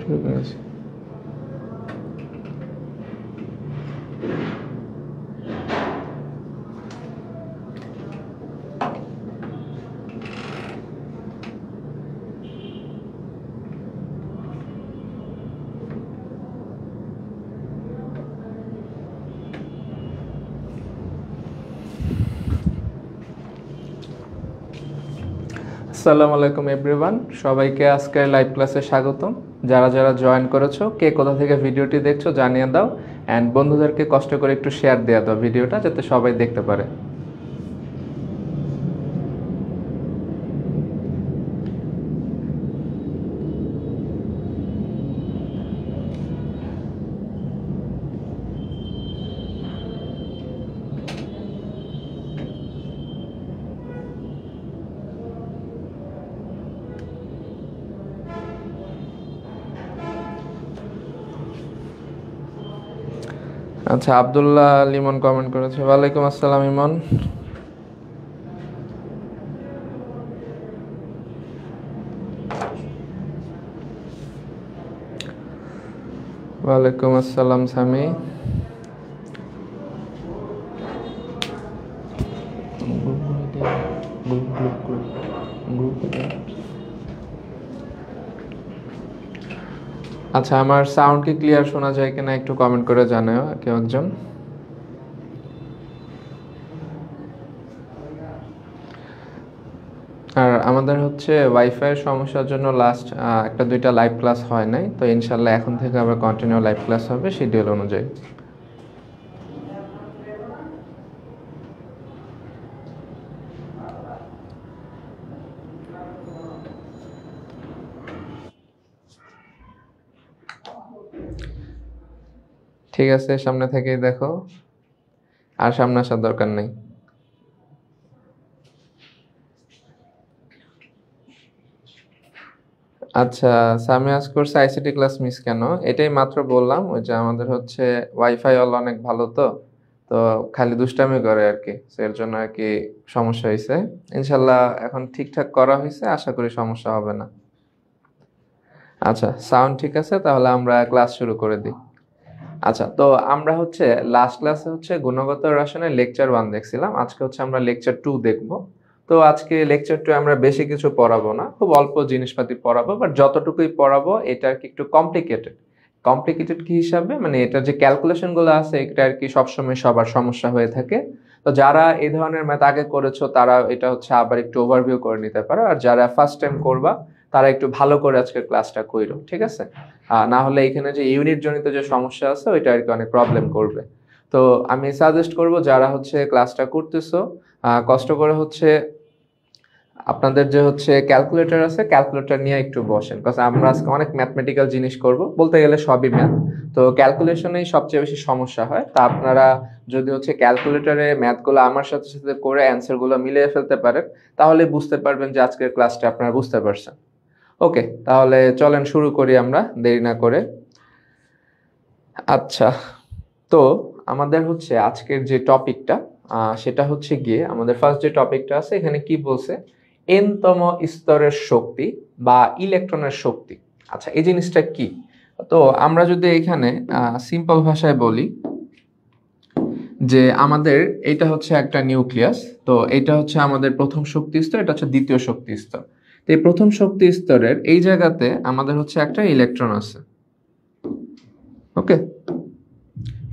ঠিক আছে। আসসালামু আলাইকুম এভরিওয়ান, সবাইকে আজকের লাইভ ক্লাসে স্বাগতম। যারা যারা জয়েন করেছো, কে কোথা থেকে ভিডিওটি দেখছো জানিয়ে দাও, অ্যান্ড বন্ধুদেরকে কষ্ট করে একটু শেয়ার দিয়ে দাও ভিডিওটা, যাতে সবাই দেখতে পারে। আচ্ছা, আব্দুল্লাহ লিমন কমেন্ট করেছে। ওয়ালাইকুম আসসালাম ইমন। ওয়ালাইকুম আসসালাম সামি। আচ্ছা, আমার সাউন্ড কি ক্লিয়ার শোনা যায় কিনা একটু কমেন্ট করে জানাও কেউ একজন। আর আমাদের হচ্ছে ওয়াইফাইয়ের সমস্যার জন্য লাস্ট একটা দুইটা লাইভ ক্লাস হয় নাই, তো ইনশাল্লাহ এখন থেকে আবার কন্টিনিউ লাইভ ক্লাস হবে শিডিউল অনুযায়ী। ঠিক আছে, সামনে থেকেই দেখো, আর সামনে আসার দরকার নেই। আচ্ছা, সামি আজ করছে আইসিটি ক্লাস মিস কেন? এটাই মাত্র বললাম, ওই যে আমাদের হচ্ছে ওয়াইফাই ওয়ালা অনেক ভালো, তো তো খালি দুষ্টামি করে আর কি, এর জন্য আর কি সমস্যা হয়েছে। ইনশাল্লাহ এখন ঠিকঠাক করা হয়েছে, আশা করি সমস্যা হবে না। আচ্ছা, সাউন্ড ঠিক আছে, তাহলে আমরা ক্লাস শুরু করে দিই। আচ্ছা, তো আমরা হচ্ছে লাস্ট ক্লাসে হচ্ছে গুণগত রসায়নের লেকচার 1 দেখছিলাম, আজকে হচ্ছে আমরা লেকচার 2 দেখব। তো আজকে লেকচার 2 আমরা বেশি কিছু পড়াবো না, খুব অল্প জিনিসপাতি পড়াবো, বাট যতটুকুই পড়াবো এটা আর কি একটু কমপ্লিকেটেড কি হিসাবে, মানে এটা যে ক্যালকুলেশন গুলো আছে এটা আর কি সবসময় সবার সমস্যা হয়ে থাকে। তো যারা এই ধরনের ম্যাথ আগে করেছো তারা এটা হচ্ছে আবার একটু ওভারভিউ করে নিতে পারো, আর যারা ফার্স্ট টাইম করবা তারা একটু ভালো করে আজকের ক্লাসটা কইরো, ঠিক আছে? না হলে এখানে যে ইউনিট জনিত যে সমস্যা আছে ওইটা আর কি অনেক প্রবলেম করবে। তো আমি সাজেস্ট করব যারা হচ্ছে ক্লাসটা করতেছো, কষ্ট করে হচ্ছে আপনাদের যে হচ্ছে ক্যালকুলেটর আছে, ক্যালকুলেটর নিয়ে একটু বসেন, কারণ আমরা আজকে অনেক ম্যাথমেটিক্যাল জিনিস করব, বলতে গেলে সবই ম্যাথ। তো ক্যালকুলেশনেই সবচেয়ে বেশি সমস্যা হয়। তা আপনারা যদি হচ্ছে ক্যালকুলেটরে ম্যাথগুলো আমার সাথে সাথে করে অ্যান্সারগুলো মিলিয়ে ফেলতে পারেন, তাহলে বুঝতে পারবেন যে আজকের ক্লাসটা আপনারা বুঝতে পারছেন। ওকে, তাহলে চলেন শুরু করি আমরা দেরি না করে। আচ্ছা, তো আমাদের হচ্ছে আজকের যে টপিকটা সেটা হচ্ছে গিয়ে আমাদের ফার্স্ট যে টপিকটা আছে এখানে কি বলছে, এনতম স্তরের শক্তি বা ইলেকট্রনের শক্তি। আচ্ছা, এই জিনিসটা কি? তো আমরা যদি এখানে সিম্পল ভাষায় বলি যে আমাদের এটা হচ্ছে একটা নিউক্লিয়াস, তো এটা হচ্ছে আমাদের প্রথম শক্তি স্তর, এটা হচ্ছে দ্বিতীয় শক্তি স্তর। তো এই প্রথম শক্তি স্তরের এই জায়গাতে আমাদের হচ্ছে একটা ইলেকট্রন আছে। ওকে,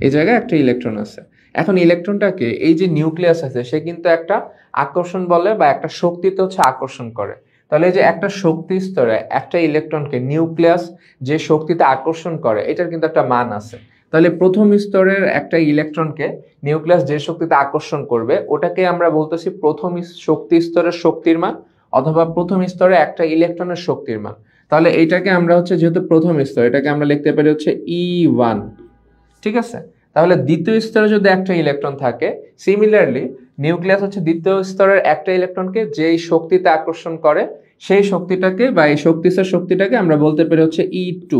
এই জায়গায় একটা ইলেকট্রন আছে। এখন ইলেকট্রনটাকে এই যে নিউক্লিয়াস আছে সে কিন্তু একটা আকর্ষণ বলে বা একটা শক্তিতে হচ্ছে আকর্ষণ করে। তাহলে এই যে একটা শক্তি স্তরে একটা ইলেকট্রনকে নিউক্লিয়াস যে শক্তিতে আকর্ষণ করে এটার কিন্তু একটা মান আছে। তাহলে প্রথম স্তরের একটা ইলেকট্রনকে নিউক্লিয়াস যে শক্তিতে আকর্ষণ করবে ওটাকে আমরা বলতেছি প্রথম শক্তি স্তরের শক্তির মান, অথবা প্রথম স্তরে একটা ইলেকট্রনের শক্তির মান। তাহলে এইটাকে আমরা হচ্ছে যেহেতু প্রথম স্তর, এটাকে আমরা লিখতে পারি হচ্ছে E1, ঠিক আছে? তাহলে দ্বিতীয় স্তরে যদি একটা ইলেকট্রন থাকে, সিমিলারলি নিউক্লিয়াস হচ্ছে দ্বিতীয় স্তরের একটা ইলেকট্রনকে যেই শক্তিতে আকর্ষণ করে সেই শক্তিটাকে বা এই শক্তিটাকে আমরা বলতে পারি হচ্ছে E2।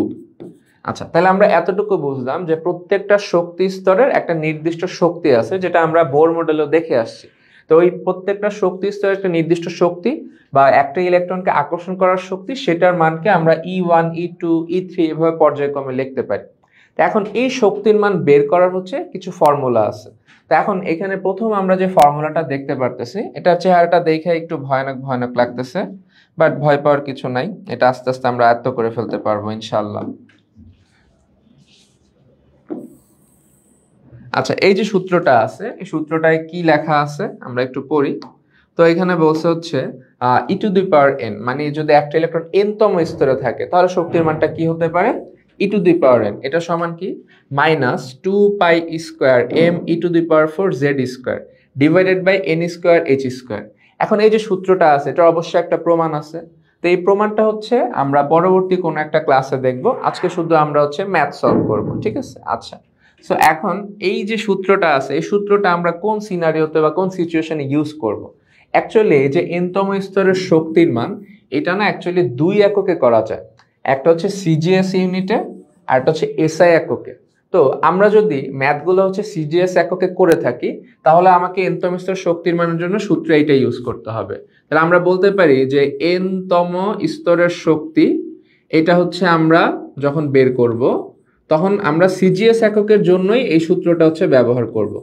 আচ্ছা, তাহলে আমরা এতটুকু বুঝলাম যে প্রত্যেকটা শক্তি স্তরের একটা নির্দিষ্ট শক্তি আছে, যেটা আমরা বোর মডেলেও দেখে আসছি। তো ওই প্রত্যেকটা শক্তি স্তরের একটা নির্দিষ্ট শক্তি বা একটা ইলেকট্রনকে আকর্ষণ করার শক্তি, সেটার মানকে আমরা E1 E2 E3 এভাবে পর্যায়ক্রমে লিখতে পারি। তো এখন এই শক্তির মান বের করার হচ্ছে কিছু ফর্মুলা আছে। তো এখন এখানে প্রথম আমরা যে ফর্মুলাটা দেখতে পারতেছি, এটা চেহারাটা দেখে একটু ভয়ানক ভয়ানক লাগতেছে, বাট ভয় পাওয়ার কিছু নাই, এটা আস্তে আস্তে আমরা আয়ত্ত করে ফেলতে পারবো ইনশাআল্লাহ। আচ্ছা, এই যে সূত্রটা আছে, এই সূত্রটায় কি লেখা আছে আমরা একটু পড়ি। তো এখানে বলছে হচ্ছে ই টু দি পাওয়ার এন, মানে যদি একটা ইলেকট্রন এন তম স্তরে থাকে তাহলে শক্তির মানটা কি হতে পারে, ই টু দি পাওয়ার এন। এটা সমান কি, minus 2 pi square M E to the power 4 Z square divided by N square H square. এখন এই যে সূত্রটা আছে, এটা অবশ্যই একটা প্রমাণ আছে। তো এই প্রমাণটা হচ্ছে আমরা পরবর্তী কোনো একটা ক্লাসে দেখব, আজকে শুধু আমরা হচ্ছে ম্যাথ সলভ করব, ঠিক আছে। আচ্ছা, সো এখন এই যে সূত্রটা আছে, এই সূত্রটা আমরা কোন সিনারিওতে বা কোন সিচুয়েশনে ইউজ করব। অ্যাকচুয়ালি এই যে এনতম স্তরের শক্তির মান, এটা না অ্যাকচুয়ালি দুই এককে করা যায়। একটা হচ্ছে সিজিএস ইউনিটে, আর একটা হচ্ছে এসআই এককে। তো আমরা যদি ম্যাথগুলো হচ্ছে সিজিএস এককে করে থাকি, তাহলে আমাকে এনতম স্তরের শক্তির মানের জন্য সূত্র এইটা ইউজ করতে হবে। তাহলে আমরা বলতে পারি যে এনতম স্তরের শক্তি, এটা হচ্ছে আমরা যখন বের করব তখন আমরা সিজিএস এককের জন্যই এই সূত্রটা হচ্ছে ব্যবহার করব।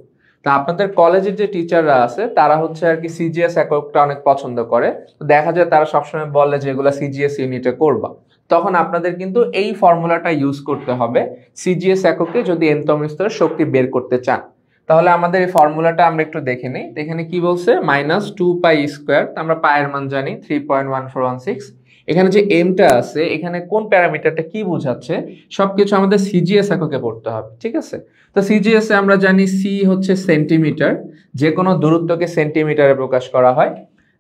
তা আপনাদের কলেজের যে টিচাররা আছে তারা হচ্ছে আর কি সিজিএস এককটা অনেক পছন্দ করে, তো দেখা যায় তারা সবসময় বলে যে এগুলা সিজিএস ইউনিটে করবা। তখন আপনাদের কিন্তু এই ফর্মুলাটা ইউজ করতে হবে সিজিএস এককে যদি এনতম স্তরের শক্তি বের করতে চান। তাহলে আমাদের এই ফর্মুলাটা আমরা একটু দেখে নিই। এখানে কি বলছে, মাইনাস 2 পাই স্কোয়ার, আমরা পায়ের মান জানি 3.1416। এখানে যে এমটা আছে, এখানে কোন প্যারামিটারটা কি বোঝাচ্ছে সবকিছু আমাদের সিজিএস এককে পড়তে হবে, ঠিক আছে। তো সিজিএস এ আমরা জানি সি হচ্ছে সেন্টিমিটার, যে কোনো দূরত্বকে সেন্টিমিটারে প্রকাশ করা হয়।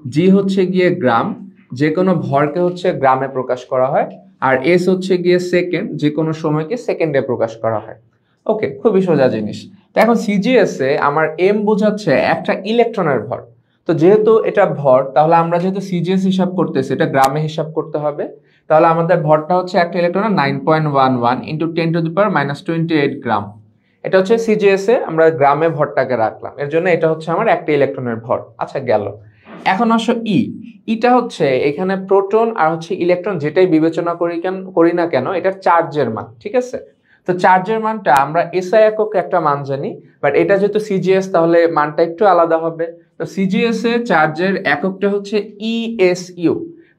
জি হচ্ছে গিয়ে গ্রাম, যে কোনো ভরকে হচ্ছে গ্রামে প্রকাশ করা হয়। আর এস হচ্ছে গিয়ে সেকেন্ড, যে কোনো সময়কে সেকেন্ডে প্রকাশ করা হয়। ওকে, খুবই সোজা জিনিস। তো এখন সিজিএস এ আমার এম বোঝাচ্ছে একটা ইলেকট্রনের ভর। তো যেহেতু এটা ভর, তাহলে আমরা যেহেতু সিজিএস হিসাব করতেছি, এটা গ্রামে হিসাব করতে হবে। তাহলে আমাদের ভরটা হচ্ছে একটা ইলেকট্রনের 9.11 ইন্টু 10⁻⁻28 গ্রাম। এটা হচ্ছে সিজিএস এ আমরা গ্রামে ভরটাকে রাখলাম, এর জন্য এটা হচ্ছে আমার একটা ইলেকট্রনের ভর। আচ্ছা, গেল। এখন আসো ইটা হচ্ছে এখানে প্রোটন আর হচ্ছে ইলেকট্রন যেটাই বিবেচনা করি না কেন, এটা চার্জের মান, ঠিক আছে। তো চার্জের মানটা আমরা এসআই এককে একটা মান জানি, বাট এটা যেহেতু সিজিএস তাহলে মানটা একটু আলাদা হবে। তো সিজিএস এ চার্জের এককটা হচ্ছে ইএসইউ,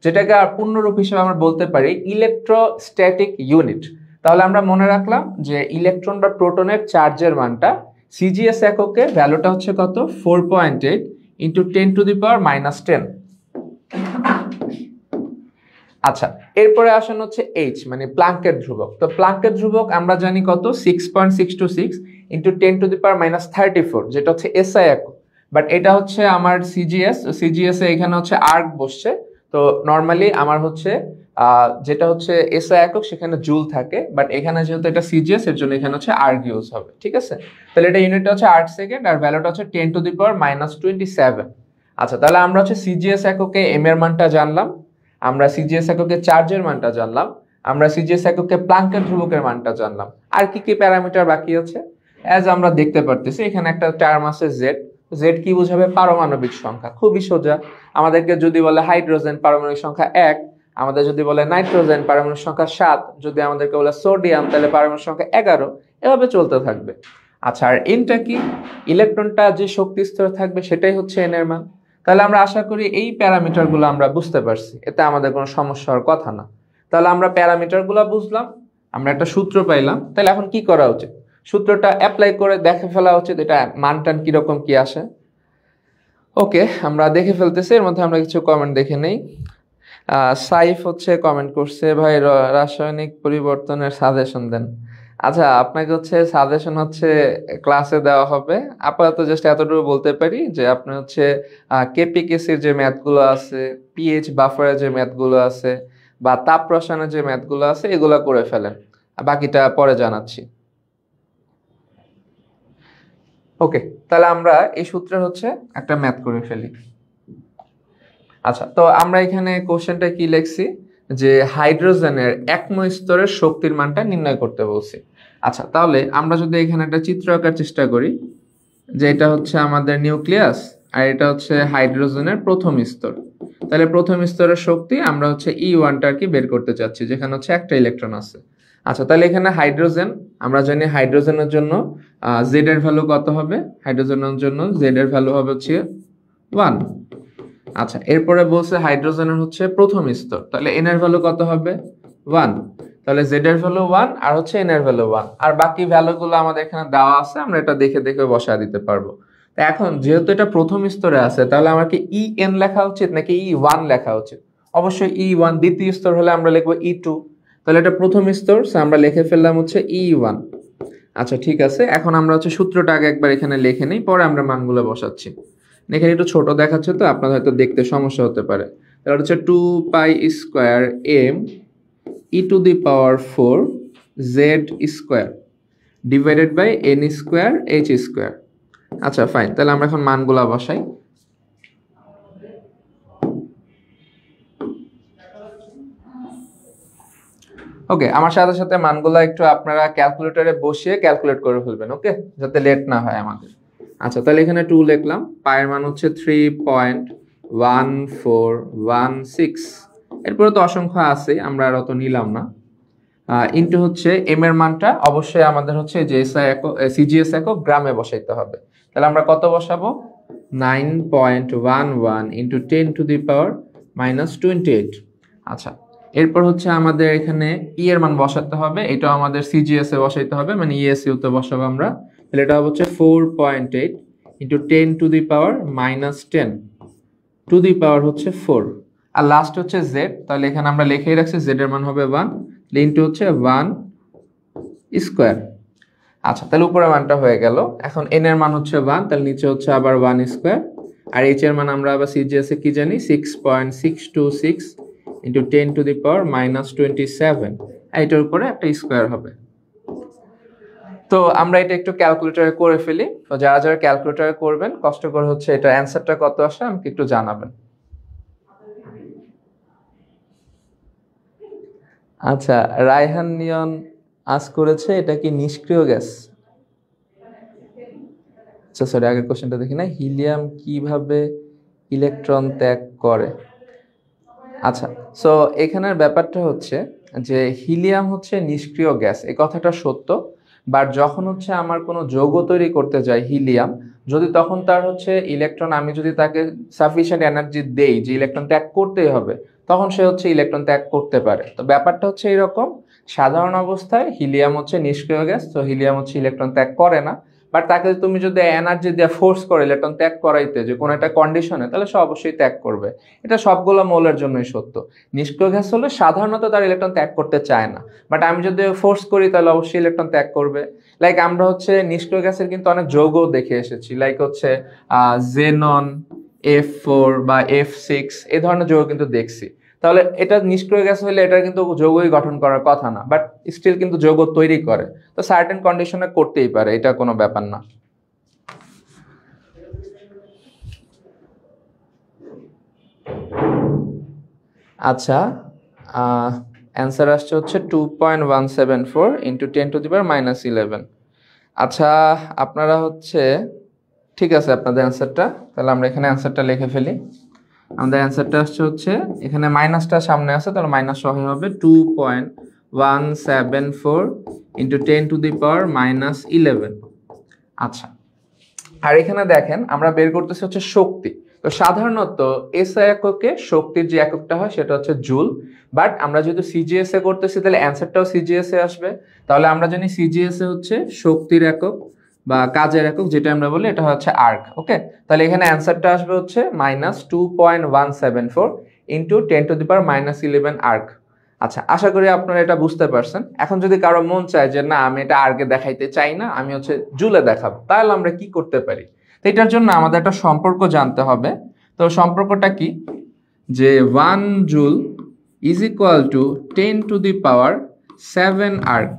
যেটাকে আর পূর্ণরূপ হিসেবে আমরা বলতে পারি ইলেকট্রোস্ট্যাটিক ইউনিট। তাহলে আমরা মনে রাখলাম যে ইলেকট্রন বা প্রোটনের চার্জের মানটা সিজিএস এককে ভ্যালুটা হচ্ছে কত, 4.8 ইন্টু 10⁻⁻10। আচ্ছা, এরপরে আসেন হচ্ছে এইচ, মানে প্লাঙ্কের ধ্রুবক। তো প্লাঙ্কের ধ্রুবক আমরা জানি কত, 6.626 ইন্টু 10⁻34, যেটা হচ্ছে এসআই একক। বাট এটা হচ্ছে আমার সিজিএস এ এখানে হচ্ছে আর্ক বসছে। তো নর্মালি আমার হচ্ছে যেটা হচ্ছে এসআই একক সেখানে জুল থাকে, বাট এখানে যেহেতু এটা সিজিএস এর জন্য এখানে হচ্ছে আর্ক ইউজ হবে, ঠিক আছে। তাহলে এটা ইউনিটটা হচ্ছে আর্ক সেকেন্ড আর ভ্যালুটা হচ্ছে 10⁻⁻27। আচ্ছা, তাহলে আমরা হচ্ছে সিজিএস এককে এম এর মানটা জানলাম, আমরা সিজিএস এককে চার্জের মানটা জানলাম, আমরা সিজিএস এককে প্লাঙ্কের ধ্রুবকের মানটা জানলাম। আর কি কি প্যারামিটার বাকি আছে, অ্যাজ আমরা দেখতে পারতেছি এখানে একটা টার্ম আছে জেড। জেড কি বোঝাবে, পারমাণবিক সংখ্যা। খুবই সোজা, আমাদেরকে যদি বলে হাইড্রোজেন পারমাণবিক সংখ্যা 1, আমাদের যদি বলে নাইট্রোজেন পারমাণবিক সংখ্যা 7, যদি আমাদেরকে বলে সোডিয়াম তাহলে পারমাণবিক সংখ্যা 11, এভাবে চলতে থাকবে। আচ্ছা, আর এনটা কি, ইলেকট্রনটা যে শক্তি স্তরে থাকবে সেটাই হচ্ছে এন এর মান। তাহলে আমরা আশা করি এই প্যারামিটারগুলো আমরা বুঝতে পারছি, এতে আমাদের কোনো সমস্যা হওয়ার কথা না। তাহলে আমরা প্যারামিটারগুলো বুঝলাম, আমরা একটা সূত্র পাইলাম। তাহলে এখন কি করা উচিত, সূত্রটা অ্যাপ্লাই করে দেখে ফেলা উচিত এটা মানটান কিরকম কি আসে। ওকে, আমরা দেখে ফেলতেছি। এর মধ্যে আমরা কিছু কমেন্ট দেখে নেই। সাইফ হচ্ছে কমেন্ট করছে, ভাই রাসায়নিক পরিবর্তনের সাজেশন দেন। আচ্ছা, আপনাকে হচ্ছে সাজেশন হচ্ছে ক্লাসে দেওয়া হবে। আপাতত জাস্ট এতটুকু বলতে পারি যে আপনি হচ্ছে কেপিকেসির যে ম্যাথগুলো আছে, পিএইচ বাফারের যে ম্যাথগুলো আছে, বা তাপ রসায়নের যে ম্যাথগুলো আছে, এগুলো করে ফেলেন, বাকিটা পরে জানাচ্ছি। ওকে, তাহলে আমরা এই সূত্রের হচ্ছে একটা ম্যাথ করে ফেলি। আচ্ছা, তো আমরা এখানে কোশ্চেনটা কি লিখছি, যে হাইড্রোজেনের একম স্তরের শক্তির মানটা নির্ণয় করতে বলছি। আচ্ছা, তাহলে আমরা যদি এখানে একটা চিত্র আঁকার চেষ্টা করি, যে এটা হচ্ছে আমাদের নিউক্লিয়াস আর এটা হচ্ছে হাইড্রোজেনের প্রথম স্তর। তাহলে প্রথম স্তরের শক্তি আমরা হচ্ছে E1টা আর কি বের করতে চাচ্ছি, যেখানে হচ্ছে একটা ইলেকট্রন আছে। আচ্ছা, তাহলে এখানে হাইড্রোজেন, আমরা জানি হাইড্রোজেনের জন্য জেড এর ভ্যালু কত হবে? হাইড্রোজেনের জন্য জেড এর ভ্যালু হবে হচ্ছে 1। আচ্ছা, এরপরে বলছে হাইড্রোজেনের হচ্ছে প্রথম স্তর, তাহলে এন এর ভ্যালু কত হবে? 1। তাহলে জেড এর ভ্যালু 1 আর হচ্ছে এন এর ভ্যালু 1, আর বাকি ভ্যালুগুলো আমাদের এখানে দেওয়া আছে, আমরা এটা দেখে দেখে বসায় দিতে পারবো। তো এখন যেহেতু এটা প্রথম স্তরে আছে, তাহলে আমার কি ই এন লেখা উচিত নাকি E1 লেখা উচিত? অবশ্যই E1। দ্বিতীয় স্তর হলে আমরা লিখবো E2। তাহলে এটা প্রথম স্তর, আমরা লিখে ফেললাম হচ্ছে E1। আচ্ছা ঠিক আছে, এখন আমরা হচ্ছে সূত্রটা আগে একবার এখানে লিখে নেই, পরে আমরা মানগুলো বসাচ্ছি। এখানে একটু ছোট দেখাচ্ছে তো আপনাদের হয়তো দেখতে সমস্যা হতে পারে। তাহলে হচ্ছে 2π² m e⁴ z² divided by n² h²। আচ্ছা ফাইন, তাহলে আমরা এখন মানগুলা বসাই। ওকে, আমার সাথে সাথে মানগুলা একটু আপনারা ক্যালকুলেটরে বসিয়ে ক্যালকুলেট করে ফেলবেন, ওকে, যাতে লেট না হয় আমাদের। আচ্ছা, তাহলে এখানে 2 লিখলাম, পায়ের মান হচ্ছে 3.1416। এরপরে তো অসংখ্য আছে, আমরা আর অত নিলাম না। ইন্টু হচ্ছে এম এর মানটা অবশ্যই আমাদের হচ্ছে যে সিজিএস একক গ্রামে বসাইতে হবে। তাহলে আমরা কত বসাবো? 9.11 ইন্টু 10⁻⁻28। আচ্ছা, এরপর হচ্ছে আমাদের এখানে ই এর মান বসাতে হবে, এটা আমাদের সিজিএস এ বসাইতে হবে, মানে ইএসইউ তে বসাবো আমরা। তাহলে এটা হচ্ছে 4.8 ইন্টু 10⁻⁻10 টু দি পাওয়ার হচ্ছে 4। আর লাস্ট হচ্ছে জেড, তাহলে এখানে আমরা লিখেই রাখছি জেড এর মান হবে 1 ইন্টু হচ্ছে 1²। আচ্ছা, তাহলে উপরের মানটা হয়ে গেল। এখন এন এর মান হচ্ছে 1, তাহলে নিচে হচ্ছে আবার 1²। আর এইচ এর মান আমরা আবার সিজিএস এ কি জানি? 6.626 ইন্টু 10⁻⁻27। এইটার উপরে একটা স্কোয়ার হবে। তো আমরা এটা একটু ক্যালকুলেটরে করে ফেলি। তো যারা যারা ক্যালকুলেটরে করবেন, কষ্ট করে হচ্ছে এটা অ্যান্সারটা কত আসে আমাকে একটু জানাবেন। আচ্ছা, রায়হান নিয়ন আজ করেছে এটা কি নিষ্ক্রিয় গ্যাস? আচ্ছা সরি, আগের কোশ্চেনটা দেখি না। হিলিয়াম কিভাবে ইলেকট্রন ত্যাগ করে? আচ্ছা, সো এখানের ব্যাপারটা হচ্ছে যে হিলিয়াম হচ্ছে নিষ্ক্রিয় গ্যাস, এই কথাটা সত্য। বাট যখন হচ্ছে আমার কোনো যৌগ তৈরি করতে যাই হিলিয়াম, যদি তখন তার হচ্ছে ইলেকট্রন, আমি যদি তাকে সাফিসিয়েন্ট এনার্জি দেই যে ইলেকট্রন ত্যাগ করতেই হবে, তখন সে হচ্ছে ইলেকট্রন ত্যাগ করতে পারে। তো ব্যাপারটা হচ্ছে এরকম, সাধারণ অবস্থায় হিলিয়াম হচ্ছে নিষ্ক্রিয় গ্যাস, তো হিলিয়াম হচ্ছে ইলেকট্রন ত্যাগ করে না। বাট তাকে তুমি যদি এনার্জি দিয়ে ফোর্স করে ইলেকট্রন ত্যাগ করাইতে, যে কোনো একটা কন্ডিশনে, তাহলে সে অবশ্যই ত্যাগ করবে। এটা সবগুলো মৌলের জন্যই সত্য। নিষ্ক্রিয় গ্যাস হলে সাধারণত তার ইলেকট্রন ত্যাগ করতে চায় না, বাট আমি যদি ফোর্স করি তাহলে অবশ্যই ইলেকট্রন ত্যাগ করবে। লাইক আমরা হচ্ছে নিষ্ক্রিয় গ্যাসের কিন্তু অনেক যৌগ দেখে এসেছি, লাইক হচ্ছে জেনন, F4 বা F6, এই ধরনের যৌগ কিন্তু দেখছি। তাহলে এটা নিষ্ক্রিয় গ্যাস হলে এটা কিন্তু যৌগই গঠন করার কথা না, বাট স্টিল কিন্তু যৌগ তৈরি করে। তো সার্টেন কন্ডিশনে করতেই পারে, এটা কোনো ব্যাপার না। আচ্ছা, অ্যান্সার আসছে হচ্ছে 2.174 ইন্টু 10⁻⁻11। আচ্ছা, আপনারা হচ্ছে ঠিক আছে আপনাদের অ্যান্সারটা, তাহলে আমরা এখানে অ্যান্সারটা লিখে ফেলি। আমাদের অ্যান্সারটা আসছে হচ্ছে এখানে মাইনাসটা সামনে আছে, তাহলে মাইনাস সহ হবে 2.174 ইন্টু 10⁻⁻11। আচ্ছা, আর এখানে দেখেন আমরা বের করতেছি হচ্ছে শক্তি। তো সাধারণত এসআই এককে শক্তির যে এককটা হয় সেটা হচ্ছে জুল, বাট আমরা যেহেতু সিজিএস এ করতেছি তাহলে অ্যান্সারটাও সিজিএস এ আসবে। তাহলে আমরা জানি সিজিএস এ হচ্ছে শক্তির একক বা কাজের একক, যেটা আমরা বলি এটা হচ্ছে আর্ক। ওকে, তাহলে এখানে অ্যান্সারটা আসবে হচ্ছে -2.174 ইন্টু 10⁻⁻11 আর্ক। আচ্ছা, আশা করি আপনারা এটা বুঝতে পারছেন। এখন যদি কারো মন চায় যে না আমি এটা আর্কে দেখাইতে চাই না, আমি হচ্ছে জুলে দেখাবো, তাহলে আমরা কি করতে পারি? তো এটার জন্য আমাদের একটা সম্পর্ক জানতে হবে। তো সম্পর্কটা কি? যে 1 joule is equal to 10⁻7 erg.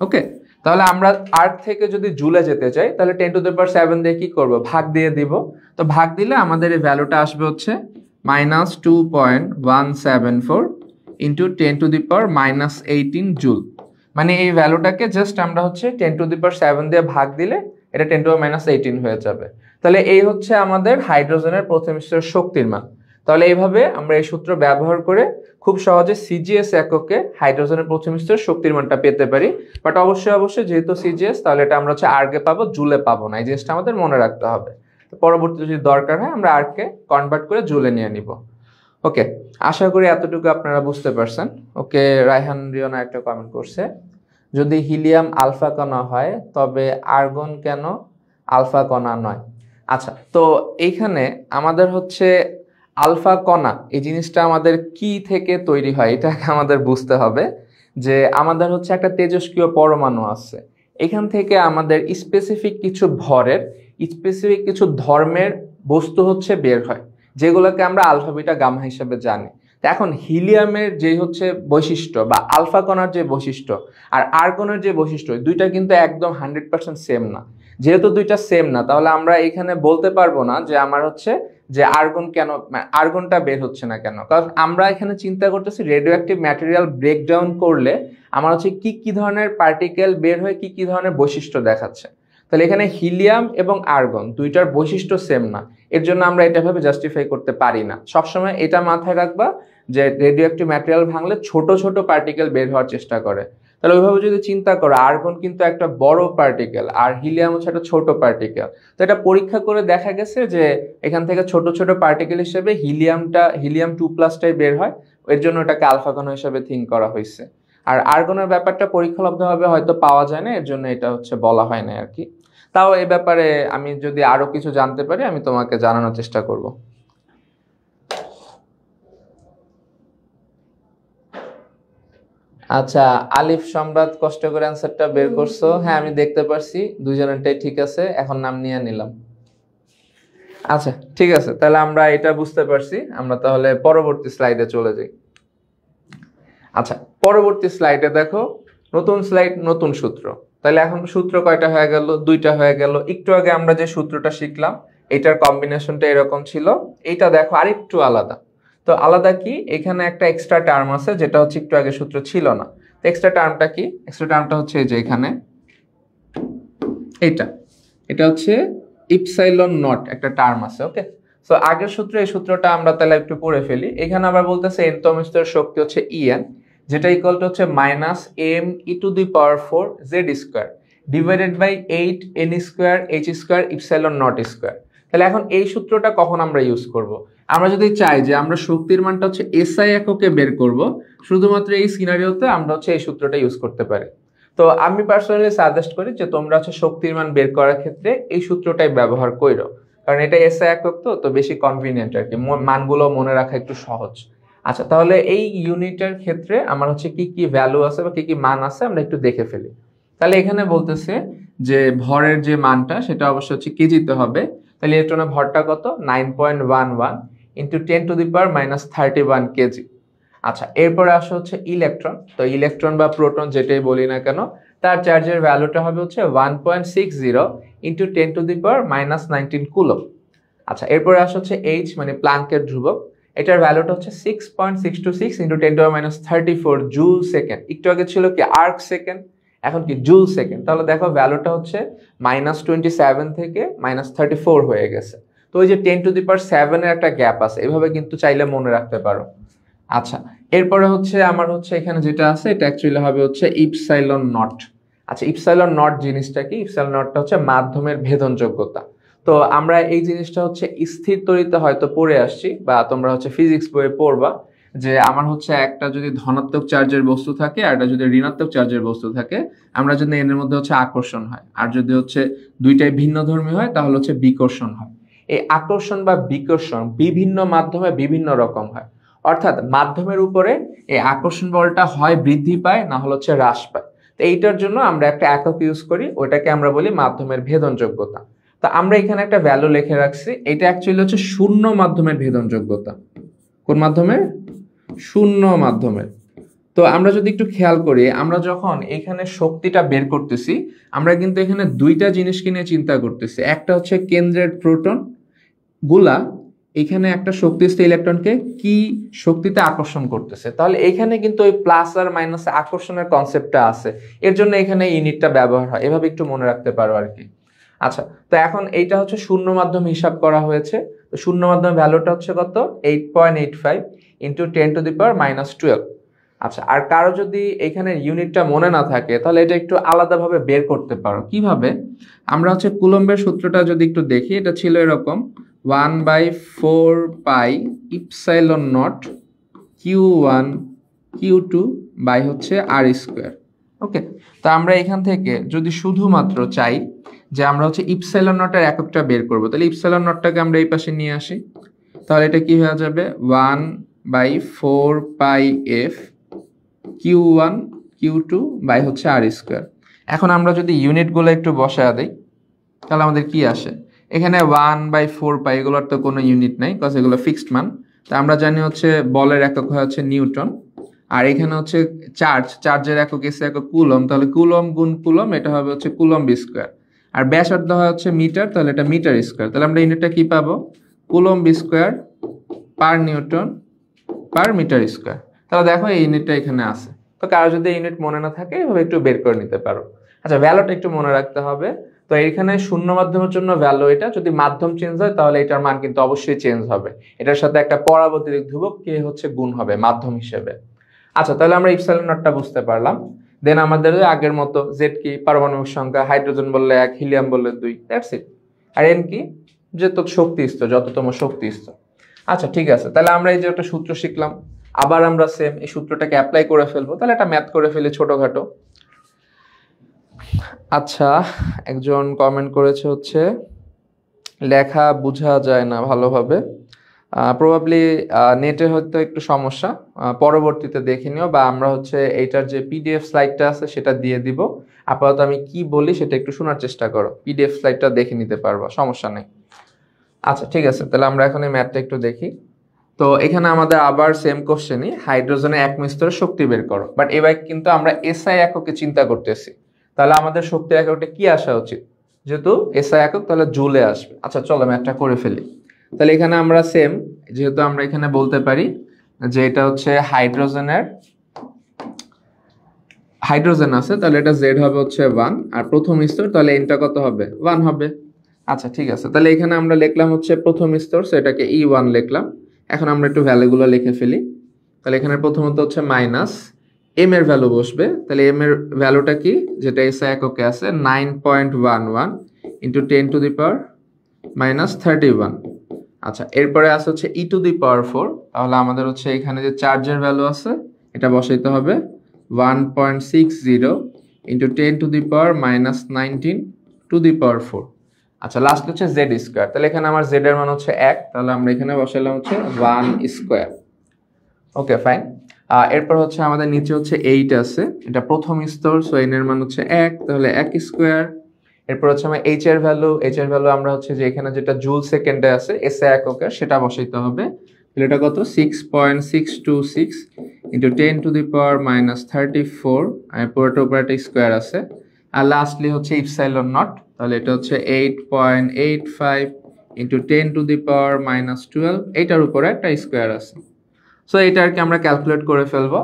Okay, তাহলে আমরা আর্ক থেকে যদি জুলে যেতে চাই তাহলে 10⁻7 দিয়ে কি করব? ভাগ দিয়ে দিব। তো ভাগ দিলে আমাদের এই ভ্যালুটা আসবে হচ্ছে -2.174 ইন্টু 10⁻⁻18 জুল। মানে এই ভ্যালুটাকে জাস্ট আমরা হচ্ছে 10⁻7 দিয়ে ভাগ দিলে এটা 10⁻18 হয়ে যাবে। তো তাহলে এই হচ্ছে আমাদের হাইড্রোজেনের প্রথম স্তরের শক্তির মান। তাহলে এইভাবে আমরা এই সূত্র ব্যবহার করে খুব সহজে সিজিএস এককে হাইড্রোজেনের প্রথম স্তরের শক্তির মানটা পেতে পারি। বাট অবশ্যই যেহেতু সিজিএস, তাহলে এটা আমরা হচ্ছে আর্গে পাবো, জুলে পাবো না। এই জিনিসটা আমাদের মনে রাখতে হবে। তো পরবর্তীতে যদি দরকার হয় আমরা আর্গকে কনভার্ট করে জুলে নিয়ে নিব। ওকে, আশা করি এতটুকু আপনারা বুঝতে পারছেন। ওকে, রায়হান রিয়না একটা কমেন্ট করছে, যদি হিলিয়াম আলফা কণা হয় তবে আর্গন কেন আলফা কণা নয়? আচ্ছা, তো এইখানে আমাদের হচ্ছে আলফা কণা এই জিনিসটা আমাদের কি থেকে তৈরি হয় এটাকে আমাদের বুঝতে হবে। যে আমাদের হচ্ছে একটা তেজস্ক্রিয় পরমাণু আছে, এখান থেকে আমাদের স্পেসিফিক কিছু ভরের স্পেসিফিক কিছু ধর্মের বস্তু হচ্ছে বের হয়, যেগুলোকে আমরা আলফা বিটা গামা হিসেবে জানি। এখন হিলিয়ামের যে হচ্ছে বৈশিষ্ট্য বা আলফা কণার যে বৈশিষ্ট্য আর আর্গনের যে বৈশিষ্ট্য, দুইটা কিন্তু একদম 100% সেম না। যেহেতু দুইটা সেম না, তাহলে আমরা এখানে বলতে পারবো না যে আমার হচ্ছে যে আর্গন কেন, আর্গনটা বের হচ্ছে না কেন। কারণ আমরা এখানে চিন্তা করতেছি রেডিও অ্যাক্টিভ ম্যাটেরিয়াল ব্রেকডাউন করলে আমার হচ্ছে কি কি ধরনের পার্টিকেল বের হয়, কি কি ধরনের বৈশিষ্ট্য দেখাচ্ছে। তাহলে এখানে হিলিয়াম এবং আর্গন দুইটার বৈশিষ্ট্য সেম না, এর জন্য আমরা এটা ভাবে জাস্টিফাই করতে পারি না। সবসময় এটা মাথায় রাখবা যে রেডিও অ্যাক্টিভ ম্যাটেরিয়াল ভাঙলে ছোট ছোট পার্টিকেল বের হওয়ার চেষ্টা করে। তাহলে ওইভাবে যদি চিন্তা করো, আর্গন কিন্তু একটা বড় পার্টিকেল আর হিলিয়াম হচ্ছে একটা ছোট পার্টিকেল। তো এটা পরীক্ষা করে দেখা গেছে যে এখান থেকে ছোট ছোট পার্টিকেল হিসেবে হিলিয়াম 2+ বের হয়, এর জন্য এটাকে আলফা কণা হিসেবে থিঙ্ক করা হয়েছে। আর আর্গনের ব্যাপারটা পরীক্ষালব্ধভাবে হয়তো পাওয়া যায় না, এর জন্য এটা হচ্ছে বলা হয় না আর কি। তাও এই ব্যাপারে আমি যদি আরো কিছু জানতে পারি আমি তোমাকে জানানোর চেষ্টা করব। আচ্ছা, আলিফ সম্রাট কষ্ট করে অ্যান্সারটা বের করছো। হ্যাঁ, আমি দেখতে পারছি দুজনেরটাই ঠিক আছে, এখন নাম নিয়ে নিলাম। আচ্ছা ঠিক আছে, তাহলে আমরা এটা বুঝতে পারছি। আমরা তাহলে পরবর্তী স্লাইডে চলে যাই। আচ্ছা, পরবর্তী স্লাইডে দেখো, নতুন স্লাইড নতুন সূত্র। তাহলে এখন সূত্র কয়টা হয়ে গেল? দুইটা হয়ে গেল। একটু আগে আমরা যে সূত্রটা শিখলাম এটার কম্বিনেশনটা এরকম ছিল, এইটা দেখো আরেকটু আলাদা। তো আলাদা কি, এখানে একটা এক্সট্রা টার্ম আছে যেটা হচ্ছে একটু আগে সূত্র ছিল না। তো এক্সট্রা টার্মটা কি? এক্সট্রা টার্মটা হচ্ছে এই যে এখানে এটা হচ্ছে ইপসাইলন নট একটা টার্ম আছে। ওকে, সো আগের সূত্র, এই সূত্রটা আমরা তাহলে একটু পড়ে ফেলি। এখানে আবার বলতেছে nতম স্তরের শক্তি হচ্ছে En, যেটা ইকুয়াল টু হচ্ছে -m(e⁴ z² divided by 8n² h² epsilon naught square. তাহলে এখন এই সূত্রটা কখন আমরা ইউজ করব? আমরা যদি চাই যে আমরা শক্তির মানটা হচ্ছে SI এককে বের করব, শুধুমাত্র এই সিনারিওতে আমরা হচ্ছে এই সূত্রটা ইউজ করতে পারি। তো আমি পার্সোনালি সাজেস্ট করি যে তোমরা হচ্ছে শক্তির মান বের করার ক্ষেত্রে এই সূত্রটাই ব্যবহার করো, কারণ এটা SI একক তো বেশি কনভিনিয়েন্ট আর কি, মানগুলো মনে রাখা একটু সহজ। আচ্ছা, তাহলে এই ইউনিটের ক্ষেত্রে আমার হচ্ছে কি কি ভ্যালু আছে বা কি কি মান আছে আমরা একটু দেখে ফেলি। তাহলে এখানে বলতেছে যে ভরের যে মানটা সেটা অবশ্যই হচ্ছে কেজিতে হবে। তাহলে ইলেকট্রনের ভরটা কত? 9.11 ইন্টু 10⁻31 কেজি। আচ্ছা, এরপরে আসে হচ্ছে ইলেকট্রন। তো ইলেকট্রন বা প্রোটন যেটাই বলি না কেন, তার চার্জের ভ্যালুটা হবে হচ্ছে 1.60 ইন্টু 10⁻19 কুলম। আচ্ছা, এরপরে আসে হচ্ছে এইচ মানে প্লাঙ্কের ধ্রুবক, এটার ভ্যালুটা হচ্ছে 6.626 ইন্টু 10⁻34 জুল সেকেন্ড। একটু আগে ছিল কি আর্ক সেকেন্ড, এখন কি জুল সেকেন্ড। তাহলে দেখো ভ্যালুটা হচ্ছে -27 থেকে -34 হয়ে গেছে। তো ওই যে 10⁷ এর একটা গ্যাপ আছে, এভাবে কিন্তু চাইলে মনে রাখতে পারো। আচ্ছা, এরপরে হচ্ছে আমার হচ্ছে এখানে যেটা আছে এটা অ্যাকচুয়ালি হবে হচ্ছে ইপসাইলন নট। আচ্ছা, ইপসাইলন নট জিনিসটা কি? ইপসাইলন নটটা হচ্ছে মাধ্যমের ভেদনযোগ্যতা। তো আমরা এই জিনিসটা হচ্ছে স্থির তড়িতে হয়তো পড়ে আসছি বা তোমরা হচ্ছে ফিজিক্স বইয়ে পড়বা, যে আমার হচ্ছে একটা যদি ধনাত্মক চার্জের বস্তু থাকে আর একটা যদি ঋণাত্মক চার্জের বস্তু থাকে, আমরা যদি এর মধ্যে হচ্ছে আকর্ষণ হয়, আর যদি হচ্ছে দুইটাই ভিন্নধর্মী হয় তাহলে হচ্ছে বিকর্ষণ হয়। এই আকর্ষণ বা বিকর্ষণ বিভিন্ন মাধ্যমে বিভিন্ন রকম হয়, অর্থাৎ মাধ্যমের উপরে এই আকর্ষণ বলটা হয় বৃদ্ধি পায় না হলে হচ্ছে হ্রাস পায়। তো এইটার জন্য আমরা একটা একক ইউজ করি, ওইটাকে আমরা বলি মাধ্যমের ভেদনযোগ্যতা। তো আমরা এখানে একটা ভ্যালু লিখে রাখছি, এটা অ্যাকচুয়ালি হচ্ছে শূন্য মাধ্যমের ভেদনযোগ্যতা। কোন মাধ্যমের? শূন্য মাধ্যমের। তো আমরা যদি একটু খেয়াল করি, আমরা যখন এখানে শক্তিটা বের করতেছি আমরা কিন্তু এখানে দুইটা জিনিসকে নিয়ে চিন্তা করতেছি। একটা হচ্ছে কেন্দ্রের প্রোটন গুলা এখানে একটা শক্তিস্থ ইলেকট্রনকে কি শক্তিতে আকর্ষণ করতেছে, তাহলে এখানে কিন্তু ওই প্লাস আর মাইনাস আকর্ষণের কনসেপ্টটা আছে, এর জন্য এখানে ইউনিটটা ব্যবহার হয়। এভাবে একটু মনে রাখতে পারো আর কি। আচ্ছা, তো এখন এইটা হচ্ছে শূন্য মাধ্যম হিসাব করা হয়েছে। তো শূন্য মাধ্যমের ভ্যালুটা হচ্ছে কত? 8.85 ইন্টু 10⁻⁻12। আচ্ছা, আর কারো যদি এখানে ইউনিটটা মনে না থাকে তাহলে এটা একটু আলাদাভাবে বের করতে পারো। কিভাবে? আমরা হচ্ছে কুলম্বের সূত্রটা যদি একটু দেখি, এটা ছিল এরকম 1/4 পাই epsilon not Q1 Q2 by হচ্ছে আর স্কোয়ার। ওকে, তো আমরা এখান থেকে যদি শুধুমাত্র চাই যে আমরা হচ্ছে ইপসাইলন নটের এককটা বের করব, তাহলে ইপসাইলন নটটাকে আমরা এই পাশে নিয়ে আসি। তাহলে এটা কি হয়ে যাবে? 1/4 পাই এফ Q1 Q2 বাই হচ্ছে আর স্কোয়ার। এখন আমরা যদি ইউনিটগুলো একটু বসায় দিই তাহলে আমাদের কি আসে? এখানে 1/4 পাই এগুলোর তো কোনো ইউনিট নাই, বিকজ এগুলো ফিক্সড মান। তা আমরা জানি হচ্ছে বলের একক হয় হচ্ছে নিউটন, আর এখানে হচ্ছে চার্জের একক এসে একক কুলম, তাহলে কুলম গুণ কুলম এটা হবে হচ্ছে কুলম্ব স্কোয়ার। আর ব্যাসার্ধ হয় হচ্ছে মিটার, তাহলে এটা মিটার স্কোয়ার। তাহলে আমরা ইউনিটটা কি পাবো? Coulomb square per newton per metre square. তাহলে দেখো এই ইউনিটটা এখানে আছে। তো কারো যদি ইউনিট মনে না থাকে এভাবে একটু বের করে নিতে পারো। আচ্ছা, ভ্যালুটা একটু মনে রাখতে হবে। তো এখানে শূন্য মাধ্যমের জন্য ভ্যালু এটা, যদি মাধ্যম চেঞ্জ হয় তাহলে এটার মান কিন্তু অবশ্যই চেঞ্জ হবে। এটার সাথে একটা পরাবৈদ্যুতিক ধ্রুবক কে হচ্ছে গুণ হবে মাধ্যম হিসেবে। আচ্ছা, তাহলে আমরা ইপসাইলন নটটা বুঝতে পারলাম। দেন আমাদের আগের মতো জেড কি? পারমাণবিক সংখ্যা, হাইড্রোজেন বললে 1, হিলিয়াম বললে 2, দ্যাটস ইট। আর এন কি? যে তো শক্তি স্তর, যততম শক্তি স্তর। আচ্ছা ঠিক আছে, তাহলে আমরা এই যে একটা সূত্র শিখলাম, আবার আমরা সেম এই সূত্রটাকে অ্যাপ্লাই করে ফেলবো। তাহলে একটা ম্যাথ করে ফেলি ছোটখাটো। আচ্ছা, একজন কমেন্ট করেছে হচ্ছে লেখা বোঝা যায় না ভালোভাবে। প্রবাবলি নেটে হয়তো একটু সমস্যা, পরবর্তীতে দেখে নিও, বা আমরা হচ্ছে এইটার যে পিডিএফ স্লাইডটা আছে সেটা দিয়ে দিব। আপাতত আমি কি বলি সেটা একটু শোনার চেষ্টা করো, পিডিএফ স্লাইডটা দেখে নিতে পারবা, সমস্যা নেই। আচ্ছা ঠিক আছে, তাহলে আমরা এখন এই ম্যাথটা একটু দেখি। তো এখানে আমাদের আবার সেম কোশ্চেনই, হাইড্রোজেনের এক স্তরের শক্তি বের করো, বাট এবার কিন্তু আমরা এসআই এককে চিন্তা করতেছি। তাহলে আমাদের শক্তি এককটা কি আসা উচিত? যেহেতু এসআই একক তাহলে জুলে আসবে। আচ্ছা চলো ম্যাথটা করে ফেলি। তাহলে এখানে আমরা সেম, যেহেতু আমরা এখানে বলতে পারি যে এটা হচ্ছে হাইড্রোজেন আছে, তাহলে এটা জেড হবে হচ্ছে 1, আর প্রথম স্তর তাহলে এনটা কত হবে? 1 হবে। আচ্ছা ঠিক আছে, তাহলে এখানে আমরা লিখলাম হচ্ছে প্রথম স্তর, সেটাকে E1 লিখলাম। এখন আমরা একটু ভ্যালুগুলো লিখে ফেলি। তাহলে এখানে প্রথমত হচ্ছে মাইনাস এম এর ভ্যালু বসবে। তাহলে এম এর ভ্যালুটা কি? যেটা এসআই এককে আছে 9.11 ইন্টু 10⁻31। আচ্ছা, এরপরে আছে হচ্ছে e⁴। তাহলে আমাদের হচ্ছে এখানে যে চার্জের ভ্যালু আছে এটা বসাইতে হবে 1.60 ইন্টু 10⁻⁻19⁴। আচ্ছা, লাস্ট হচ্ছে জেড স্কোয়ার। তাহলে এখানে আমার জেড এর মান হচ্ছে 1, তাহলে আমরা এখানে বসাইলাম হচ্ছে 1 স্কোয়ার। Okay fine. এরপর হচ্ছে আমাদের নিচে হচ্ছে 8 আছে, এটা প্রথম স্তর, সো এন এর মান হচ্ছে 1, তাহলে 1 স্কোয়ার। এরপর হচ্ছে আমার এইচ এর ভ্যালু আমরা হচ্ছে যে এখানে যেটা জুল সেকেন্ডে আছে এসআই এককের সেটা বসাইতে হবে। তাহলে এটা কত? 6.626 ইন্টু 10⁻⁻34, আর পুরোটা উপরে একটা স্কোয়ার আছে। আর লাস্টলি হচ্ছে ইপসাইলন নট, তাহলে এটা হচ্ছে 8.85 ইন্টু 10⁻⁻12, এইটার উপরে একটা স্কোয়ার আছে। সো এটা আর কি আমরা ক্যালকুলেট করে ফেলবো।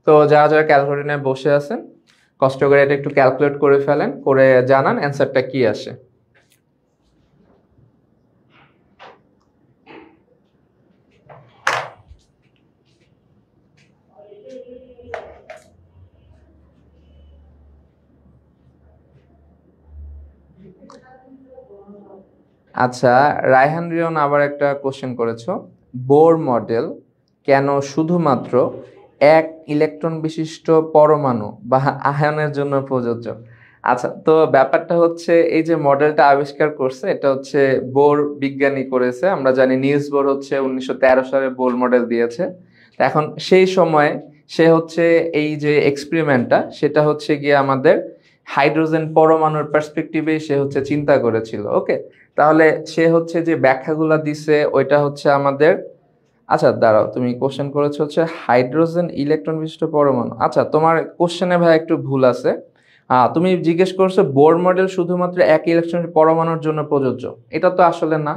তো যারা যারা ক্যালকুলেটর নিয়ে বসে আছেন কষ্ট করে এটা একটু ক্যালকুলেট করে ফেলেন, করে জানান অ্যান্সারটা কি আসে। আচ্ছা, রায়হান রিয়ন আবার একটা কোশ্চেন করেছো, বোর মডেল কেন শুধুমাত্র এক ইলেকট্রন বিশিষ্ট পরমাণু বা আয়নের জন্য প্রযোজ্য? আচ্ছা, তো ব্যাপারটা হচ্ছে এই যে মডেলটা আবিষ্কার করছে এটা হচ্ছে বোর বিজ্ঞানী করেছে। আমরা জানি নিলস বোর হচ্ছে 1913 সালে বোর মডেল দিয়েছে। এখন সেই সময় সে হচ্ছে এই যে এক্সপেরিমেন্টটা সেটা হচ্ছে গিয়ে আমাদের হাইড্রোজেন পরমাণুর পার্সপেক্টিভে সে হচ্ছে চিন্তা করেছিল। ওকে, তাহলে সে হচ্ছে যে ব্যাখ্যাগুলো দিছে ওইটা হচ্ছে আমাদের, আচ্ছা দাঁড়াও, তুমি কোশ্চেন করেছো হচ্ছে হাইড্রোজেন ইলেকট্রন বিশিষ্ট পরমাণু। আচ্ছা, তোমার কোশ্চেনে ভাই একটু ভুল আছে। তুমি জিজ্ঞেস করছো বোর মডেল শুধুমাত্র এক ইলেকট্রন পরমাণুর জন্য প্রযোজ্য, এটা তো আসলে না।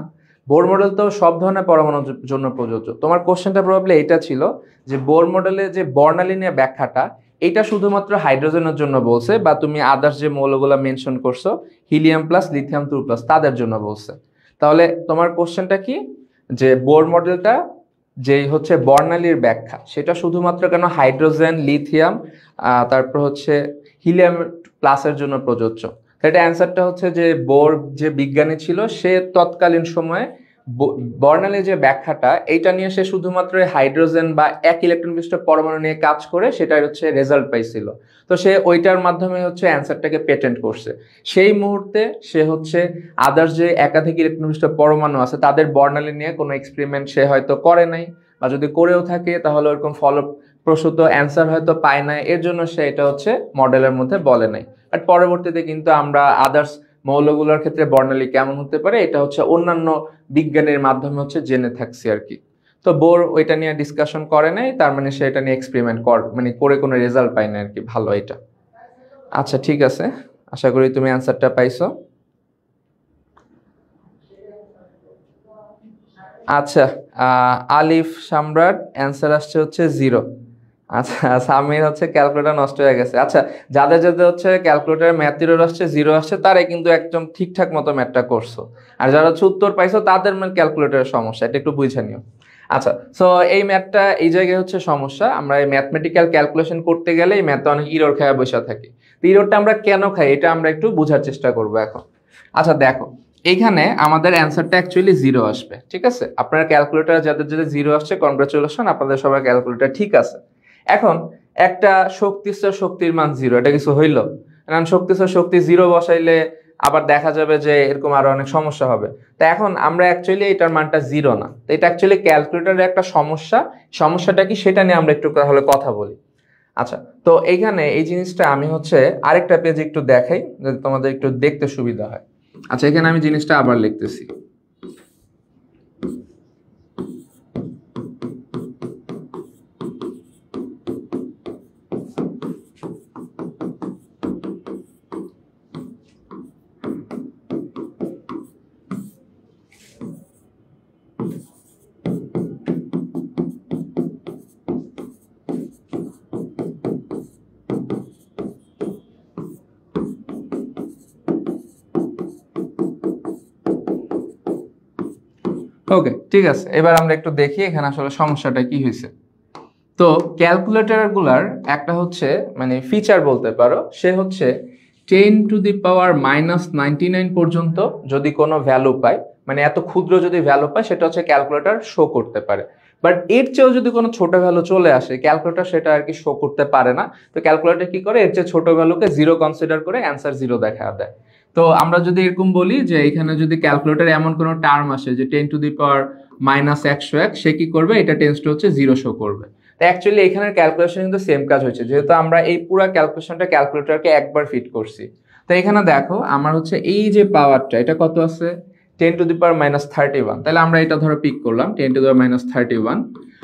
বোর মডেল তো সব ধরনের পরমাণুর জন্য প্রযোজ্য। তোমার কোশ্চেনটা প্রবাবলি এটা ছিল যে বোর মডেলে যে বর্ণালী নিয়ে ব্যাখ্যাটা এটা শুধুমাত্র হাইড্রোজেনের জন্য বলছে, বা তুমি আদার্স যে মৌলগুলো মেনশন করছো হিলিয়াম প্লাস লিথিয়াম 2 প্লাস তাদের জন্য বলছে। তাহলে তোমার কোশ্চেনটা কি, যে বোর মডেলটা যেই হচ্ছে বর্ণালীর ব্যাখ্যা সেটা শুধুমাত্র কেন হাইড্রোজেন লিথিয়াম তারপর হচ্ছে হিলিয়াম প্লাসের জন্য প্রযোজ্য। এটা অ্যান্সারটা হচ্ছে যে বোর যে বিজ্ঞানী ছিল সে তৎকালীন সময়ে বর্ণালীর যে ব্যাখ্যাটা এইটা নিয়ে সে শুধুমাত্র হাইড্রোজেন বা এক ইলেকট্রন বিশিষ্ট পরমাণু নিয়ে কাজ করে সেটাই হচ্ছে রেজাল্ট পাইছিল। তো সে ওইটার মাধ্যমে হচ্ছে অ্যান্সারটাকে পেটেন্ট করছে। সেই মুহূর্তে সে হচ্ছে আদার্স যে একাধিক ইলেকট্রন বিশিষ্ট পরমাণু আছে তাদের বর্ণালী নিয়ে কোনো এক্সপেরিমেন্ট সে হয়তো করে নাই, বা যদি করেও থাকে তাহলে ওরকম ফলপ্রসূত অ্যান্সার হয়তো পায় নাই, এর জন্য সে এটা হচ্ছে মডেলের মধ্যে বলে নাই। বাট পরবর্তীতে কিন্তু আমরা আদার্স মৌলগুলোর ক্ষেত্রে বর্ণালী কেমন হতে পারে এটা হচ্ছে অন্যান্য বিজ্ঞানের মাধ্যমে হচ্ছে জেনে থাকছি আর কি। তো বোর ওইটা নিয়ে ডিসকাশন করে নাই, তার মানে সে এটা নিয়ে এক্সপেরিমেন্ট করে কোনো রেজাল্ট পায় না আর কি। ভালো এটা। আচ্ছা ঠিক আছে, আশা করি তুমি অ্যান্সারটা পাইছো। আচ্ছা আলিফ সম্রাট অ্যান্সার আসছে হচ্ছে 0। আচ্ছা সামির হচ্ছে ক্যালকুলেটর নষ্ট হয়ে গেছে। আচ্ছা যাদের যাদের হচ্ছে ক্যালকুলেটরের ম্যাথ এরর আসছে 0 আসছে তারাই কিন্তু একদম ঠিকঠাক মতো ম্যাথটা করছো, আর যারা হচ্ছে উত্তর পাইছো তাদের ক্যালকুলেটরের সমস্যা, এটা একটু বুঝে নিও। আচ্ছা সো এই ম্যাথটা এই জায়গায় হচ্ছে সমস্যা, আমরা এই ম্যাথমেটিক্যাল ক্যালকুলেশন করতে গেলে এই ম্যাথটা অনেক ইরর খায় বসে থাকি। তো ইররটা আমরা কেন খাই এটা আমরা একটু বোঝার চেষ্টা করবো এখন। আচ্ছা দেখো এইখানে আমাদের অ্যান্সারটা অ্যাকচুয়ালি 0 আসবে, ঠিক আছে। আপনার ক্যালকুলেটর যাদের যাদের 0 আসছে কনগ্রাচুলেশন, আপনাদের সবার ক্যালকুলেটর ঠিক আছে। এখন একটা শক্তিস্তর শক্তির মান 0, এটা কিছু হইল? কারণ শক্তিস্তর শক্তি 0 বসাইলে আবার দেখা যাবে যে এরকম আরো অনেক সমস্যা হবে। তো এখন আমরা অ্যাকচুয়ালি এটার মানটা 0 না, তো এটা অ্যাকচুয়ালি ক্যালকুলেটরের একটা সমস্যাটা কি সেটা নিয়ে আমরা একটু তাহলে কথা বলি। আচ্ছা তো এইখানে এই জিনিসটা আমি হচ্ছে আরেকটা পেজে একটু দেখাই যাতে তোমাদের একটু দেখতে সুবিধা হয়। আচ্ছা এখানে আমি জিনিসটা আবার লিখতেছি। ওকে ঠিক আছে, এবার আমরা একটু দেখি এখানে আসলে সমস্যাটা কি হয়েছে। তো ক্যালকুলেটরগুলার একটা হচ্ছে ফিচার বলতে পারো, সে হচ্ছে 10⁻⁻99 পর্যন্ত যদি কোনো ভ্যালু পায়, এত ক্ষুদ্র যদি ভ্যালু পায় সেটা হচ্ছে ক্যালকুলেটর শো করতে পারে। বাট এর চেয়েও যদি কোনো ছোট ভ্যালু চলে আসে ক্যালকুলেটর সেটা আর কি শো করতে পারে না। তো ক্যালকুলেটর কি করে, এর চেয়ে ছোট ভ্যালুকে 0 কনসিডার করে অ্যান্সার 0 দেখা দেয়। তো আমরা যদি এরকম বলি যে এখানে যদি ক্যালকুলেটরে এমন কোনো টার্ম আসে যে 10⁻⁻101, সে কি করবে, এটা টেন্স টু হচ্ছে 0 শো করবে। তো অ্যাকচুয়ালি এখানের ক্যালকুলেশন কিন্তু সেম কাজ হয়েছে, যেহেতু আমরা এই পুরো ক্যালকুলেশনটা ক্যালকুলেটরকে একবার ফিট করছি। তো এখানে দেখো আমার হচ্ছে এই যে পাওয়ারটা এটা কত আছে 10⁻31, তাহলে আমরা এটা ধরো পিক করলাম 10⁻31।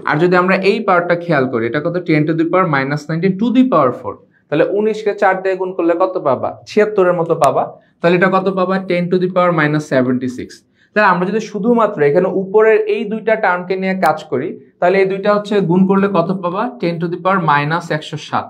আর যদি আমরা এই পাওয়ারটা খেয়াল করি এটা কত 10⁻19⁴, তাহলে 19কে 4 দিয়ে গুণ করলে কত পাবা, 76 এর মতো পাবা। তাহলে এটা কত পাবা 10⁻76। তাহলে আমরা যদি শুধুমাত্র এখানে উপরের এই দুইটা টার্মকে নিয়ে কাজ করি তাহলে এই দুইটা হচ্ছে গুণ করলে কত পাবা 10⁻−107।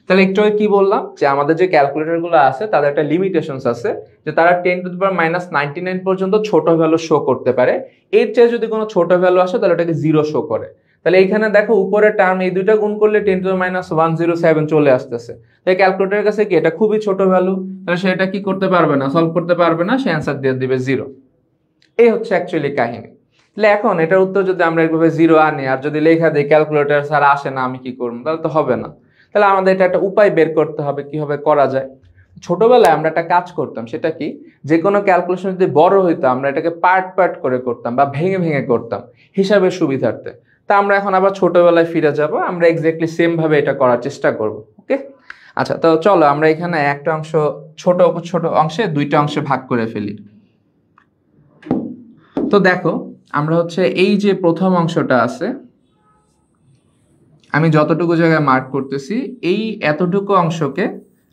তাহলে একটু কি বললাম যে আমাদের যে ক্যালকুলেটর গুলো আছে তাদের একটা লিমিটেশনস আছে, যে তারা 10⁻99 পর্যন্ত ছোট ভ্যালু শো করতে পারে, এর চেয়ে যদি কোনো ছোট ভ্যালু আসে তাহলে ওটাকে 0 শো করে। তাহলে এইখানে দেখো উপরের টার্ম এই দুইটা গুণ করলে 10⁻107 চলে আসতেছে। তাই ক্যালকুলেটরের কাছে কি এটা খুবই ছোট ভ্যালু, তাহলে সে এটা কি করতে পারবে না, সলভ করতে পারবে না, সে অ্যান্সার দিয়ে দিবে 0। এই হচ্ছে অ্যাকচুয়ালি কাহিনী। তাহলে এখন এটার উত্তর যদি আমরা এইভাবে 0 আনি আর যদি লেখা দিই ক্যালকুলেটর স্যার আসে না আমি কি করবো, তাহলে তো হবে না। তাহলে আমাদের এটা একটা উপায় বের করতে হবে কিভাবে করা যায়। ছোটবেলায় আমরা একটা কাজ করতাম, সেটা কি, যে কোনো ক্যালকুলেশন যদি বড় হইতো আমরা এটাকে পার্ট পার্ট করে করতাম বা ভেঙে ভেঙে করতাম হিসাবের সুবিধার্থে। তা আমরা এখন আবার ছোটবেলায় ফিরে যাব, আমরা এক্স্যাক্টলি সেম ভাবে এটা করার চেষ্টা করব। ওকে আচ্ছা, তো চলো আমরা এখানে একটা অংশ ছোট ছোট অংশে দুইটা অংশে ভাগ করে ফেলি। তো দেখো আমরা হচ্ছে এই যে প্রথম অংশটা আছে আমি যতটুকু জায়গায় মার্ক করতেছি এই এতটুকু অংশকে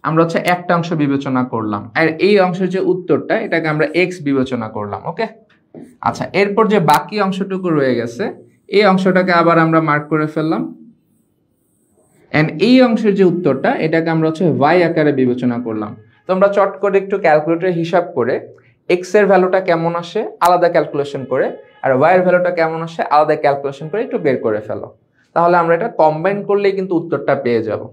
আমরা হচ্ছে একটা অংশ বিবেচনা করলাম, আর এই অংশের যে উত্তরটা এটাকে আমরা এক্স বিবেচনা করলাম। ওকে আচ্ছা, এরপর যে বাকি অংশটুকু রয়ে গেছে এই অংশটাকে আবার আমরা মার্ক করে ফেললাম, এন্ড এই অংশের যে উত্তরটা এটাকে আমরা হচ্ছে y আকারে বিবেচনা করলাম। তোমরা চট করে একটু ক্যালকুলেটরে হিসাব করে x এর ভ্যালুটা কেমন আসে আলাদা ক্যালকুলেশন করে, আর y এর ভ্যালুটা কেমন আসে আলাদা ক্যালকুলেশন করে একটু বের করে ফেলো, তাহলে আমরা এটা কম্বাইন করলেই কিন্তু উত্তরটা পেয়ে যাব।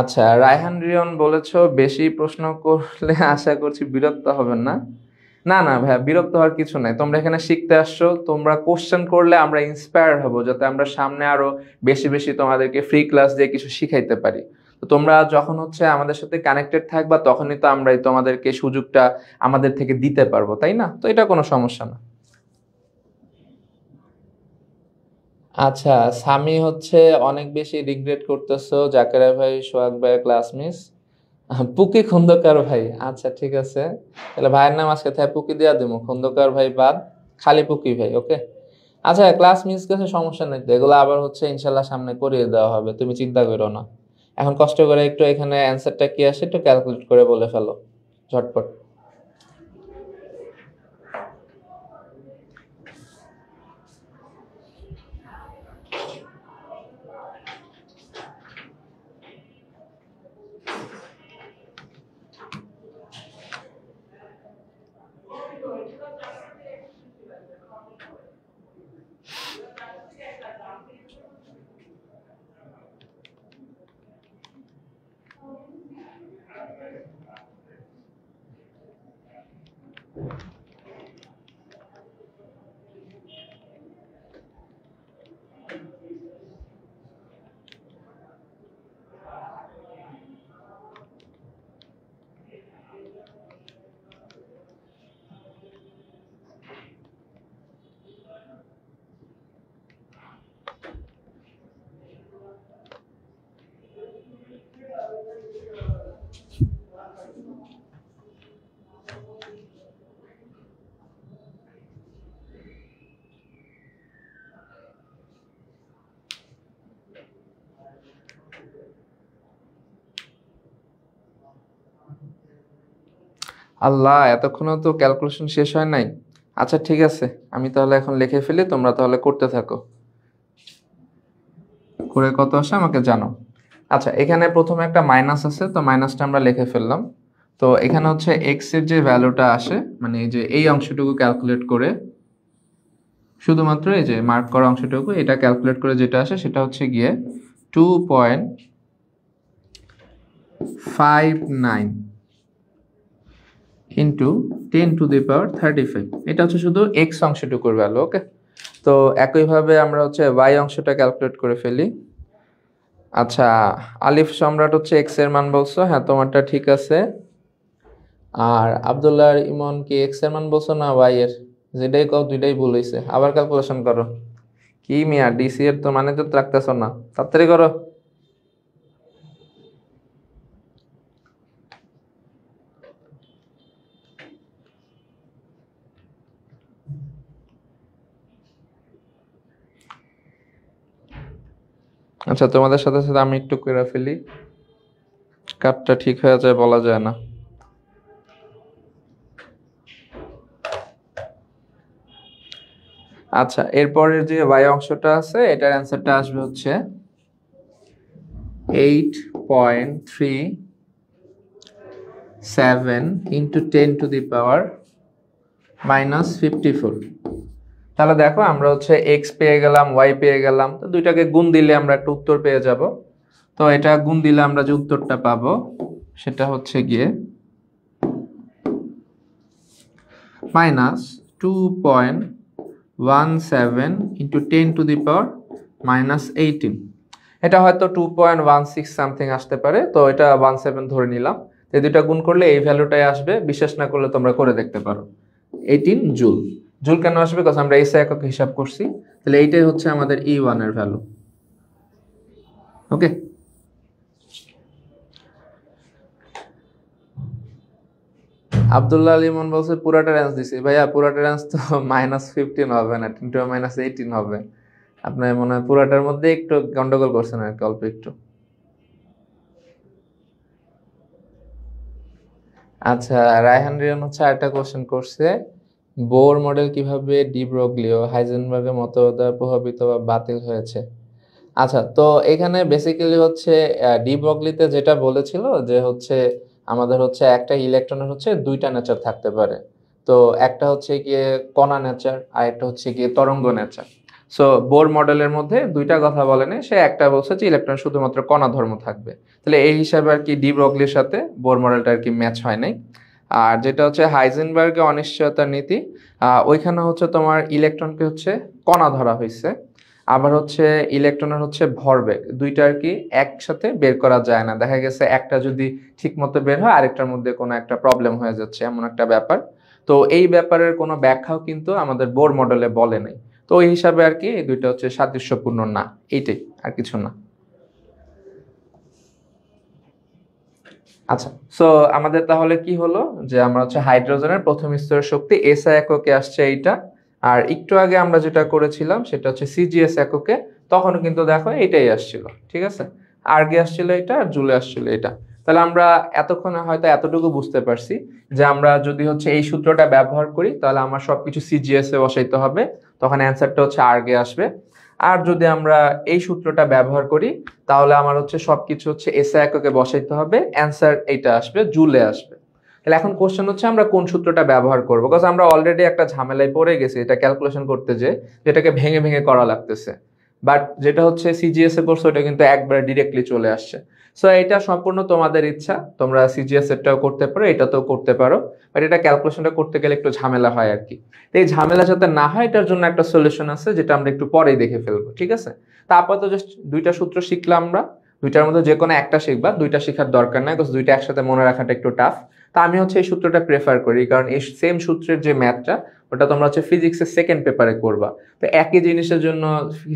আচ্ছা, রায়হান রিয়ন বলেছো বেশি প্রশ্ন করলে আশা করছি বিরক্ত হবেন না। না না ভাইয়া, বিরক্ত হওয়ার কিছু নাই, তোমরা এখানে শিখতে আসছো, তোমরা কোশ্চেন করলে আমরা ইন্সপায়ার হব, যাতে আমরা সামনে আরো বেশি বেশি তোমাদেরকে ফ্রি ক্লাস দিয়ে কিছু শিখাইতে পারি। তো তোমরা যখন হচ্ছে আমাদের সাথে কানেক্টেড থাকবা তখনই তো আমরা তোমাদেরকে সুযোগটা আমাদের থেকে দিতে পারবো, তাই না? তো এটা কোনো সমস্যা না। আচ্ছা, সামি হচ্ছে অনেক বেশি রিগ্রেট করতেছো জাকেরা ভাই সোহাগ ভাইয়ের ক্লাস মিস। পুকি খন্দকার ভাই, আচ্ছা ঠিক আছে, তাহলে ভাইয়ের নাম আজকে থেকে পুকি দিয়া দিব, খন্দকার ভাই বাদ, খালি পুকি ভাই, ওকে। আচ্ছা, ক্লাস মিস গেছে সমস্যা নেই তো, এগুলো আবার হচ্ছে ইনশাল্লাহ সামনে করিয়ে দেওয়া হবে, তুমি চিন্তা করো না। এখন কষ্ট করে একটু এখানে অ্যান্সারটা কি আসে একটু ক্যালকুলেট করে বলে ফেলো ঝটপট। আল্লাহ, এতক্ষণও তো ক্যালকুলেশন শেষ হয় নাই। আচ্ছা ঠিক আছে, আমি তাহলে এখন লিখে ফেলি, তোমরা তাহলে করতে থাকো, করে কত আসে আমাকে জানাও। আচ্ছা, এখানে প্রথমে একটা মাইনাস আছে, তো মাইনাসটা আমরা লিখে ফেললাম। তো এখানে হচ্ছে এক্স এর যে ভ্যালুটা আসে, মানে এই যে এই অংশটুকু ক্যালকুলেট করে, শুধুমাত্র এই যে মার্ক করা অংশটুকু এটা ক্যালকুলেট করে যেটা আসে সেটা হচ্ছে গিয়ে 2.59 ইন্টু 10⁻35, এটা হচ্ছে শুধু এক্স অংশটুকুর ভ্যালু, ওকে। তো একইভাবে আমরা হচ্ছে ওয়াই অংশটা ক্যালকুলেট করে ফেলি। আচ্ছা, আলিফ সম্রাট হচ্ছে এক্স এর মান বলছো, হ্যাঁ তোমারটা ঠিক আছে। আর আব্দুল্লাহ ইমন কি এক্স এর মান বলছো না ওয়াই এর? যেটাই কও দুইটাই ভুল হয়েছে, আবার ক্যালকুলেশন করো। কি মিয়া, ডিসি এর তো মানে তো রাখতেছো না, তাড়াতাড়ি করো। আচ্ছা, তোমাদের সাথে সাথে আমি একটু করে ফেলি, কাটটা ঠিক হয়ে যায় বলা যায় না। আচ্ছা, এরপরের যে y অংশটা আছে এটার অ্যান্সারটা আসবে হচ্ছে 8.37 ইন্টু 10⁻⁻54। তাহলে দেখো আমরা হচ্ছে x পেয়ে গেলাম, y পেয়ে গেলাম, তো দুইটাকে গুণ দিলে আমরা একটা উত্তর পেয়ে যাব। তো এটা গুণ দিলে আমরা যে উত্তরটা পাবো সেটা হচ্ছে গিয়ে -2.17 ইন্টু 10⁻⁻18। এটা হয়তো 2.16 সামথিং আসতে পারে, তো এটা 17 ধরে নিলাম। এই দুইটা গুণ করলে এই ভ্যালুটাই আসবে, বিশ্বাস না করলে তোমরা করে দেখতে পারো। 18 জুল। জুল কেন আসবে? কারণ আমরা এসআই একক হিসাব করছি, তাহলে এইটাই হচ্ছে আমাদের E1 এর ভ্যালু, ওকে। আব্দুল্লাহ আলিমন বলছে পুরাটা রেঞ্জ দিছি, ভাইয়া পুরাটা রেঞ্জ তো -15 হবে না, 10⁻18 হবে। আপনার মনে হয় পুরাটার মধ্যে একটু গন্ডগোল করছেন আর কি, অল্প একটু। আচ্ছা, রায়হান রিয়ান হচ্ছে আরেকটা কোশ্চেন করছে বোর মডেল কিভাবে ডি ব্রগলি ও হাইজেনবার্গের মতবাদ দ্বারা প্রভাবিত বা বাতিল হয়েছে? আচ্ছা, তো এখানে বেসিক্যালি হচ্ছে ডি ব্রগলিতে যেটা বলেছিল যে হচ্ছে আমাদের হচ্ছে একটা ইলেকট্রনের হচ্ছে দুইটা নেচার থাকতে পারে। তো একটা হচ্ছে গিয়ে কণা নেচার আর একটা হচ্ছে গিয়ে তরঙ্গ নেচার। সো বোর মডেলের মধ্যে দুইটা কথা বলেনি, সে একটা বলছে যে ইলেকট্রন শুধুমাত্র কণা ধর্ম থাকবে। তাহলে এই হিসাবে আর কি ডি ব্রগলির সাথে বোর মডেলটা আর কি ম্যাচ হয় নাই। আর যেটা হচ্ছে হাইজেনবার্গের অনিশ্চয়তার নীতি, ওইখানে হচ্ছে তোমার ইলেকট্রনকে হচ্ছে কণা ধরা হয়েছে। আবার হচ্ছে ইলেকট্রনের হচ্ছে ভরবেগ দুইটা আর কি একসাথে বের করা যায় না, দেখা গেছে একটা যদি ঠিক মতো বের হয় আরেকটার মধ্যে কোনো একটা প্রবলেম হয়ে যাচ্ছে, এমন একটা ব্যাপার। তো এই ব্যাপারের কোনো ব্যাখ্যাও কিন্তু আমাদের বোর মডেলে বলে নাই। তো ওই হিসাবে আর কি এই দুইটা হচ্ছে সাদৃশ্যপূর্ণ না, এইটাই আর কিছু না। আচ্ছা, সো আমাদের তাহলে কি হলো যে আমরা হচ্ছে হাইড্রোজেনের প্রথম স্তরের শক্তি এসআই এককে আসছে এইটা। আর একটু আগে আমরা যেটা করেছিলাম সেটা হচ্ছে সিজিএস এককে, তখন কিন্তু দেখো এটাই আসছিল, ঠিক আছে। আর্গে আসছিল এটা আর জুলে আসছিল এটা। তাহলে আমরা এতক্ষণে হয়তো এতটুকু বুঝতে পারছি যে আমরা যদি হচ্ছে এই সূত্রটা ব্যবহার করি তাহলে আমার সবকিছু সিজিএস এ বসাইতে হবে, তখন অ্যান্সারটা হচ্ছে আর্গে আসবে। আর যদি আমরা এই সূত্রটা ব্যবহার করি তাহলে আমার হচ্ছে সবকিছু হচ্ছে এসআই এককে বসাইতে হবে, অ্যান্সার এইটা আসবে, জুলে আসবে। তাহলে এখন কোশ্চেন হচ্ছে আমরা কোন সূত্রটা ব্যবহার করবো, বিকজ আমরা অলরেডি একটা ঝামেলায় পড়ে গেছি এটা ক্যালকুলেশন করতে, যে যেটাকে ভেঙে ভেঙে করা লাগতেছে। বাট যেটা হচ্ছে সিজিএস এ করছো ওটা কিন্তু একবারে ডিরেক্টলি চলে আসছে। সো এটা সম্পূর্ণ তোমাদের ইচ্ছা, তোমরা সিজিএস এরটাও করতে পারো, এটাতেও করতে পারো, বাট এটা ক্যালকুলেশনটা করতে গেলে একটু ঝামেলা হয় আর কি। তো এই ঝামেলা যাতে না হয় এটার জন্য একটা সলিউশন আছে যেটা আমরা একটু পরেই দেখে ফেলবো, ঠিক আছে। তা আপাতত জাস্ট দুইটা সূত্র শিখলাম আমরা, দুইটার মধ্যে যে কোনো একটা শিখবা, দুইটা শেখার দরকার নাই, বিকজ দুইটা একসাথে মনে রাখাটা একটু টাফ। তা আমি হচ্ছে এই সূত্রটা প্রেফার করি, কারণ এই সেম সূত্রের যে ম্যাথটা ওটা তোমরা হচ্ছে ফিজিক্সের সেকেন্ড পেপারে করবা। তো একই জিনিসের জন্য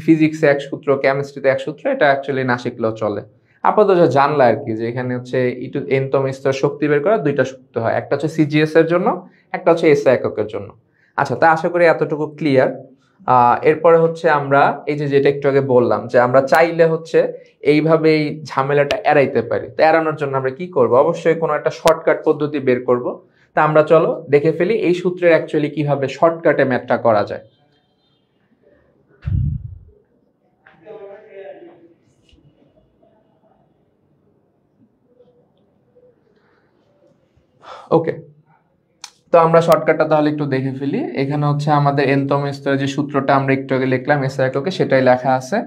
ফিজিক্সে এক সূত্র, কেমিস্ট্রিতে এক সূত্র, এটা অ্যাকচুয়ালি না শিখলেও চলে। আপাতত যা জানলা আর কি, যে এখানে হচ্ছে ইটু এনতম স্তর শক্তি বের করা দুইটা সূত্র হয়, একটা হচ্ছে সিজিএস এর জন্য, একটা হচ্ছে এসআই এককের জন্য। আচ্ছা, তা আশা করি এতটুকু ক্লিয়ার। এরপরে হচ্ছে আমরা এই যে যেটা একটু আগে বললাম যে আমরা চাইলে হচ্ছে এইভাবে এই ঝামেলাটা এড়াইতে পারি। তো এড়ানোর জন্য আমরা কি করব, অবশ্যই কোনো একটা শর্টকাট পদ্ধতি বের করব। তা আমরা চলো দেখে ফেলি এই সূত্রের অ্যাকচুয়ালি কিভাবে শর্টকাটে ম্যাথটা করা যায়। ওকে, তো আমরা শর্টকাটটা তাহলে একটু দেখে ফেলি। এখানে হচ্ছে আমাদের এনতম স্তরে যে সূত্রটা আমরা একটু আগে লিখলাম এসআই এককে, সেটাই লেখা আছে।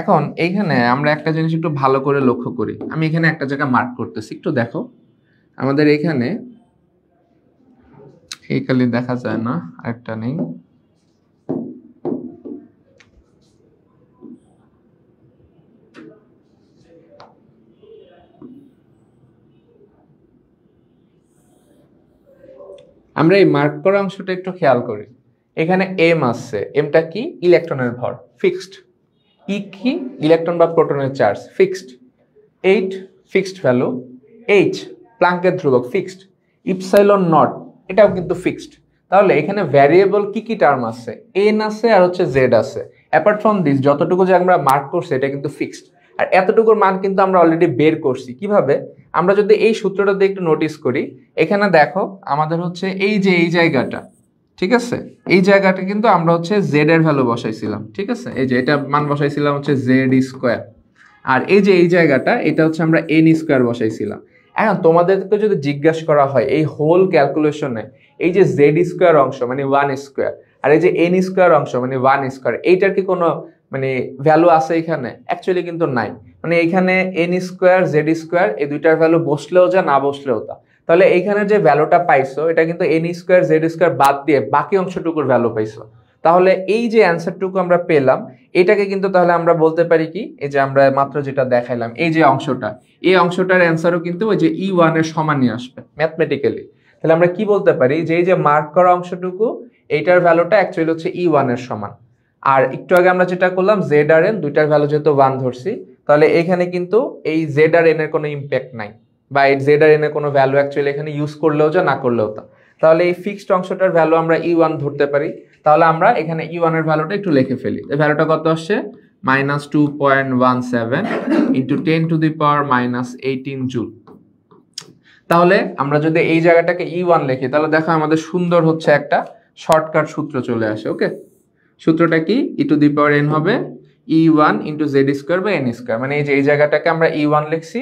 এখন এইখানে আমরা একটা জিনিস একটু ভালো করে লক্ষ্য করি, আমি এখানে একটা জায়গা মার্ক করতেছি, একটু দেখো। আমাদের এখানে এই কালি দেখা যায় না, আরেকটা নেই। আমরা এই মার্ক করা অংশটা একটু খেয়াল করি। এখানে এম আসছে, এমটা কি, ইলেকট্রনের ভর, ফিক্সড। ই কি, ইলেকট্রন বা প্রোটনের charge, fixed. 8 fixed value. H প্লাঙ্কের ধ্রুবক, ফিক্সড। ইপসাইলন নট এটাও কিন্তু ফিক্সড। তাহলে এখানে ভ্যারিয়েবল কি কি টার্ম আছে, এন আছে আর হচ্ছে জেড আছে। অ্যাপার্ট ফ্রম দিস যতটুকু যে আমরা মার্ক করছি এটা কিন্তু ফিক্সড। আর এতটুকুর মান কিন্তু আমরা অলরেডি বের করছি। কিভাবে, আমরা যদি এই সূত্রটা দিয়ে একটু নোটিস করি, এখানে দেখো আমাদের হচ্ছে এই যে এই জায়গাটা, ঠিক আছে, এই জায়গাটা কিন্তু আমরা হচ্ছে জেড এর ভ্যালু বসাইছিলাম, ঠিক আছে। এই যে এটা মান বসাইছিলাম হচ্ছে জেড স্কোয়ার। আর এই যে এই জায়গাটা এটা হচ্ছে আমরা এন স্কোয়ার বসাইছিলাম। এখন তোমাদেরকে যদি জিজ্ঞাসা করা হয় এই হোল ক্যালকুলেশনে এই যে জেড স্কোয়ার অংশ মানে 1 স্কোয়ার আর এই যে এন স্কোয়ার অংশ মানে 1 স্কোয়ার, এইটার কি কোনো মানে ভ্যালু আছে এখানে? অ্যাকচুয়ালি কিন্তু নাই। মানে এখানে এন স্কোয়ার জেড স্কোয়ার এই দুইটার ভ্যালু বসলেও যা, না বসলেও তা। তাহলে এইখানে যে ভ্যালুটা পাইছো এটা কিন্তু এন স্কোয়ার জেড স্কোয়ার বাদ দিয়ে বাকি অংশটুকুর ভ্যালু পাইছো। তাহলে এই যে অ্যান্সারটুকু আমরা পেলাম এটাকে কিন্তু তাহলে আমরা বলতে পারি কি, এই যে আমরা মাত্র যেটা দেখাইলাম এই যে অংশটা, এই অংশটার অ্যান্সারও কিন্তু ওই যে E1 এর সমানই আসবে ম্যাথমেটিক্যালি। তাহলে আমরা কি বলতে পারি যে এই যে মার্ক করা অংশটুকু এইটার ভ্যালুটা অ্যাকচুয়ালি হচ্ছে E1 এর সমান। আর একটু আগে আমরা যেটা করলাম জেড আর এন দুইটার ভ্যালু যেহেতু 1 ধরছি, তাহলে এখানে কিন্তু এই জেড আর এন এর কোনো ইম্প্যাক্ট নাই, বা এই জেড আর এন এর কোনো ভ্যালু অ্যাকচুয়ালি এখানে ইউজ করলেও যা, না করলেও তা। তাহলে এই ফিক্সড অংশটার ভ্যালু আমরা E1 ধরতে পারি। তাহলে আমরা এখানে E1 এর ভ্যালুটা একটু লিখে ফেলি। এই ভ্যালুটা কত আসছে, -2.17 ইন্টু 10⁻⁻18 জুল। তাহলে আমরা যদি এই জায়গাটাকে E1 লিখি তাহলে দেখো আমাদের সুন্দর হচ্ছে একটা শর্টকাট সূত্র চলে আসে। ওকে, সূত্রটা কি? E to the power N হবে E1 ইন্টু জেড স্কোয়ার বা এন স্কোয়ার, মানে এই যে এই জায়গাটাকে আমরা E1 লিখছি,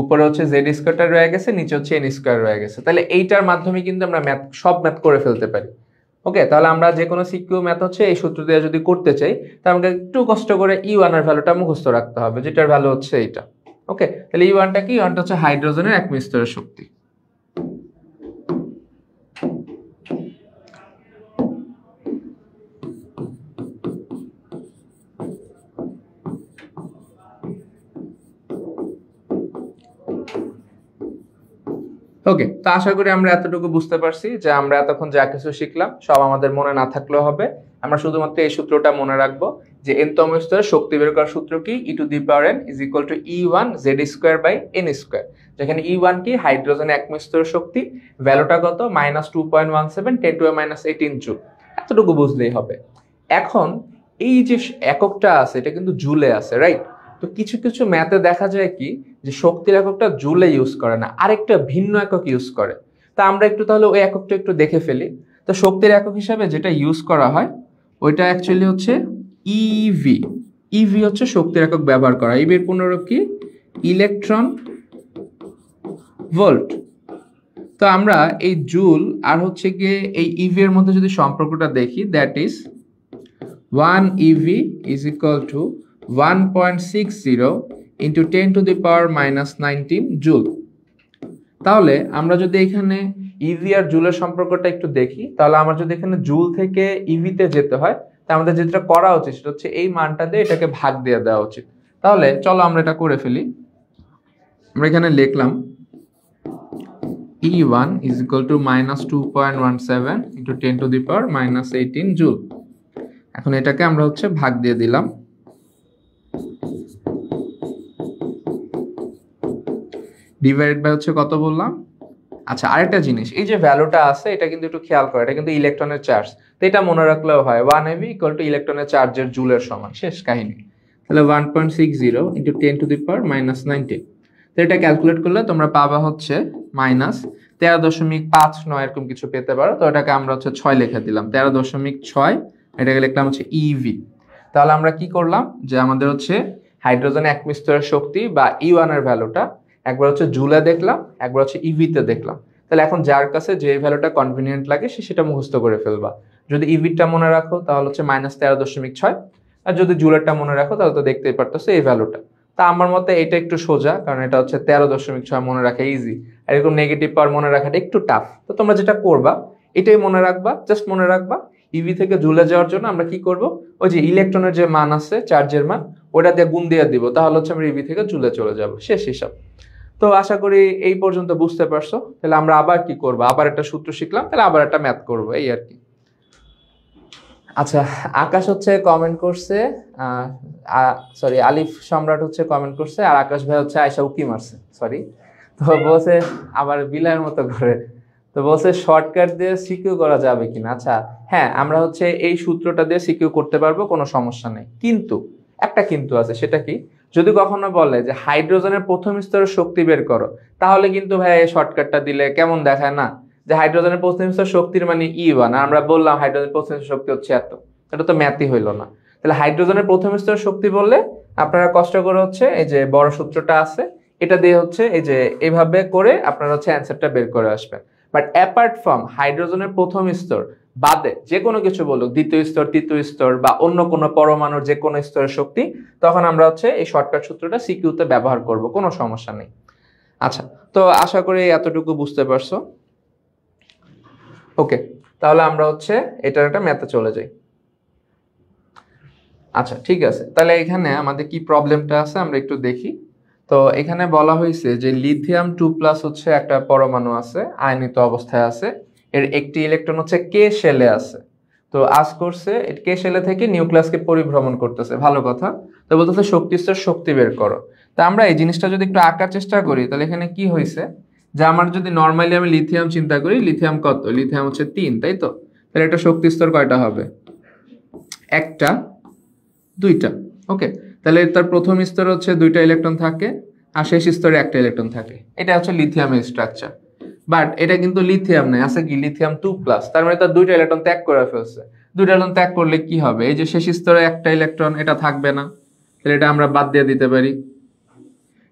উপরে হচ্ছে জেড স্কোয়ারটা রয়ে গেছে, নিচে হচ্ছে এন স্কোয়ার রয়ে গেছে। তাহলে এইটার মাধ্যমে কিন্তু আমরা সব ম্যাথ করে ফেলতে পারি। ওকে, তাহলে আমরা যে কোনো সিকিউ ম্যাথ হচ্ছে এই সূত্র দিয়ে যদি করতে চাই, তাহলে আমাকে একটু কষ্ট করে E1 এর ভ্যালুটা মুখস্থ রাখতে হবে, যেটার ভ্যালু হচ্ছে এইটা। ওকে, তাহলে E1টা কি? E1টা হচ্ছে হাইড্রোজেনের এক স্তরের শক্তি। ওকে, তো আশা করি আমরা এতটুকু বুঝতে পারছি যে আমরা এতক্ষণ যা কিছু শিখলাম সব আমাদের মনে না থাকলেও হবে। আমরা শুধুমাত্র এই সূত্রটা মনে রাখবো যে এনতম স্তরে শক্তি বের করার সূত্র কি? E to the power N is equal to E1 Z square by N square, যেখানে E1 কি? হাইড্রোজেন এক স্তরের শক্তি, ভ্যালুটা কত? -2.17 10⁻18 জুল। এতটুকু বুঝলেই হবে। এখন এই যে এককটা আছে এটা কিন্তু জুলে আছে, রাইট? তো কিছু কিছু ম্যাথে দেখা যায় কি যে শক্তির এককটা জুলে ইউজ করে না, আরেকটা ভিন্ন একক ইউজ করে। তা আমরা একটু তাহলে ওই এককটা একটু দেখে ফেলি। তো শক্তির একক হিসাবে যেটা ইউজ করা হয় ওইটা অ্যাকচুয়ালি হচ্ছে ইভি। ইভি হচ্ছে শক্তির একক ব্যবহার করা। ইভির পুনরূপ কি? Electron volt. তো আমরা এই জুল আর হচ্ছে গিয়ে এই ইভি এর মধ্যে যদি সম্পর্কটা দেখি, that is 1 EV is equal to 1.60 into 10 to the power minus 19 joule. তাহলে আমরা যদি এখানে ইভি আর জুলের সম্পর্কটা একটু দেখি, তাহলে আমরা যদি এখানে জুল থেকে ইভিতে যেতে হয়, তা আমাদের যেটা করা উচিত সেটা হচ্ছে এই মানটা দিয়ে এটাকে ভাগ দিয়ে দেওয়া উচিত। তাহলে চলো আমরা এটা করে ফেলি। আমরা এখানে লিখলাম E1 is equal to -2.17 into 10 to the power minus 18 joule. এখন এটাকে আমরা হচ্ছে ভাগ দিয়ে দিলাম। ডিভাইডেড বাই হচ্ছে কত বললাম? আচ্ছা, আরেকটা জিনিস, এই যে ভ্যালুটা আছে এটা কিন্তু একটু খেয়াল করো, এটা কিন্তু ইলেকট্রনের চার্জ। তো এটা মনে রাখলেও হয় 1 eV ইকুয়াল টু ইলেকট্রনের চার্জের জুলের সমান, শেষ কাহিনী। তাহলে 1.60 into 10 to the power minus 19। তো এটা ক্যালকুলেট করলে তোমরা পাবা হচ্ছে -13.59 এরকম কিছু পেতে পারো। তো এটাকে আমরা হচ্ছে 6 লিখে দিলাম, 13.6, এটাকে লিখলাম হচ্ছে ইভি। তাহলে আমরা কি করলাম যে আমাদের হচ্ছে হাইড্রোজেন এক স্তরের শক্তি বা E1 এর ভ্যালুটা একবার হচ্ছে জুলে দেখলাম, একবার হচ্ছে ইভিতে দেখলাম। তাহলে এখন যার কাছে যে ভ্যালুটা কনভিনিয়েন্ট লাগে সে সেটা মুখস্থ করে ফেলবা। যদি ইভিটা মনে রাখো তাহলে হচ্ছে -13.6, আর যদি জুলেরটা মনে রাখো তাহলে তো দেখতেই পারতেছো এই ভ্যালুটা। তা আমার মতে এটা একটু সোজা, কারণ এটা হচ্ছে 13.6 মনে রাখা ইজি, আর এরকম নেগেটিভ পাওয়ার মনে রাখাটা একটু টাফ। তো তোমরা যেটা করবা এটাই মনে রাখবা, জাস্ট মনে রাখবা ইভি থেকে জুলে যাওয়ার জন্য আমরা কি করব, ওই যে ইলেকট্রনের যে মান আছে চার্জের মান ওটা দিয়ে গুণ দিয়ে দিব, তাহলে হচ্ছে আমরা ইভি থেকে জুলে চলে যাব, শেষ হিসাব। তো আশা করি এই পর্যন্ত বুঝতে পারছো। তাহলে আমরা আবার কি করব, আবার একটা সূত্র শিখলাম, তাহলে আবার একটা ম্যাথ করব, এই আর কি। আচ্ছা, আকাশ হচ্ছে কমেন্ট করছে, সরি আলিফ সম্রাট হচ্ছে কমেন্ট করছে, আর আকাশ ভাই হচ্ছে আয়শা উকি মারছে, সরি। তো বলছে আবার বিলাইয়ের মতো করে, তো বলছে শর্টকাট দিয়ে সিকিউ করা যাবে কিনা। আচ্ছা হ্যাঁ, আমরা হচ্ছে এই সূত্রটা দিয়ে সিকিউ করতে পারবো, কোনো সমস্যা নেই। কিন্তু একটা কিন্তু আছে, সেটা কি? যদি কখনো বলে যে হাইড্রোজেনের প্রথম স্তরের শক্তি বের করো, তাহলে কিন্তু ভাই এই শর্টকাটটা দিলে কেমন দেখায় না, যে হাইড্রোজেনের প্রথম স্তর শক্তির মানে E1, আর আমরা বললাম হাইড্রোজেনের প্রথম স্তর শক্তি হচ্ছে এত, এটা তো ম্যাথই হইলো না। তাহলে হাইড্রোজেনের প্রথম স্তর শক্তি বললে আপনারা কষ্ট করে হচ্ছে এই যে বড় সূত্রটা আছে এটা দিয়ে হচ্ছে এই যে এইভাবে করে আপনারা হচ্ছে অ্যান্সারটা বের করে আসবেন। বাট অ্যাপার্ট ফ্রম হাইড্রোজেনের প্রথম স্তর বাদে যে কোনো কিছু বলুক, দ্বিতীয় স্তর, তৃতীয় স্তর বা অন্য কোনো পরমাণুর যে কোনো স্তরের শক্তি, তখন আমরা হচ্ছে এই শর্টকাট সূত্রটা সিকিউতে ব্যবহার করব, কোনো সমস্যা নেই। আচ্ছা, তো আশা করি এতটুকু বুঝতে পারছো। ওকে, তাহলে আমরা হচ্ছে এটার একটা ম্যাথে চলে যাই। আচ্ছা ঠিক আছে, তাহলে এখানে আমাদের কি প্রবলেমটা আছে আমরা একটু দেখি। তো এখানে বলা হয়েছে যে লিথিয়াম 2+ হচ্ছে একটা পরমাণু আছে, আয়নিত অবস্থায় আছে, এর একটি ইলেকট্রন হচ্ছে কে শেলে আছে। তো আজ করছে কে শেলে থেকে নিউক্লিয়াসকে পরিভ্রমণ করতেছে, ভালো কথা। তো বলতেছে শক্তি স্তর শক্তি বের করো। তা আমরা এই জিনিসটা যদি একটু আঁকার চেষ্টা করি, তাহলে এখানে কি হয়েছে যে আমার যদি নর্মালি আমি লিথিয়াম চিন্তা করি, লিথিয়াম কত? লিথিয়াম হচ্ছে 3, তাই তো? তাহলে এটা শক্তি স্তর কয়টা হবে? একটা, দুইটা। ওকে, তাহলে তার প্রথম স্তরে হচ্ছে 2টা ইলেকট্রন থাকে, আর শেষ স্তরে একটা ইলেকট্রন থাকে। এটা হচ্ছে লিথিয়ামের স্ট্রাকচার। বাট এটা কিন্তু লিথিয়াম নাই, আছে কি লিথিয়াম 2+, তার মানে তার দুইটা ইলেকট্রন ত্যাগ করে ফেলছে। দুইটা ইলেকট্রন ত্যাগ করলে কি হবে, এই যে শেষ স্তরে একটা ইলেকট্রন এটা থাকবে না, তাহলে এটা আমরা বাদ দিয়ে দিতে পারি।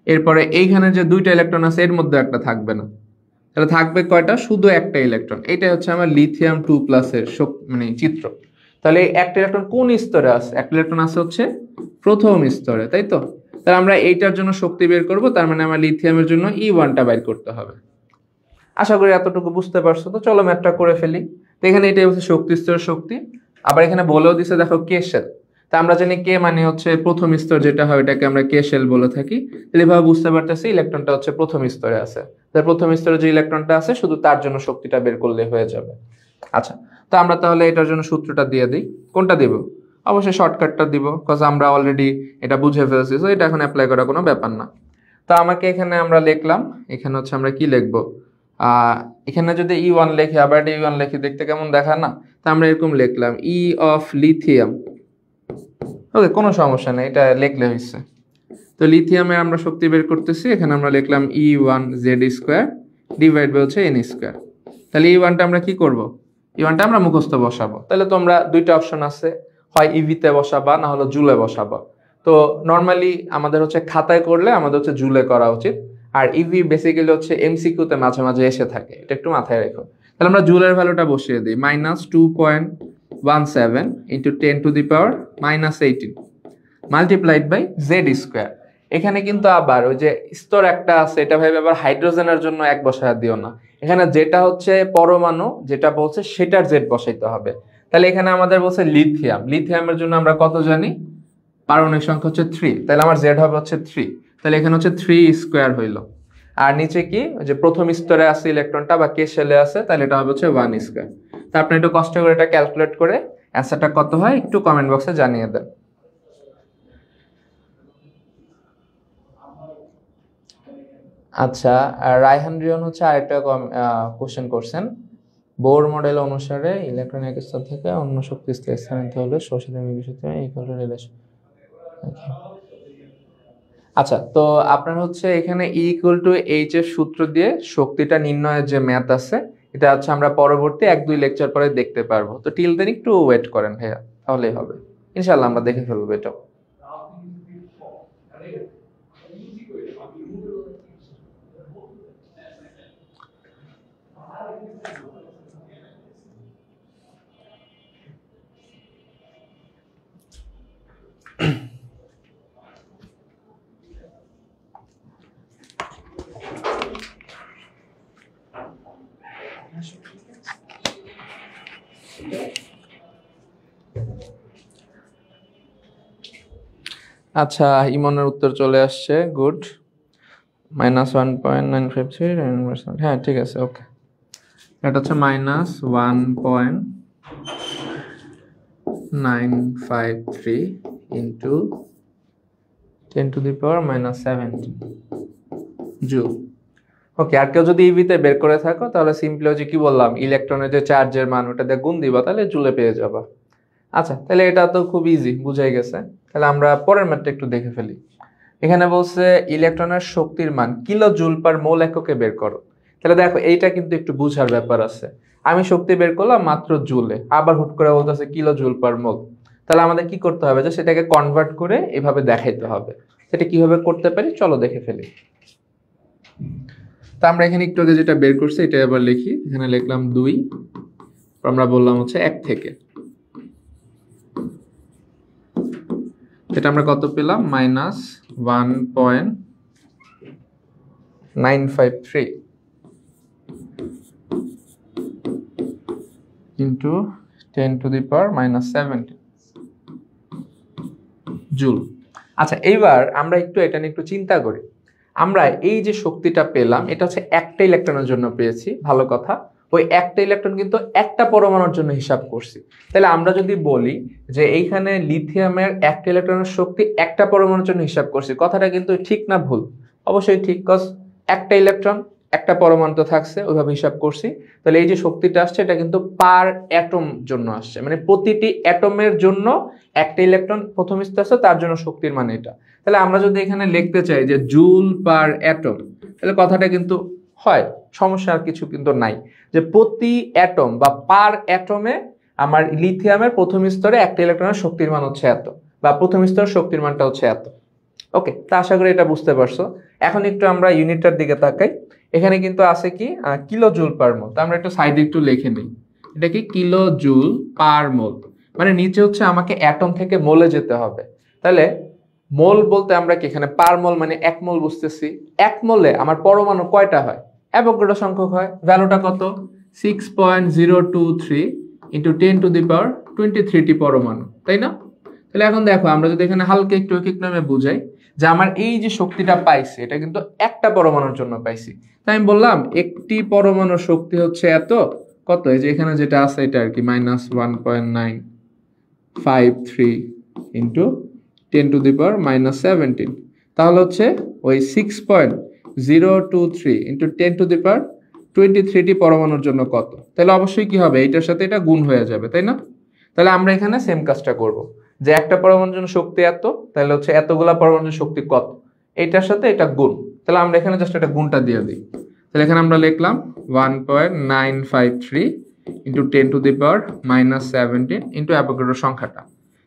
এরপরে এইখানে যে দুইটা ইলেকট্রন আছে এর মধ্যে একটা থাকবে না, তাহলে থাকবে কয়টা, শুধু একটা ইলেকট্রন। এইটা হচ্ছে আমার লিথিয়াম 2+ এর মানে চিত্র। তাহলে এই একটা ইলেকট্রন কোন স্তরে আছে, একটা ইলেকট্রন আছে হচ্ছে প্রথম স্তরে, তাই তো। তাহলে আমরা এইটার জন্য শক্তি বের করব, তার মানে আমার লিথিয়ামের জন্য E1টা বের করতে হবে। আশা করি এতটুকু বুঝতে পারছো। তো চলো ম্যাথটা করে ফেলি। তো এখানে এটাই হচ্ছে শক্তি স্তরের শক্তি, আবার এখানে বলেও দিছে দেখো কে শেল। তা আমরা জানি কে মানে হচ্ছে প্রথম স্তর যেটা হয় এটাকে আমরা কে শেল বলে থাকি। তাহলে এভাবে বুঝতে পারতেছি ইলেকট্রনটা হচ্ছে প্রথম স্তরে আছে, তার প্রথম স্তরে যে ইলেকট্রনটা আছে শুধু তার জন্য শক্তিটা বের করলে হয়ে যাবে। আচ্ছা, তো আমরা তাহলে এটার জন্য সূত্রটা দিয়ে দিই। কোনটা দিব, অবশ্যই শর্টকাটটা দিব, বিকজ আমরা অলরেডি এটা বুঝে ফেলছি, তো এটা এখন অ্যাপ্লাই করা কোনো ব্যাপার না। তো আমাকে এখানে আমরা লিখলাম, এখানে হচ্ছে আমরা কি লিখবো, এখানে যদি E1 লিখি আবার E1 লিখি দেখতে কেমন দেখা না, তো আমরা এরকম লিখলাম E অফ লিথিয়াম। ওকে, কোনো সমস্যা নেই, এটা লিখলে হয়েছে। তো লিথিয়ামে আমরা শক্তি বের করতেছি, এখানে আমরা লিখলাম E1Z² ডিভাইড বাই হচ্ছে N²। তাহলে E1টা আমরা কি করব, E1টা আমরা মুখস্থ বসাবো। তাহলে তোমরা দুইটা অপশন আছে, হয় ইভিতে বসাবা না হলো জুলে বসাবা। তো নর্মালি আমাদের হচ্ছে খাতায় করলে আমাদের হচ্ছে জুলে করা উচিত, আর ইভি বেসিক্যালি হচ্ছে এমসিকিউতে মাঝে মাঝে এসে থাকে, এটা একটু মাথায় রেখো। তাহলে আমরা জুলের ভ্যালুটা বসিয়ে দিই, -2.17 ইন্টু 10⁻⁻18 মাল্টিপ্লাইড বাই Z²। এখানে কিন্তু আবার ওই যে স্তর একটা আছে এটা ভাবে আবার হাইড্রোজেনের জন্য এক বসায় দিও না, এখানে যেটা হচ্ছে পরমাণু যেটা বলছে সেটার জেড বসাইতে হবে। তাহলে এখানে আমাদের বলছে লিথিয়াম, লিথিয়ামের জন্য আমরা কত জানি, পারমাণবিক সংখ্যা হচ্ছে 3, তাহলে আমার জেড হবে হচ্ছে 3, তাহলে এখানে হচ্ছে 3² হইল। আর নিচে কি, যে প্রথম স্তরে আছে ইলেকট্রনটা বা কে শেলে আছে, তাহলে এটা হবে হচ্ছে 1²। তা আপনি একটু কষ্ট করে এটা ক্যালকুলেট করে অ্যান্সারটা কত হয় একটু কমেন্ট বক্সে জানিয়ে দেন। আচ্ছা, রায়হান রিয়ন হচ্ছে আরেকটা কোশ্চেন করছেন, বোর মডেল অনুসারে ইলেকট্রন এক স্তর থেকে অন্য শক্তি স্তরে স্থানান্তরিত হলে শোষিত বিষয়টি ইকুয়াল টু রিলেশন। আচ্ছা, তো আপনার হচ্ছে এখানে E=H এর সূত্র দিয়ে শক্তিটা নির্ণয়ের যে ম্যাথ আছে এটা হচ্ছে আমরা পরবর্তী 1-2 লেকচার পরে দেখতে পারবো। তো টিল দেন একটু ওয়েট করেন ভাইয়া, তাহলেই হবে ইনশাআল্লাহ, আমরা দেখে ফেলবো এটাও। আচ্ছা, ইমনের উত্তর চলে আসছে, গুড। -1.953, হ্যাঁ ঠিক আছে, ওকে। এটা হচ্ছে -1.953 ইন্টু 10⁻⁻17 জুল। ওকে, আর কেউ যদি ইভিতে বের করে থাকো তাহলে সিম্পলি হচ্ছে কি বললাম, ইলেকট্রনের যে চার্জের মান ওটা দিয়ে গুণ দিবা, তাহলে জুলে পেয়ে যাবা। আচ্ছা, তাহলে এটা তো খুব ইজি, বুঝাই গেছে। তাহলে আমরা পরের ম্যাথটা একটু দেখে ফেলি। এখানে বলছে ইলেকট্রনের শক্তির মান কিলো জুল পার মোল এককে বের করো। তাহলে দেখো এইটা কিন্তু একটু বুঝার ব্যাপার আছে, আমি শক্তি বের করলাম মাত্র জুলে, আবার হুট করে বলতেছে কিলো জুল পার মোল। তাহলে আমাদের কি করতে হবে, যে সেটাকে কনভার্ট করে এভাবে দেখাইতে হবে। সেটা কিভাবে করতে পারি চলো দেখে ফেলি। তা আমরা এখানে একটু আগে যেটা বের করছি এটা এবার লিখি, এখানে লিখলাম 2, আমরা বললাম হচ্ছে 1 থেকে, এটা আমরা কত পেলাম, -1.953 ইন্টু 10⁻⁻17 জুল। আচ্ছা, এইবার আমরা একটু এটা নিয়ে একটু চিন্তা করি। আমরা এই যে শক্তিটা পেলাম এটা হচ্ছে একটা ইলেকট্রনের জন্য পেয়েছি, ভালো কথা। ওই একটা ইলেকট্রন কিন্তু একটা পরমাণুর জন্য হিসাব করছি। তাহলে আমরা যদি বলি যে এইখানে লিথিয়ামের একটা ইলেকট্রনের শক্তি একটা পরমাণুর জন্য হিসাব করছি, কথাটা কিন্তু ঠিক না ভুল? অবশ্যই ঠিক, কজ একটা ইলেকট্রন একটা পরমাণু তো থাকছে, ওইভাবে হিসাব করছি। তাহলে এই যে শক্তিটা আসছে এটা কিন্তু পার অ্যাটম জন্য আসছে, মানে প্রতিটি অ্যাটমের জন্য একটা ইলেকট্রন প্রথম স্তরে আছে, তার জন্য শক্তির মান এটা। তাহলে আমরা যদি এখানে লিখতে চাই যে জুল পার অ্যাটম, তাহলে কথাটা কিন্তু হয়, সমস্যা আর কিছু কিন্তু নাই। যে প্রতি অ্যাটম বা পার অ্যাটমে আমার লিথিয়ামের প্রথম স্তরে একটা ইলেকট্রনের শক্তির মান হচ্ছে এত, বা প্রথম স্তরের শক্তির মানটা হচ্ছে এত। ওকে, তা আশা করি এটা বুঝতে পারছো। এখন একটু আমরা ইউনিটটার দিকে তাকাই। এখানে কিন্তু আছে কি কিলো জুল পার মোল। তো আমরা একটু সাইডে একটু লিখে নিই, এটা কি কিলো জুল পার মোল, মানে নিচে হচ্ছে আমাকে অ্যাটম থেকে মোলে যেতে হবে। তাহলে মোল বলতে আমরা কি এখানে পার মোল মানে এক মোল বুঝতেছি। এক মোলে আমার পরমাণু কয়টা হয়? অ্যাভোগাড্রো সংখ্যক হয়। ভ্যালুটা কত? 6.023 ইন্টু 10⁻23টি পরমাণু, তাই না? তাহলে এখন দেখো, আমরা যদি এখানে হালকা একটু এক নামে বুঝাই যে আমার এই যে শক্তিটা পাইছি এটা কিন্তু একটা পরমাণুর জন্য পাইছি। তাই আমি বললাম একটি পরমাণুর শক্তি হচ্ছে এত, কত? এই যে এখানে যেটা আছে এটা আর কি -1.953 ইন্টু 10⁻⁻17। তাহলে হচ্ছে ওই 6.023 ইন্টু 10⁻23টি পরমাণুর জন্য কত? তাহলে অবশ্যই কি হবে, এইটার সাথে এটা গুণ হয়ে যাবে, তাই না? তাহলে আমরা এখানে সেম কাজটা করব, যে একটা পরমাণুর জন্য শক্তি এত, তাহলে হচ্ছে এতগুলা পরমাণুর শক্তি কত, এইটার সাথে এটা গুণ। তাহলে আমরা এখানে জাস্ট একটা গুণটা দিয়ে দিই। তাহলে এখানে আমরা লিখলাম 1.953 ইন্টু 10⁻⁻17 ইন্টু অ্যাভোগাড্রো সংখ্যাটা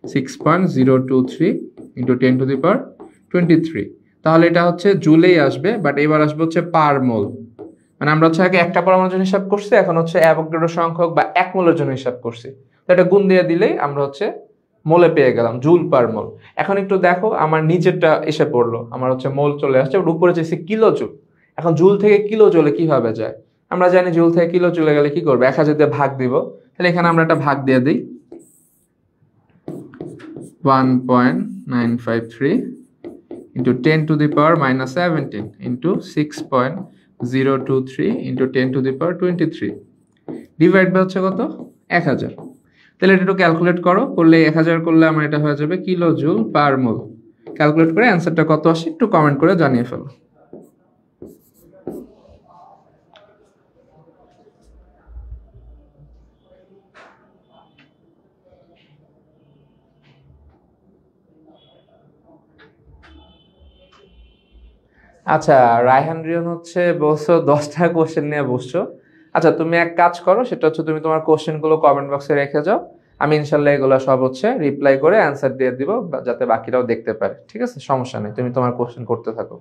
6.023 ইন্টু 10⁻23। তাহলে এটা হচ্ছে জুলেই আসবে, বাট এবার আসবে হচ্ছে পার মোল। মানে আমরা হচ্ছে আগে একটা পরমাণুর জন্য হিসাব করছি, এখন হচ্ছে অ্যাভোগাড্রো সংখ্যক বা এক মোলের জন্য হিসাব করছি। তো এটা গুণ দিয়ে দিলেই আমরা হচ্ছে মোলে পেয়ে গেলাম, জুল পার মোল। এখন একটু দেখো আমার নিচেরটা এসে পড়লো, আমার হচ্ছে মোল চলে আসছে, উপরে চেয়েছি কিলো জুল। এখন জুল থেকে কিলো জুলে কিভাবে যায়? আমরা জানি জুল থেকে কিলো চলে গেলে কি করবে, 1000 দিয়ে ভাগ দিব। তাহলে এখানে আমরা একটা ভাগ দিয়ে দিই, 1.953 into 10⁻⁻17 into 6.023 into 10⁻23 divide by হচ্ছে কত? 1000। তাহলে এটা একটু ক্যালকুলেট করো, করলে 1000 করলে আমার এটা হয়ে যাবে কিলো জুল পার মোল। ক্যালকুলেট করে অ্যান্সারটা কত আসে একটু কমেন্ট করে জানিয়ে ফেলো। আচ্ছা, রায়হান রিয়ন হচ্ছে বলছো 10টা কোশ্চেন নিয়ে বসছো। আচ্ছা, তুমি এক কাজ করো, সেটা হচ্ছে তুমি তোমার কোশ্চেনগুলো কমেন্ট বক্সে রেখে যাও। আমি ইনশাল্লাহ এগুলো সব হচ্ছে রিপ্লাই করে অ্যান্সার দিয়ে দিব, যাতে বাকিরাও দেখতে পারে। ঠিক আছে, সমস্যা নেই, তুমি তোমার কোশ্চেন করতে থাকো।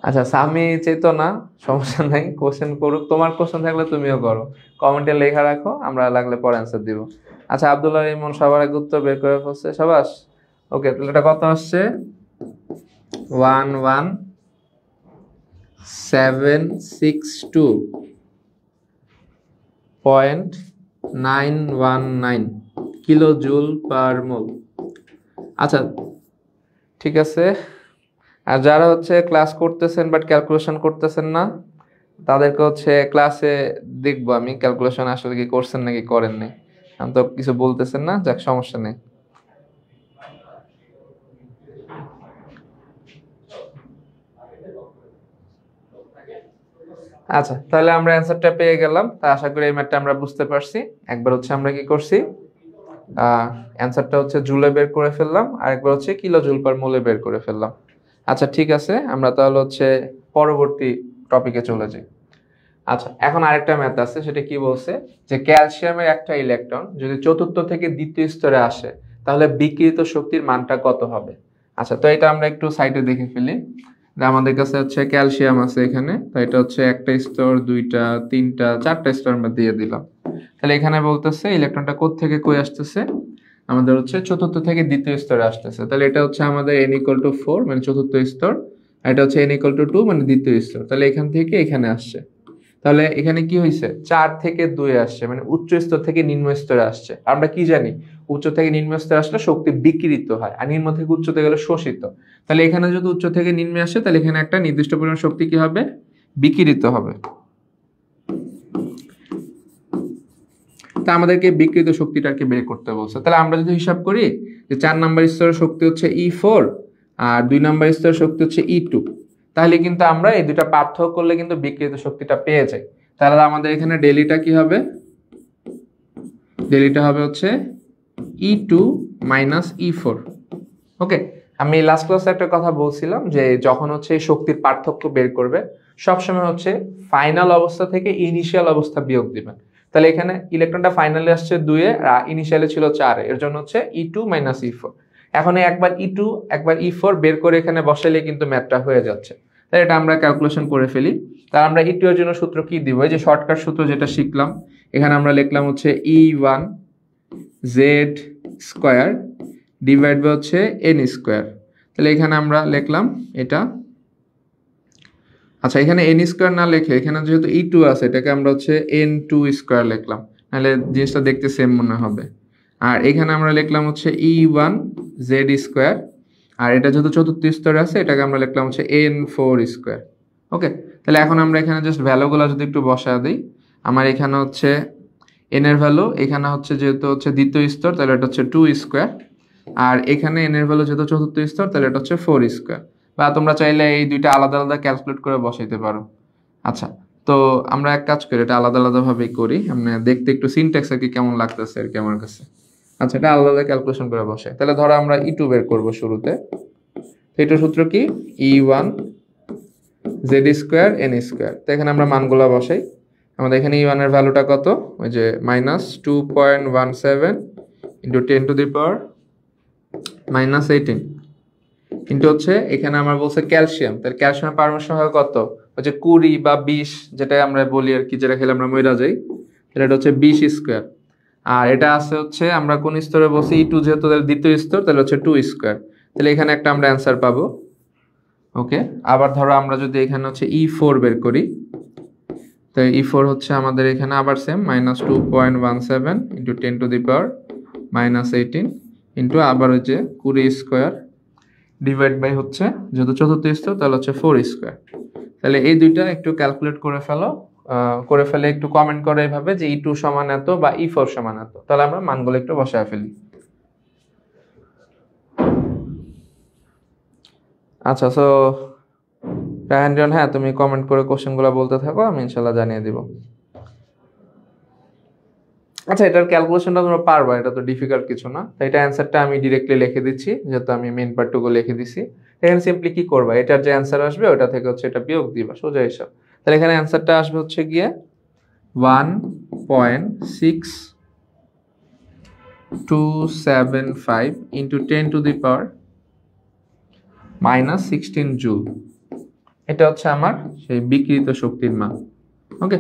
আচ্ছা, সামি চেতনা, সমস্যা নাই, কোশ্চেন করুক। তোমার কোশ্চেন থাকলে তুমিও করো, কমেন্টে লেখা রাখো, আমরা লাগলে পরে অ্যান্সার দিব। আচ্ছা, আব্দুল্লাহ ইমন সবার আগে উত্তর বের করে ফেলছে, সাবাস। ওকে, তাহলে এটা কত আসছে? 11762.919 কিলো জুল পার মোল। আচ্ছা, ঠিক আছে। আর যারা হচ্ছে ক্লাস করতেছেন বাট ক্যালকুলেশন করতেছেন না, তাদেরকে হচ্ছে ক্লাসে দেখবো আমি ক্যালকুলেশন আসলে কি করছেন নাকি করেননি। আমি তো কিছু বলতেছেন না, যাক সমস্যা নেই। আচ্ছা, তাহলে আমরা অ্যান্সারটা পেয়ে গেলাম। তা আশা করি এই ম্যাথটা আমরা বুঝতে পারছি। একবার হচ্ছে আমরা কি করছি, অ্যান্সারটা হচ্ছে জুলে বের করে ফেললাম, আর একবার হচ্ছে কিলো জুল পার মোলে বের করে ফেললাম। আচ্ছা, ঠিক আছে, আমরা তাহলে হচ্ছে পরবর্তী টপিকে চলে যাই। আচ্ছা, এখন আরেকটা ম্যাথ আছে, সেটা কি বলছে যে ক্যালসিয়ামের একটা ইলেকট্রন যদি চতুর্থ থেকে দ্বিতীয় স্তরে আসে তাহলে বিকিরিত শক্তির মানটা কত হবে? আচ্ছা, তো এটা আমরা একটু সাইডে দেখে ফেলি। আমাদের কাছে হচ্ছে ক্যালসিয়াম আছে এখানে, তো এটা হচ্ছে একটা স্তর, দুইটা, তিনটা, চারটা স্তর আমরা দিয়ে দিলাম। তাহলে এখানে বলতেছে ইলেকট্রনটা কোথা থেকে কই আসতেছে, আমাদের হচ্ছে চতুর্থ থেকে দ্বিতীয় স্তরে আসতেছে। তাহলে এটা হচ্ছে আমাদের n=4 মানে চতুর্থ স্তর, আর এটা হচ্ছে n=2 মানে দ্বিতীয় স্তর। তাহলে এখান থেকে এখানে আসছে। তাহলে এখানে কি হয়েছে, 4 থেকে 2 আসছে, মানে উচ্চ স্তর থেকে নিম্ন স্তরে আসছে। আমরা কি জানি, উচ্চ থেকে নিম্ন স্তরে আসলে শক্তি বিকিরিত হয়, আর নিম্ন থেকে উচ্চতে গেলে শোষিত। তাহলে এখানে যদি উচ্চ থেকে নিম্নে আসে, তাহলে এখানে একটা নির্দিষ্ট পরিমাণ শক্তি কি হবে, বিকিরিত হবে। তা আমাদেরকে বিকৃত শক্তিটাকে বের করতে বলছে। তাহলে আমরা যদি হিসাব করি যে 4 নাম্বার স্তরের শক্তি হচ্ছে E4 আর 2 নাম্বার স্তরের শক্তি হচ্ছে E2, তাহলে কিন্তু আমরা এই দুটা পার্থক্য করলে কিন্তু বিকৃত শক্তিটা পেয়ে যাই। তাহলে আমাদের এখানে ডেলিটা কি হবে, ডেলিটা হবে হচ্ছে E2 মাইনাস E4। ওকে, আমি লাস্ট ক্লাসে একটা কথা বলছিলাম যে যখন হচ্ছে এই শক্তির পার্থক্য বের করবে সবসময় হচ্ছে ফাইনাল অবস্থা থেকে ইনিশিয়াল অবস্থা বিয়োগ দিবেন। তাহলে এখানে ইলেকট্রনটা ফাইনালে আসছে 2 এ আর ইনিশিয়ালে ছিল 4 এর জন্য হচ্ছে E2 মাইনাস E4। এখন একবার E2 একবার E4 বের করে এখানে বসাইলে কিন্তু ম্যাথটা হয়ে যাচ্ছে। তাই এটা আমরা ক্যালকুলেশন করে ফেলি। তাহলে আমরা E2 এর জন্য সূত্র কি দিব? এই যে শর্টকাট সূত্র যেটা শিখলাম, এখানে আমরা লিখলাম হচ্ছে E1 Z square divide by হচ্ছে N স্কয়ার। তাহলে এখানে আমরা লিখলাম এটা। আচ্ছা, এখানে N স্কয়ার না লিখে এখানে যেহেতু E2 আছে এটাকে আমরা হচ্ছে N2 স্কয়ার লিখলাম, নাহলে জিনিসটা দেখতে সেম মনে হবে। আর এখানে আমরা লিখলাম হচ্ছে E1 Z স্কয়ার, আর এটা যেহেতু চতুর্থ স্তরে আছে এটাকে আমরা লিখলাম হচ্ছে N4 স্কয়ার। ওকে, তাহলে এখন আমরা এখানে জাস্ট ভ্যালুগুলো যদি একটু বসায় দিই, আমার এখানে হচ্ছে n এর ভ্যালু, এখানে হচ্ছে যেহেতু হচ্ছে দ্বিতীয় স্তর তাহলে এটা হচ্ছে 2 স্কয়ার, আর এখানে n এর ভ্যালু যেহেতু চতুর্থ স্তর তাহলে এটা হচ্ছে 4 স্কয়ার। বা তোমরা চাইলে এই দুইটা আলাদা আলাদা ক্যালকুলেট করে বসাইতে পারো। আচ্ছা, তো আমরা এক কাজ করি, এটা আলাদা আলাদা ভাবেই করি, আমরা দেখতে একটু সিনট্যাক্স আর কি কেমন লাগতেছে আর কি আমার কাছে। আচ্ছা, এটা আলাদা আলাদা ক্যালকুলেশন করে বসাই। তাহলে ধরো আমরা E2 বের করব শুরুতে। এটার সূত্র কি? E1 Z square N square. তো এখানে আমরা মানগুলো বসাই। আমাদের এখানে E1 এর ভ্যালুটা কত? ওই যে -2.17 into 10 to the power -18 into হচ্ছে এখানে আমার বলছে ক্যালসিয়াম, তাহলে ক্যালসিয়ামের পারমাণবিক সংখ্যা কত? ওই যে 20 বা 20 যেটা আমরা বলি আর কি, যেটা খেলে আমরা মইরা যাই, এটা হচ্ছে 20 স্কয়ার। আর এটা আছে হচ্ছে আমরা কোন স্তরে বলছি E2 যেহেতু দ্বিতীয় স্তর তাহলে হচ্ছে 2 স্কয়ার। তাহলে এখানে একটা আমরা অ্যান্সার পাবো। ওকে, আবার ধরো আমরা যদি এখানে হচ্ছে E4 বের করি, তো E4 হচ্ছে আমাদের এখানে আবার same -2.17 into 10 to the power -18 into আবার ওই যে 20 স্কয়ার ডিভাইড বাই হচ্ছে যেহেতু চতুর্থ স্তর তাহলে হচ্ছে 4 স্কয়ার। তাহলে এই দুইটা একটু ক্যালকুলেট করে ফেলো, করে ফেলে একটু কমেন্ট করো এইভাবে যে E2 সমান এত বা E4 সমান এত। তাহলে আমরা মানগুলো একটু বসায় ফেলি। আচ্ছা, সো রায়হানজন, হ্যাঁ তুমি কমেন্ট করে কোশ্চেনগুলো বলতে থাকো, আমি ইনশাল্লাহ জানিয়ে দিব। আচ্ছা, এটার ক্যালকুলেশনটা তোমরা পারবা, এটা তো ডিফিকাল্ট কিছু না। তো এটা অ্যান্সারটা আমি ডিরেক্টলি লিখে দিচ্ছি, যেহেতু আমি মেইন পার্টটুকু লিখে দিছি। এখানে সিম্পলি কি করবা, এটার যে অ্যান্সার আসবে ওটা থেকে হচ্ছে এটা বিয়োগ দিবা, সোজা হিসাব। তাহলে এখানে অ্যান্সারটা আসবে হচ্ছে গিয়ে 1.6275 into 10 to the power -16 joule. এটা হচ্ছে আমার সেই বিকৃত শক্তির মান। ওকে,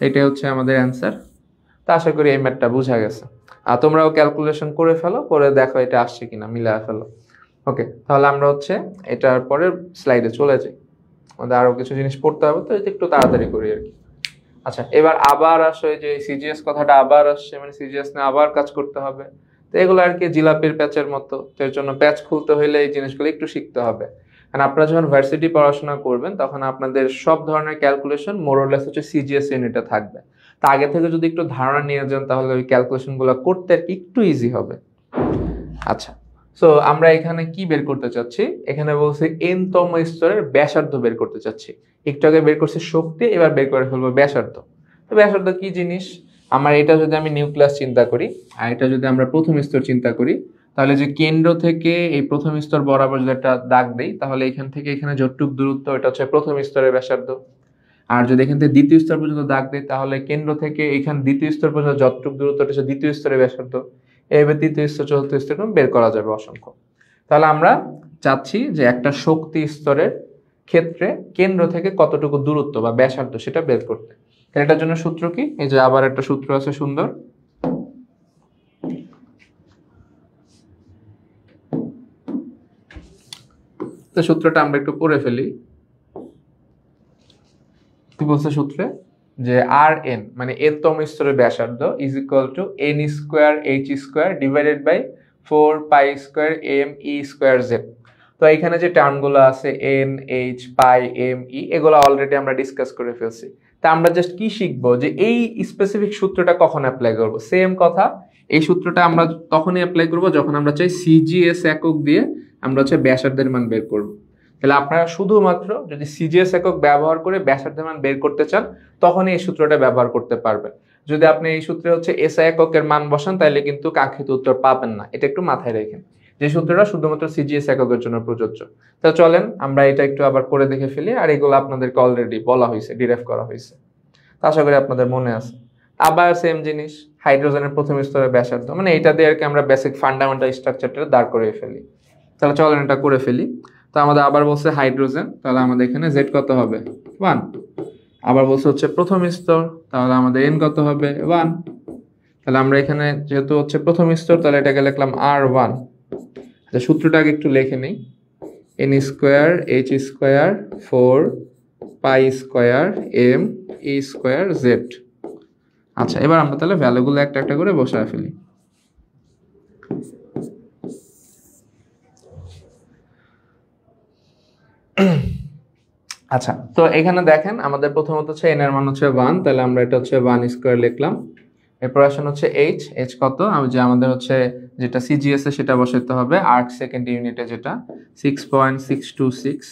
এটাই হচ্ছে আমাদের অ্যান্সার। তা আশা করি এই ম্যাথটা বোঝা গেছে। আর তোমরাও ক্যালকুলেশন করে ফেলো, করে দেখো এটা আসছে কিনা, মিলায় ফেলো। ওকে, তাহলে আমরা হচ্ছে এটার পরের স্লাইডে চলে যাই। আমাদের আরো কিছু জিনিস পড়তে হবে, তো এটা একটু তাড়াতাড়ি করি আর কি। আচ্ছা, এবার আবার আসো যে সিজিএস কথাটা আবার আসছে, মানে সিজিএস নিয়ে আবার কাজ করতে হবে। তো এগুলো আর কি জিলাপির প্যাচের মতো, তো এর জন্য প্যাচ খুলতে হইলে এই জিনিসগুলো একটু শিখতে হবে। কারণ আপনারা যখন ভার্সিটি পড়াশোনা করবেন তখন আপনাদের সব ধরনের ক্যালকুলেশন মোরলেস হচ্ছে সিজিএস ইউনিটে থাকবে। তা আগে থেকে যদি একটু ধারণা নিয়ে যান তাহলে ওই ক্যালকুলেশনগুলো করতে আর কি একটু ইজি হবে। আচ্ছা, সো আমরা এখানে কি বের করতে চাচ্ছি? এখানে বলছি n-তম স্তরের ব্যাসার্ধ বের করতে চাচ্ছি। একটু আগে বের করছি শক্তি, এবার বের করে ফেলবো ব্যাসার্ধ। তো ব্যাসার্ধ কি জিনিস? আমার এটা যদি আমি নিউক্লিয়াস চিন্তা করি আর এটা যদি আমরা প্রথম স্তর চিন্তা করি, তাহলে যে কেন্দ্র থেকে এই প্রথম স্তর বরাবর যদি একটা দাগ দেই তাহলে এখান থেকে এখানে যতটুকু দূরত্ব এটা হচ্ছে প্রথম স্তরের ব্যাসার্ধ। আর যদি এখান থেকে দ্বিতীয় স্তর পর্যন্ত দাগ দেই তাহলে কেন্দ্র থেকে এখানে দ্বিতীয় স্তর পর্যন্ত যতটুকু দূরত্ব এটা হচ্ছে দ্বিতীয় স্তরের ব্যাসার্ধ। এইভাবে তৃতীয় স্তর চতুর্থ স্তর বের করা যাবে অসংখ্য। তাহলে আমরা চাচ্ছি যে একটা শক্তি স্তরের ক্ষেত্রে কেন্দ্র থেকে কতটুকু দূরত্ব বা ব্যাসার্ধ সেটা বের করতে। এটার জন্য সূত্র কি? এই যে আবার একটা সূত্র আছে সুন্দর। তো সূত্রটা আমরা একটু পড়ে ফেলি। কি বলছে সূত্রে? যে Rn মানে n-তম স্তরের ব্যাসার্ধ is equal to n square h square divided by 4 pi square m e square z। তো এখানে যে টার্মগুলো আছে n h pi m e এগুলো অলরেডি আমরা ডিসকাস করে ফেলছি। তা আমরা জাস্ট কি শিখবো যে এই স্পেসিফিক সূত্রটা কখন অ্যাপ্লাই করব। সেম কথা, এই সূত্রটা আমরা তখনই অ্যাপ্লাই করব যখন আমরা চাই সিজিএস একক দিয়ে আমরা হচ্ছে ব্যাসার্ধের মান বের করব। তাহলে আপনারা শুধুমাত্র যদি সিজিএস একক ব্যবহার করে ব্যাসার্ধের মান বের করতে চান তখনই এই সূত্রটা ব্যবহার করতে পারবেন। যদি আপনি এই সূত্রে হচ্ছে এসআই এককের মান বসান তাহলে কিন্তু কাঙ্ক্ষিত উত্তর পাবেন না, এটা একটু মাথায় রাখেন। যে সূত্রটা শুধুমাত্র সিজিএস এককের জন্য প্রযোজ্য। তো চলেন আমরা এটা একটু আবার করে দেখে ফেলি, আর এগুলো আপনাদেরকে অলরেডি বলা হয়েছে, ডিরাইভ করা হয়েছে, আশা করি আপনাদের মনে আছে। আবার সেম জিনিস, হাইড্রোজেনের প্রথম স্তরের ব্যাসার্ধ, মানে এটা দিয়ে আর কি আমরা বেসিক ফান্ডামেন্টাল স্ট্রাকচারটা দাঁড় করে ফেলি। তাহলে চলেন এটা করে ফেলি। তো আমাদের আবার বলছে হাইড্রোজেন, তাহলে আমাদের এখানে জেড কত হবে 1। আবার বলছে হচ্ছে প্রথম স্তর, তাহলে আমাদের এন কত হবে 1। তাহলে আমরা এখানে যেহেতু হচ্ছে প্রথম স্তর, তাহলে এটাকে লিখলাম R1। আচ্ছা, সূত্রটা আগে একটু লিখে নেই, N square H square 4 pi square M E square Z. আচ্ছা, এবার আমরা তাহলে ভ্যালুগুলো একটা একটা করে বসায় ফেলি। আচ্ছা, তো এখানে দেখেন আমাদের প্রথমত হচ্ছে এন এর মান হচ্ছে 1, তাহলে আমরা এটা হচ্ছে 1 স্কোয়ার লিখলাম। এরপর আসেন হচ্ছে এইচ, এইচ কত, যে আমাদের হচ্ছে যেটা সিজিএস এ সেটা বসাইতে হবে, আর্ক সেকেন্ড ইউনিটে যেটা 6.626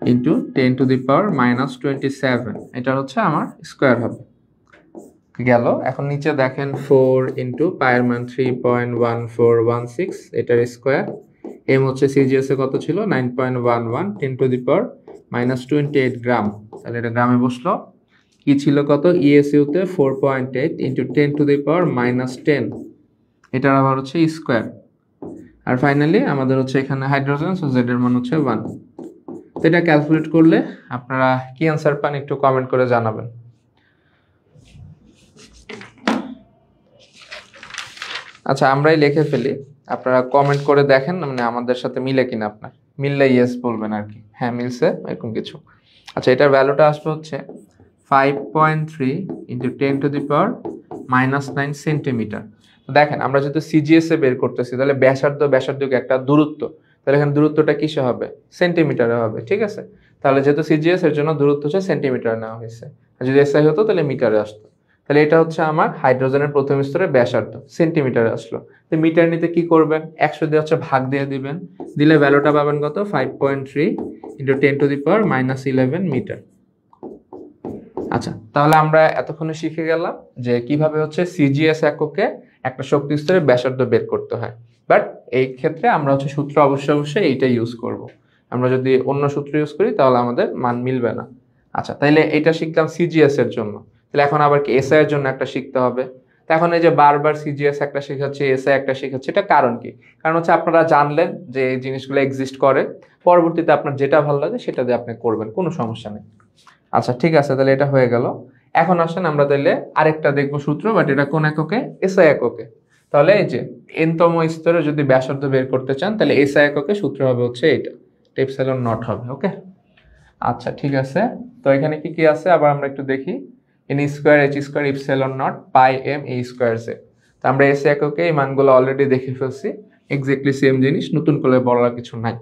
ইন্টু 10 টু দি পাওয়ার -27, এটা হচ্ছে আমার স্কোয়ার হবে। গেল। এখন নিচে দেখেন 4 ইন্টু পায়ের মান 3.1416, এটার স্কোয়ার। এম হচ্ছে সিজিএস এ কত ছিল 9.11, 10 টু দি পাওয়ার -28 গ্রাম, তাহলে এটা গ্রামে বসলো। কি ছিল কত, ইএসইউতে 4.8 ইন্টু 10 টু দি পাওয়ার -10, এটার আবার হচ্ছে স্কোয়ার। আর ফাইনালি আমাদের হচ্ছে এখানে হাইড্রোজেন, সো জেড এর মান হচ্ছে 1। তো এটা ক্যালকুলেট করলে আপনারা কি অ্যান্সার পান একটু কমেন্ট করে জানাবেন। আচ্ছা, আমরাই লিখে ফেলি, আপনারা কমেন্ট করে দেখেন মানে আমাদের সাথে মিলে কিনা। আপনার মিললে ইয়েস বলবেন আর কি, হ্যাঁ মিলছে এরকম কিছু। আচ্ছা, এটার ভ্যালুটা আসবে হচ্ছে 5.3 into 10 to the power -9 centimetre. দেখেন আমরা যেহেতু সিজিএস এ বের করতেছি, তাহলে ব্যাসার্ধকে একটা দূরত্ব, তাহলে এখানে দূরত্বটা কিসে হবে, সেন্টিমিটারে হবে, ঠিক আছে। তাহলে যেহেতু সিজিএস এর জন্য দূরত্ব হচ্ছে সেন্টিমিটারে নেওয়া হয়েছে, আর যদি এসআই হতো তাহলে মিটারে আসতো। তাহলে এটা হচ্ছে আমার হাইড্রোজেনের প্রথম স্তরের ব্যাসার্ধ, সেন্টিমিটারে আসলো। তো মিটার নিতে কি করবেন, 100 দিয়ে হচ্ছে ভাগ দিয়ে দিবেন, দিলে ভ্যালুটা পাবেন কত 5.3 into 10 to the power -11 metre. আচ্ছা, তাহলে আমরা এতক্ষণে শিখে গেলাম যে কিভাবে হচ্ছে সিজিএস এককে একটা শক্তি স্তরের ব্যাসার্ধ বের করতে হয়। বাট এই ক্ষেত্রে আমরা হচ্ছে সূত্র অবশ্যই এইটা ইউজ করব। আমরা যদি অন্য সূত্র ইউজ করি তাহলে আমাদের মান মিলবে না। আচ্ছা, তাইলে এইটা শিখলাম সিজিএস এর জন্য, তাহলে এখন আবার কি এসআই এর জন্য একটা শিখতে হবে। তো এখন এই যে বারবার সিজিএস একটা শেখাচ্ছে, এসআই একটা শেখাচ্ছে, এটা কারণ কি? কারণ হচ্ছে আপনারা জানলেন যে এই জিনিসগুলো এক্সিস্ট করে, পরবর্তীতে আপনার যেটা ভালো লাগে সেটা দিয়ে আপনি করবেন, কোনো সমস্যা নেই। আচ্ছা, ঠিক আছে, তাহলে এটা হয়ে গেল। এখন আসেন আমরা তাহলে আরেকটা দেখবো সূত্র, বাট এটা কোন এককে, এসআই এককে। তাহলে এই যে এনতম স্তরে যদি ব্যাসার্ধ বের করতে চান, তাহলে এসআই এককে সূত্র হবে হচ্ছে এটা, এপসাইলন নট হবে। ওকে, আচ্ছা ঠিক আছে। তো এখানে কি কি আছে আবার আমরা একটু দেখি, N square H square epsilon naught pi M A square Z. তো আমরা এসআই এককে এই মানগুলো অলরেডি দেখে ফেলছি, এক্স্যাক্টলি সেম জিনিস, নতুন করে বলার কিছু নাই।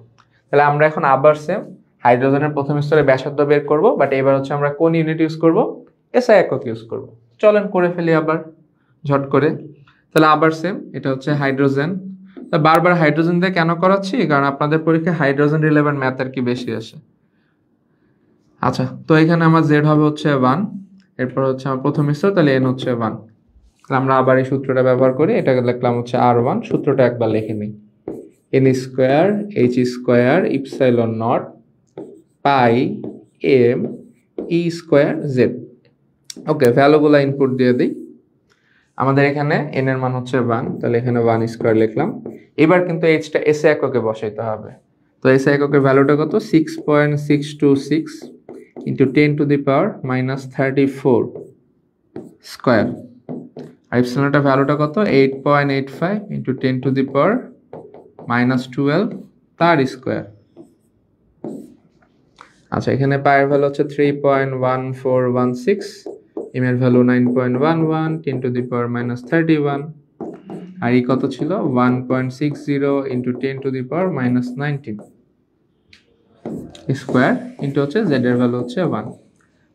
তাহলে আমরা এখন আবার সেম হাইড্রোজেনের প্রথম স্তরে ব্যাসার্ধ বের করব, বাট এবার হচ্ছে আমরা কোন ইউনিট ইউজ করব, এসআই একক ইউজ করব। চলেন করে ফেলি আবার ঝট করে। তাহলে আবার সেম, এটা হচ্ছে হাইড্রোজেন। বারবার হাইড্রোজেন দিয়ে কেন করাচ্ছি, কারণ আপনাদের পরীক্ষায় হাইড্রোজেন রিলেভেন্ট ম্যাথ আর কি বেশি আসে। আচ্ছা, তো এখানে আমার জেড হবে হচ্ছে 1, এরপর হচ্ছে আমার প্রথম স্তর, তাহলে এন হচ্ছে 1। তাহলে আমরা আবার এই সূত্রটা ব্যবহার করি, এটাকে লিখলাম হচ্ছে R1, সূত্রটা একবার লিখে নিই, N square H square epsilon naught pi M E square Z. Okay, ভ্যালুগুলো ইনপুট দিয়ে দিই। আমাদের এখানে এন এর মান হচ্ছে 1, তাহলে এখানে 1 স্কোয়ার লিখলাম। এবার কিন্তু এইচটা এসআই এককে বসাইতে হবে। তো এসআই এককের ভ্যালুটা কত, 6.626 into 10 to the power -34 square. আর ইপসিলনটার ভ্যালুটা কত, 8.85 ইন্টু 10 টু দি পাওয়ার -12 তার স্কোয়ার। আচ্ছা, এখানে পায়ের ভ্যালু হচ্ছে 3.1416, এম এর ভ্যালু 9.11, 10 টু দি পাওয়ার -31, আর ই কত ছিল 1.60 into 10 to the power -19 square into হচ্ছে জেড এর ভ্যালু হচ্ছে 1।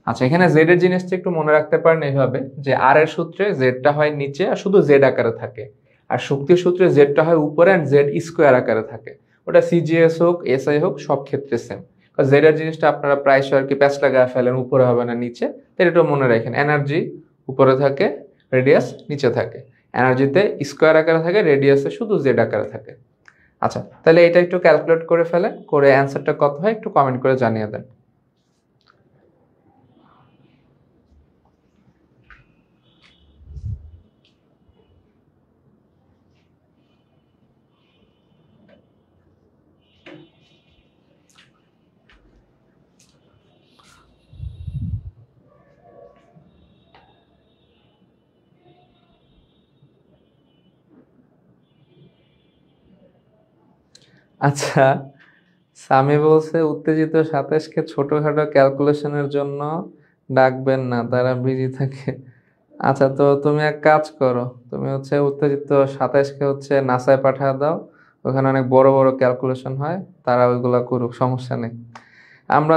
আচ্ছা, এখানে জেড এর জিনিসটা একটু মনে রাখতে পারেন এইভাবে, যে আর এর সূত্রে জেডটা হয় নিচে আর শুধু জেড আকারে থাকে, আর শক্তির সূত্রে জেডটা হয় উপরে আর জেড স্কোয়ার আকারে থাকে। ওটা সিজিএস হোক এসআই হোক সব ক্ষেত্রে সেম। জেড এর জিনিসটা আপনারা প্রায়শই আর কি প্যাচ লাগায় ফেলেন, উপরে হবে না নিচে, তাই এটা মনে রাখেন। এনার্জি উপরে থাকে, রেডিয়াস নিচে থাকে। এনার্জিতে স্কোয়ার আকারে থাকে, রেডিয়াসে শুধু জেড আকারে থাকে। আচ্ছা, তাহলে এটা একটু ক্যালকুলেট করে ফেলেন, করে অ্যান্সারটা কত হয় একটু কমেন্ট করে জানিয়ে দেন। আচ্ছা, সামি বলছে উত্তেজিত 27কে ছোটখাটো ক্যালকুলেশনের জন্য ডাকবেন না, তারা বিজি থাকে। আচ্ছা, তো তুমি এক কাজ করো, তুমি হচ্ছে উত্তেজিত 27কে হচ্ছে নাসায় পাঠিয়ে দাও, ওখানে অনেক বড় বড় ক্যালকুলেশন হয়, তারা ওইগুলা করুক, সমস্যা নেই। আমরা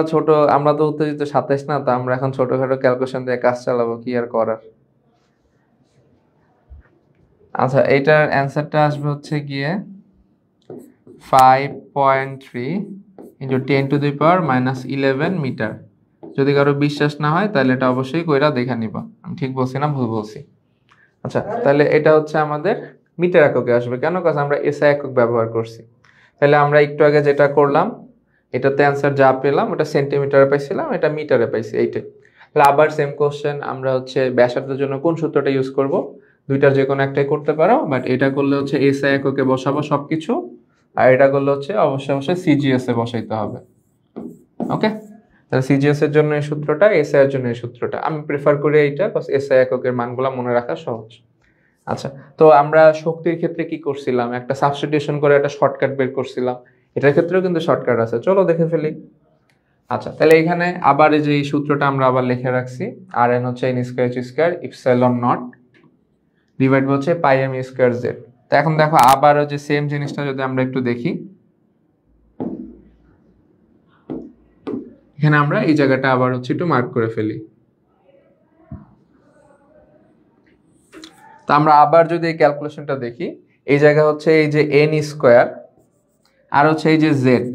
তো উত্তেজিত 27 না, তো আমরা এখন ছোটখাটো ক্যালকুলেশন দিয়ে কাজ চালাবো, কি আর করার। আচ্ছা, এইটার অ্যান্সারটা আসবে হচ্ছে গিয়ে 5.3 ইন্টু 10⁻⁻11 মিটার। যদি কারো বিশ্বাস না হয় তাহলে এটা অবশ্যই কইরা দেখে নিবা আমি ঠিক বলছি না ভুল বলছি। আচ্ছা, তাহলে এটা হচ্ছে আমাদের মিটার এককে আসবে। কেন? কারণ আমরা এসআই একক ব্যবহার করছি। তাহলে আমরা একটু আগে যেটা করলাম, এটাতে অ্যান্সার যা পেলাম ওটা সেন্টিমিটারে পাইছিলাম, এটা মিটারে পাইছি, এইটাই। তাহলে আবার সেম কোশ্চেন, আমরা হচ্ছে ব্যাসার্ধের জন্য কোন সূত্রটা ইউজ করব? দুইটার যে কোনো একটাই করতে পারো, বাট এটা করলে হচ্ছে এসআই এককে বসাবো সবকিছু, আর এটা করলে হচ্ছে অবশ্যই সিজিএস এ বসাইতে হবে। ওকে, তাহলে সিজিএস এর জন্য এই সূত্রটা, এসআই এর জন্য এই সূত্রটা। আমি প্রেফার করি এইটা, বিকজ এসআই এককের মানগুলো মনে রাখা সহজ। আচ্ছা, তো আমরা শক্তির ক্ষেত্রে কি করছিলাম? একটা সাবস্টিটিউশন করে একটা শর্টকাট বের করছিলাম। এটার ক্ষেত্রেও কিন্তু শর্টকাট আছে, চলো দেখে ফেলি। আচ্ছা, তাহলে এখানে আবার এই যে এই সূত্রটা আমরা আবার লিখে রাখছি, আর এন হচ্ছে N square H square epsilon naught divide হচ্ছে পাই এম স্কয়ার জেড। তো এখন দেখো আবার যে সেম জিনিসটা যদি আমরা একটু দেখি, এখানে আমরা এই জায়গাটা আবার হচ্ছে একটু মার্ক করে ফেলি। তো আমরা আবার যদি এই ক্যালকুলেশনটা দেখি, এই জায়গা হচ্ছে এই যে এন স্কোয়ার আর হচ্ছে এই যে জেড,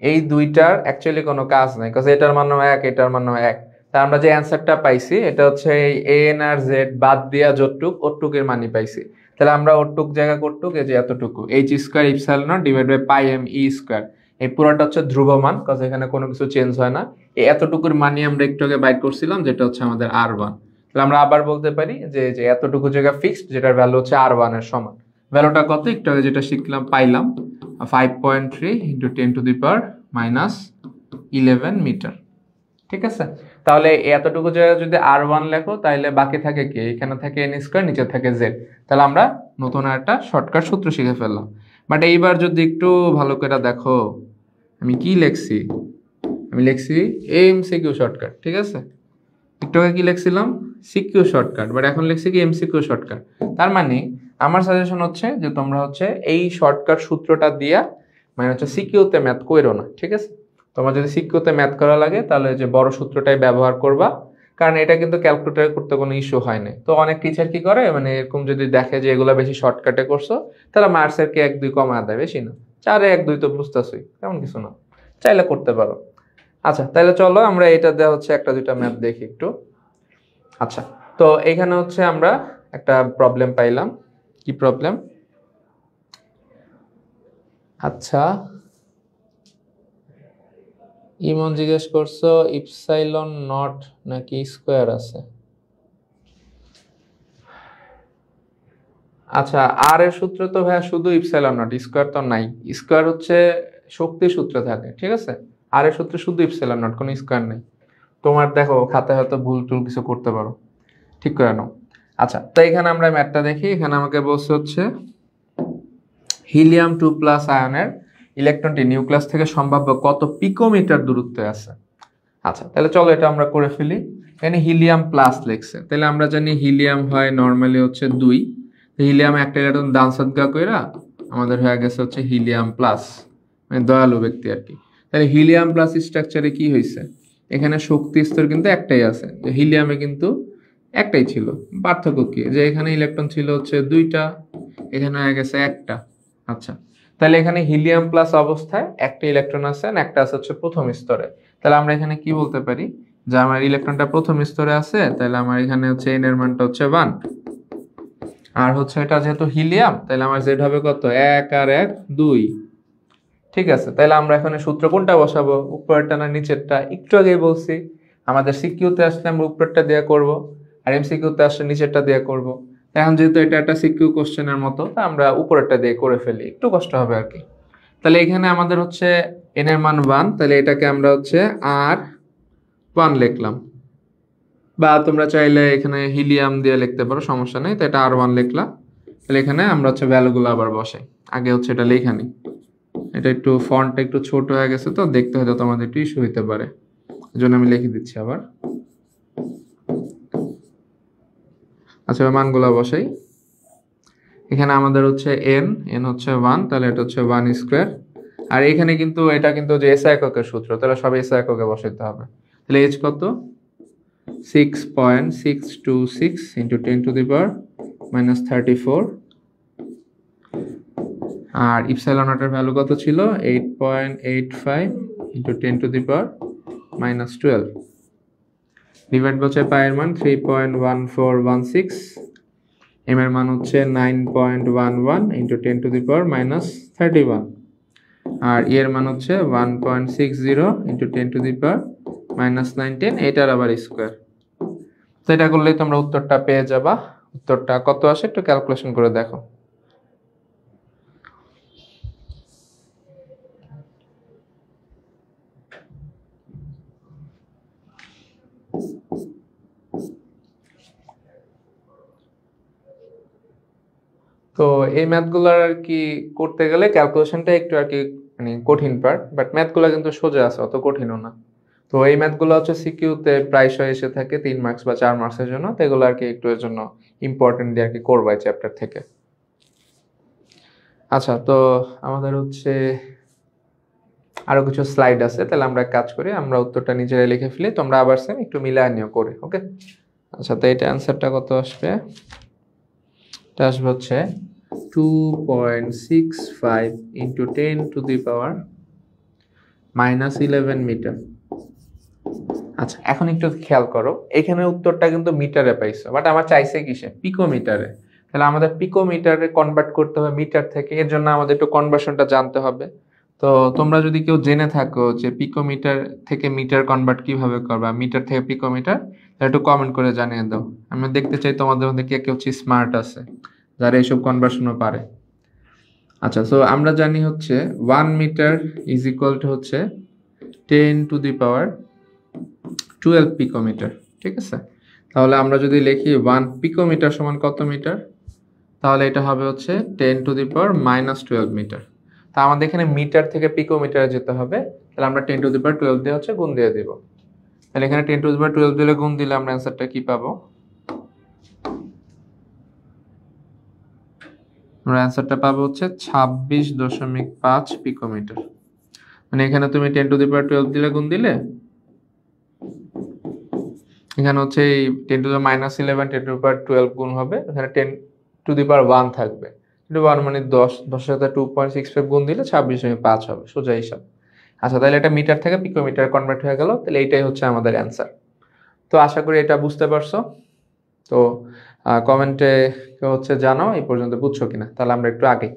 এই দুইটার অ্যাকচুয়ালি কোনো কাজ নাই, কারণ এটার মানও এক, এটার মানও এক। তা আমরা যে অ্যান্সারটা পাইছি এটা হচ্ছে এই এন আর জেড বাদ দিয়া যতটুক ওটুকের মানই পাইছি। তাহলে আমরা ওটুক জায়গা করটুক এই যে এতটুকু H square epsilon naught divide by pi M E square, এই পুরোটা হচ্ছে ধ্রুব মান, কারণ এখানে কোনো কিছু চেঞ্জ হয় না। এই এতটুকুর মানই আমরা একটু আগে বাইর করছিলাম, যেটা হচ্ছে আমাদের আর1। তাহলে আমরা আবার বলতে পারি যে যে এতটুকু জায়গা ফিক্সড, যেটার ভ্যালু হচ্ছে আর1 এর সমান। ভ্যালুটা কত একটু আগে যেটা শিখলাম পাইলাম, 5.3 ইন্টু 10⁻11 মিটার। ঠিক আছে, তাহলে এতটুকু জায়গা যদি আর1 লেখো, তাহলে বাকি থাকে কি? এখানে থাকে এন স্কোয়ার, নিচে থাকে জেড। তাহলে আমরা নতুন একটা শর্টকাট সূত্র শিখে ফেললাম। বাট এইবার যদি একটু ভালো করে দেখো আমি কি লিখছি, আমি লিখছি এমসিকিউ শর্টকাট। ঠিক আছে, একটু আগে কি লিখছিলাম? সিকিউ শর্টকাট, বাট এখন লিখছি কি এমসিকিউ শর্টকাট। তার মানে আমার সাজেশন হচ্ছে যে তোমরা হচ্ছে এই শর্টকাট সূত্রটা দিয়া মানে হচ্ছে সিকিউতে ম্যাথ কইরো না। ঠিক আছে, তোমার যদি সিকিউতে ম্যাথ করা লাগে তাহলে যে বড় সূত্রটাই ব্যবহার করবা, কারণ এটা কিন্তু ক্যালকুলেটর করতে কোনো ইস্যু হয় না। তো অনেক টিচার কি করে, মানে এরকম যদি দেখে যে এগুলো বেশি শর্টকাটে করছো, তাহলে মার্কসের কে 1-2 কমা দেয়, বেশি না, 4-1-2 তো বুঝতেছই, তেমন কিছু না, চাইলে করতে পারো। আচ্ছা, তাহলে চলো আমরা এটা দেওয়া হচ্ছে একটা দুইটা ম্যাথ দেখি একটু। আচ্ছা, তো এখানে হচ্ছে আমরা একটা প্রবলেম পাইলাম। কি প্রবলেম? আচ্ছা, ইমন জিজ্ঞেস করছো ইপসাইলন নট নাকি স্কোয়ার আছে। আচ্ছা, আর এর সূত্র তো ভাইয়া শুধু ইপসাইলন নট, স্কোয়ার তো নাই। স্কোয়ার হচ্ছে শক্তির সূত্রে থাকে। ঠিক আছে, আর এর সূত্রে শুধু ইপসাইলন নট, কোনো স্কোয়ার নেই। তোমার দেখো খাতায় হয়তো ভুল টুল কিছু করতে পারো, ঠিক করে নাও। আচ্ছা, তো এখানে আমরা ম্যাথটা দেখি। এখানে আমাকে বলছে হচ্ছে হিলিয়াম 2+ আয়নের ইলেকট্রনটি নিউক্লিয়াস থেকে সম্ভাব্য কত পিকোমিটার দূরত্বে আছে। আচ্ছা, তাহলে চলো এটা আমরা করে ফেলি। এখানে হিলিয়াম প্লাস লিখছে, তাহলে আমরা জানি হিলিয়াম হয় নর্মালি হচ্ছে 2। হিলিয়াম একটা ইলেকট্রন দান সদগা কইরা আমাদের হয়ে গেছে হচ্ছে হিলিয়াম প্লাস, মানে দয়ালু ব্যক্তি আর কি। তাহলে হিলিয়াম প্লাস স্ট্রাকচারে কি হয়েছে? এখানে শক্তি স্তর কিন্তু একটাই আছে, হিলিয়ামে কিন্তু একটাই ছিল। পার্থক্য কি? যে এখানে ইলেকট্রন ছিল হচ্ছে 2টা, এখানে হয়ে গেছে একটা। আচ্ছা, তাহলে এখানে হিলিয়াম প্লাস অবস্থায় একটা ইলেকট্রন আছে, একটা আছে হচ্ছে প্রথম স্তরে। তাহলে আমরা এখানে কি বলতে পারি যে আমার ইলেকট্রনটা প্রথম স্তরে আছে, তাহলে আমার এখানে হচ্ছে n এর মানটা হচ্ছে 1, আর হচ্ছে এটা যেহেতু হিলিয়াম তাহলে আমার জেড হবে কত, 1 আর 1 2। ঠিক আছে, তাহলে আমরা এখানে সূত্র কোনটা বসাবো, উপরেরটা না নিচেরটা? একটু আগেই বলছি আমাদের সিকিউতে আসলে আমরা উপরেরটা দিয়ে করব, আর এমসিকিউতে আসলে নিচেরটা দিয়ে করব। এখন যেহেতু এটা একটা সিকিউ কোশ্চেনের মতো, তা আমরা উপরেরটা দিয়ে করে ফেলি, একটু কষ্ট হবে আর কি। তাহলে এখানে আমাদের হচ্ছে n এর মান 1, তাহলে এটাকে আমরা হচ্ছে আর 1 লিখলাম, বা তোমরা চাইলে এখানে হিলিয়াম দিয়ে লিখতে পারো, সমস্যা নেই। তো এটা আর 1 লিখলাম। তাহলে এখানে আমরা হচ্ছে ভ্যালুগুলো আবার বসাই, আগে হচ্ছে এটা লেখা নিই। এটা একটু ফন্টটা একটু ছোট হয়ে গেছে, তো দেখতে হয়তো তোমাদের একটু ইস্যু হইতে পারে, এই জন্য আমি লিখে দিচ্ছি আবার। আচ্ছা, মানগুলো বসাই। এখানে আমাদের হচ্ছে n হচ্ছে 1, তাহলে এটা হচ্ছে 1 স্কোয়ার। আর এখানে কিন্তু এটা কিন্তু যে এসআই এককের সূত্র, তাহলে সব এসআই এককে বসাইতে হবে। তাহলে h কত, 6.626 into 10 to the power minus 34। আর ইপসাইলন নটের ভ্যালু কত ছিল, 8.85 into 10 to the power minus 12। Divide হচ্ছে পায়ের মান 3.1416, এম এর মান হচ্ছে 9.11 into 10 to the power minus 31, আর ই এর মান হচ্ছে 1.60 into 10 to the power minus 19, এটার আবার স্কোয়ার। তো এটা করলেই তোমরা উত্তরটা পেয়ে যাবা। উত্তরটা কত আসে একটু ক্যালকুলেশন করে দেখো। তো এই ম্যাথগুলো আর কি করতে গেলে ক্যালকুলেশনটা একটু আর কি মানে কঠিন পার্ট, বাট ম্যাথগুলো কিন্তু সোজা আছে, অত কঠিনও না। তো এই ম্যাথগুলো হচ্ছে সিকিউতে প্রায়শই এসে থাকে 3 মার্কস বা 4 মার্কসের জন্য, তো এগুলো আর কি একটু এর জন্য ইম্পর্টেন্ট দিয়ে আর কি করবা এই চ্যাপ্টার থেকে। আচ্ছা, তো আমাদের হচ্ছে আরো কিছু স্লাইড আছে, তাহলে আমরা এক কাজ করি, আমরা উত্তরটা নিজেরাই লিখে ফেলি, তোমরা আবার সেম একটু মিলায় নিও করে, ওকে? আচ্ছা, তো এটা অ্যান্সারটা কত আসবে, এটা আসবে হচ্ছে 2.65 into 10 to the power minus 11 metre. আচ্ছা, এখন একটু খেয়াল করো, এখানে উত্তরটা কিন্তু মিটারে পাইছো, বাট আমার চাইছে কিসে, পিকোমিটারে। তাহলে আমাদের পিকোমিটারে কনভার্ট করতে হবে মিটার থেকে, এর জন্য আমাদের একটু কনভার্সনটা জানতে হবে। তো তোমরা যদি কেউ জেনে থাকো যে পিকোমিটার থেকে মিটার কনভার্ট কিভাবে করবা, মিটার থেকে পিকোমিটার, তাহলে একটু কমেন্ট করে জানিয়ে দাও। আমি দেখতে চাই তোমাদের মধ্যে কে কেউ স্মার্ট আছে যারা এইসব কনভার্সনও পারে। আচ্ছা, সো আমরা জানি হচ্ছে 1 মিটার ইজ ইকুয়াল টু হচ্ছে 10 টু দি পাওয়ার 12 পিকোমিটার। ঠিক আছে, তাহলে আমরা যদি লিখি 1 পিকোমিটার সমান কত মিটার, তাহলে এটা হবে হচ্ছে 10 to the power minus 12 metre. তা আমাদের এখানে মিটার থেকে পিকোমিটারে যেতে হবে, তাহলে আমরা 10 টু দি পাওয়ার 12 দিয়ে হচ্ছে গুণ দিয়ে দিব। তাহলে এখানে 10 টু দি পাওয়ার 12 দিলে গুণ দিলে আমরা অ্যান্সারটা কি পাবো, আমরা অ্যান্সারটা পাবো হচ্ছে 26.5 পিকোমিটার। মানে এখানে তুমি 10 টু দি পাওয়ার 12 দিলে গুণ দিলে, এখানে হচ্ছে এই 10 to the minus 11 10 to the power 12 গুণ হবে, এখানে 10 টু দি পাওয়ার 1 থাকবে, 1 মানে 10, 10 সাথে 2.65 গুণ দিলে 26.5 হবে, সোজা হিসাব। আচ্ছা, তাহলে এটা মিটার থেকে পিকোমিটার কনভার্ট হয়ে গেল, তাহলে এইটাই হচ্ছে আমাদের অ্যান্সার। তো আশা করি এটা বুঝতে পারছো। তো কমেন্টে কেউ হচ্ছে জানাও এই পর্যন্ত বুঝছো কিনা, তাহলে আমরা একটু আগে।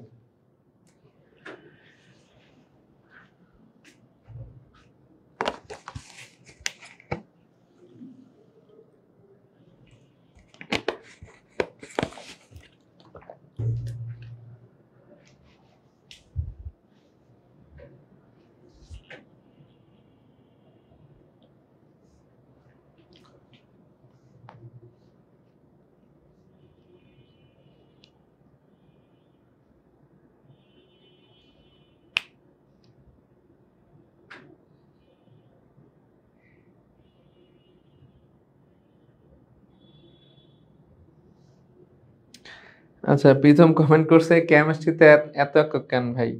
আচ্ছা, প্রীতম কমেন্ট করছে কেমিস্ট্রিতে এত একক কেন ভাই?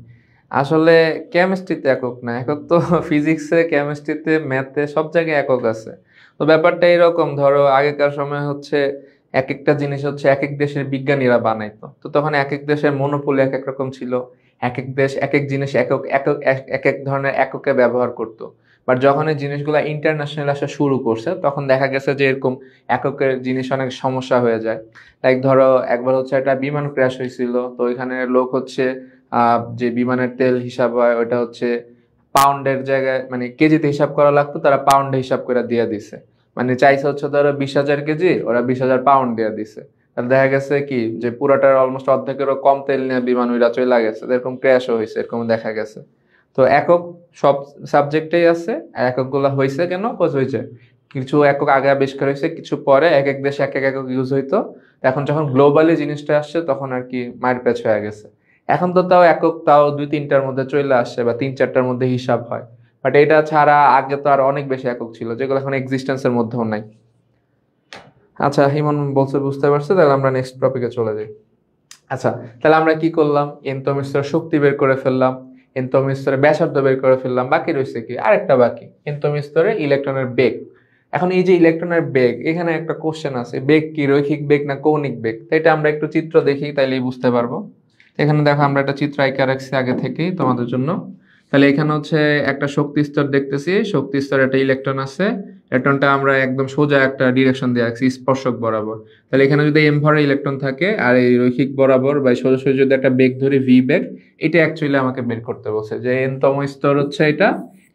আসলে কেমিস্ট্রিতে একক না, একক তো ফিজিক্সে, কেমিস্ট্রিতে, ম্যাথে সব জায়গায় একক আছে। তো ব্যাপারটা এরকম, ধরো আগেকার সময় হচ্ছে এক একটা জিনিস হচ্ছে এক এক দেশের বিজ্ঞানীরা বানাইতো, তো তখন এক এক দেশের মনোপলি এক এক রকম ছিল, এক এক দেশ এক এক জিনিস একক একক এক এক ধরনের এককে ব্যবহার করতো। বাট যখন এই জিনিসগুলো ইন্টারন্যাশনাল আসা শুরু করছে তখন দেখা গেছে যে এরকম এককের জিনিস অনেক সমস্যা হয়ে যায়। লাইক ধরো একবার হচ্ছে একটা বিমান ক্র্যাশ হয়েছিল, তো এখানে লোক হচ্ছে যে বিমানের তেল হিসাব হয় ওটা হচ্ছে পাউন্ডের জায়গায় মানে কেজিতে হিসাব করা লাগতো, তারা পাউন্ডে হিসাব করে দিয়ে দিছে। মানে চাইছে হচ্ছে ধরো 20,000 কেজি, ওরা 20,000 পাউন্ড দিয়ে দিছে। তাহলে দেখা গেছে কি যে পুরাটার অলমোস্ট অর্ধেকেরও কম তেল নিয়ে বিমান উইরা চলে গেছে, এরকম ক্র্যাশও হয়েছে, এরকম দেখা গেছে। তো একক সব সাবজেক্টেই আছে, আর এককগুলো হয়েছে কেন কোজ হয়েছে কিছু একক আগে আবিষ্কার হয়েছে, কিছু পরে এক এক দেশে এক এক একক ইউজ হইতো। এখন যখন গ্লোবালি জিনিসটা আসছে তখন আর কি মায়ের পেছ হয়ে গেছে। এখন তো তাও একক তাও 2-3টার মধ্যে চলে আসছে বা 3-4টার মধ্যে হিসাব হয়। বাট এটা ছাড়া আগে তো আর অনেক বেশি একক ছিল যেগুলো এখন এক্সিস্টেন্সের মধ্যেও নাই। আচ্ছা হিমন বলছে বুঝতে পারছে, তাহলে আমরা নেক্সট টপিকে চলে যাই। আচ্ছা তাহলে আমরা কি করলাম, এনতম স্তরে শক্তি বের করে ফেললাম, এনতম স্তরে ব্যাসার্ধ বের করে ফেললাম, বাকি রয়েছে কি আরেকটা বাকি এনতম স্তরে ইলেকট্রনের বেগ। এখন এই যে ইলেকট্রনের বেগ, এখানে একটা কোশ্চেন আছে, বেগ কি রৈখিক বেগ না কৌণিক বেগ? তো এটা আমরা একটু চিত্র দেখি তাইলেই বুঝতে পারবো। এখানে দেখো আমরা একটা চিত্র আঁকা রাখছি আগে থেকেই তোমাদের জন্য। তাহলে এখানে হচ্ছে একটা শক্তি স্তর দেখতেছি, শক্তি স্তরে একটা ইলেকট্রন আছে, ইলেকট্রনটা আমরা একদম সোজা একটা ডিরেকশন দিয়ে রাখছি স্পর্শক বরাবর। তাহলে এখানে যদি এম ভরের ইলেকট্রন থাকে আর এই রৈখিক বরাবর বা সোজাসুজি যদি একটা বেগ ধরি ভি বেগ, এটা অ্যাকচুয়ালি আমাকে বের করতে বলছে যে এনতম স্তর হচ্ছে এটা,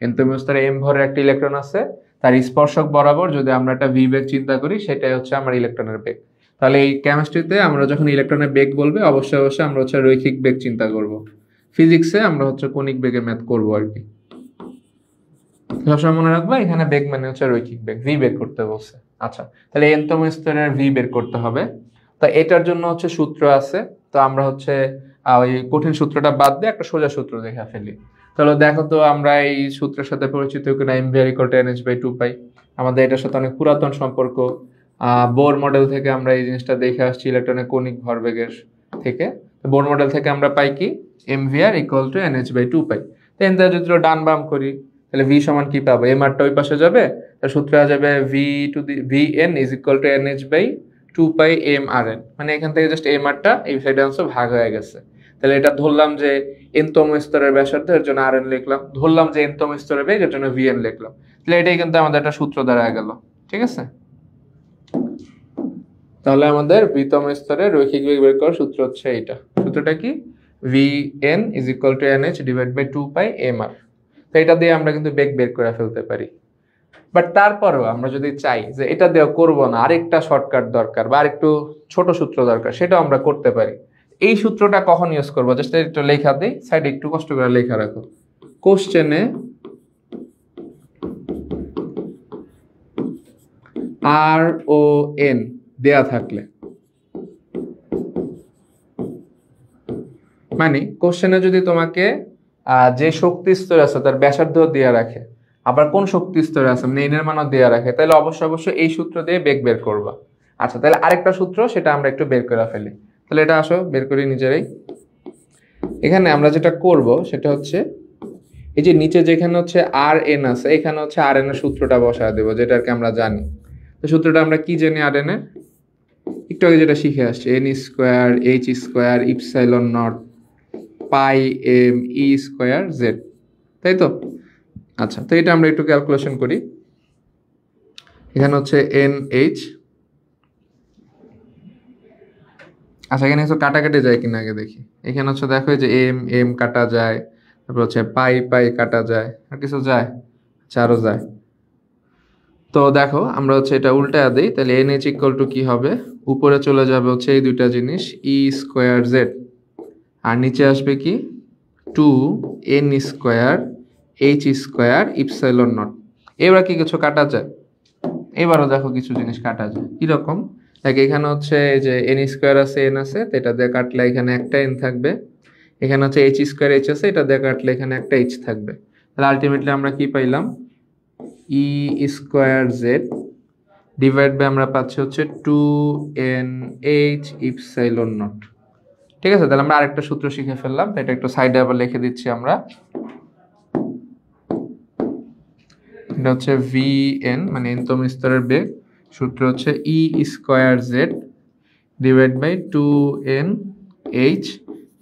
এনতম স্তরে এম ভরের একটা ইলেকট্রন আছে, তার স্পর্শক বরাবর যদি আমরা একটা ভি বেগ চিন্তা করি সেটাই হচ্ছে আমার ইলেকট্রনের বেগ। তাহলে এই কেমিস্ট্রিতে আমরা যখন ইলেকট্রনের বেগ বলবে অবশ্যই অবশ্যই আমরা হচ্ছে রৈখিক বেগ চিন্তা করব। ফিজিক্সে আমরা হচ্ছে কৌণিক বেগের ম্যাথ করবো আর কি। সবসময় মনে রাখবা এখানে বেগ মানে হচ্ছে রৈখিক বেগ, ভি বের করতে বলছে। আচ্ছা তাহলে এনতম স্তরের ভি বের করতে হবে। তো এটার জন্য হচ্ছে সূত্র আছে, তো আমরা হচ্ছে ওই কঠিন সূত্রটা বাদ দিয়ে একটা সোজা সূত্র দেখা ফেলি। তাহলে দেখো তো আমরা এই সূত্রের সাথে পরিচিত কিনা, M V R equal to N H by 2 pi. আমাদের এটার সাথে অনেক পুরাতন সম্পর্ক, বোর মডেল থেকে আমরা এই জিনিসটা দেখে আসছি ইলেকট্রনের কৌণিক ভরবেগের থেকে। বোর মডেল থেকে আমরা পাই কি M V R equal to N H by 2 pi. তো এনটা যদি ডান বাম করি তাহলে ভি সমান কি পাবো, এম আরটা ওই পাশে যাবে, তার সূত্র হয়ে যাবে V to the V N is equal to N H by 2 pi M R N. মানে এখান থেকে জাস্ট এম আরটা এই সাইডে অংশ ভাগ হয়ে গেছে। তাহলে এটা ধরলাম যে এনতম স্তরের ব্যাসার্ধ, এর জন্য আর এন লিখলাম, ধরলাম যে এনতম স্তরের বেগ, এর জন্য ভি এন লিখলাম। তাহলে এটাই কিন্তু আমাদের একটা সূত্র দাঁড়ায় গেল। ঠিক আছে, তাহলে আমাদের ভিতম স্তরে রৈখিক বেগ বের করার সূত্র হচ্ছে এইটা। সূত্রটা কি, V N is equal to N H divide by 2 pi M R. তো এটা দিয়ে আমরা কিন্তু বেগ বের করে ফেলতে পারি। বাট তারপরেও আমরা যদি চাই যে এটা দিয়ে করবো না, আরেকটা শর্টকাট দরকার বা আরেকটু ছোট সূত্র দরকার, সেটাও আমরা করতে পারি। এই সূত্রটা কখন ইউজ করবো, জাস্ট একটু লেখা দিই, সাইডে একটু কষ্ট করে লেখা রাখো। কোশ্চেনে আর ও এন দেয়া থাকলে, মানে কোশ্চেনে যদি তোমাকে যে শক্তি স্তর আছে তার ব্যাসার্ধ দেয়া রাখে, আবার কোন শক্তি স্তরে আছে মানে এন এর মানও দেয়া রাখে, তাহলে অবশ্যই অবশ্যই এই সূত্র দিয়ে বেগ বের করবা। আচ্ছা তাহলে আরেকটা সূত্র, সেটা আমরা একটু বের করে ফেলি। তাহলে এটা আসো বের করি নিজেরাই। এখানে আমরা যেটা করব সেটা হচ্ছে এই যে নিচে যেখানে হচ্ছে আর এন আছে, এখানে হচ্ছে আর এন এর সূত্রটা বসায় দেবো, যেটা আর কি আমরা জানি। তো সূত্রটা আমরা কি জানি আর এন এর, একটু আগে যেটা শিখে আসছি, N square H square epsilon naught pi M E square Z, তাই তো? আচ্ছা তো এটা আমরা একটু ক্যালকুলেশন করি। এখানে হচ্ছে এন এইচ, আচ্ছা এখানে হচ্ছে কাটাকাটি যায় কিনা আগে দেখি। এখানে হচ্ছে দেখো যে এম এম কাটা যায়, তারপর হচ্ছে পাই পাই কাটা যায়, আর কিছু যায়, চারও যায়। তো দেখো আমরা হচ্ছে এটা উল্টায় দিই, তাহলে এন এইচ ইকুয়াল টু কি হবে, উপরে চলে যাবে হচ্ছে এই দুইটা জিনিস ই স্কোয়ার জেড, আর নিচে আসবে কি 2 N square H square epsilon not. এবার কি কিছু কাটা যায়? এবারও দেখো কিছু জিনিস কাটা যায়। কিরকম, দেখ এখানে হচ্ছে যে এন স্কোয়ার আছে এন আছে, তো এটা দিয়ে কাটলে এখানে একটা এন থাকবে। এখানে হচ্ছে এইচ স্কোয়ার এইচ আছে, এটা দিয়ে কাটলে এখানে একটা এইচ থাকবে। তাহলে আলটিমেটলি আমরা কি পাইলাম, ই স্কোয়ার জেড ডিভাইড বাই আমরা পাচ্ছি হচ্ছে 2 এন এইচ ইপসাইলন নট। ঠিক আছে, তাহলে আমরা আরেকটা সূত্র শিখে ফেললাম, এটা একটু সাইডে আবার লিখে দিচ্ছি আমরা। এটা হচ্ছে ভি এন মানে এনতম স্তরের বেগ, সূত্র হচ্ছে E square Z divide by 2 N H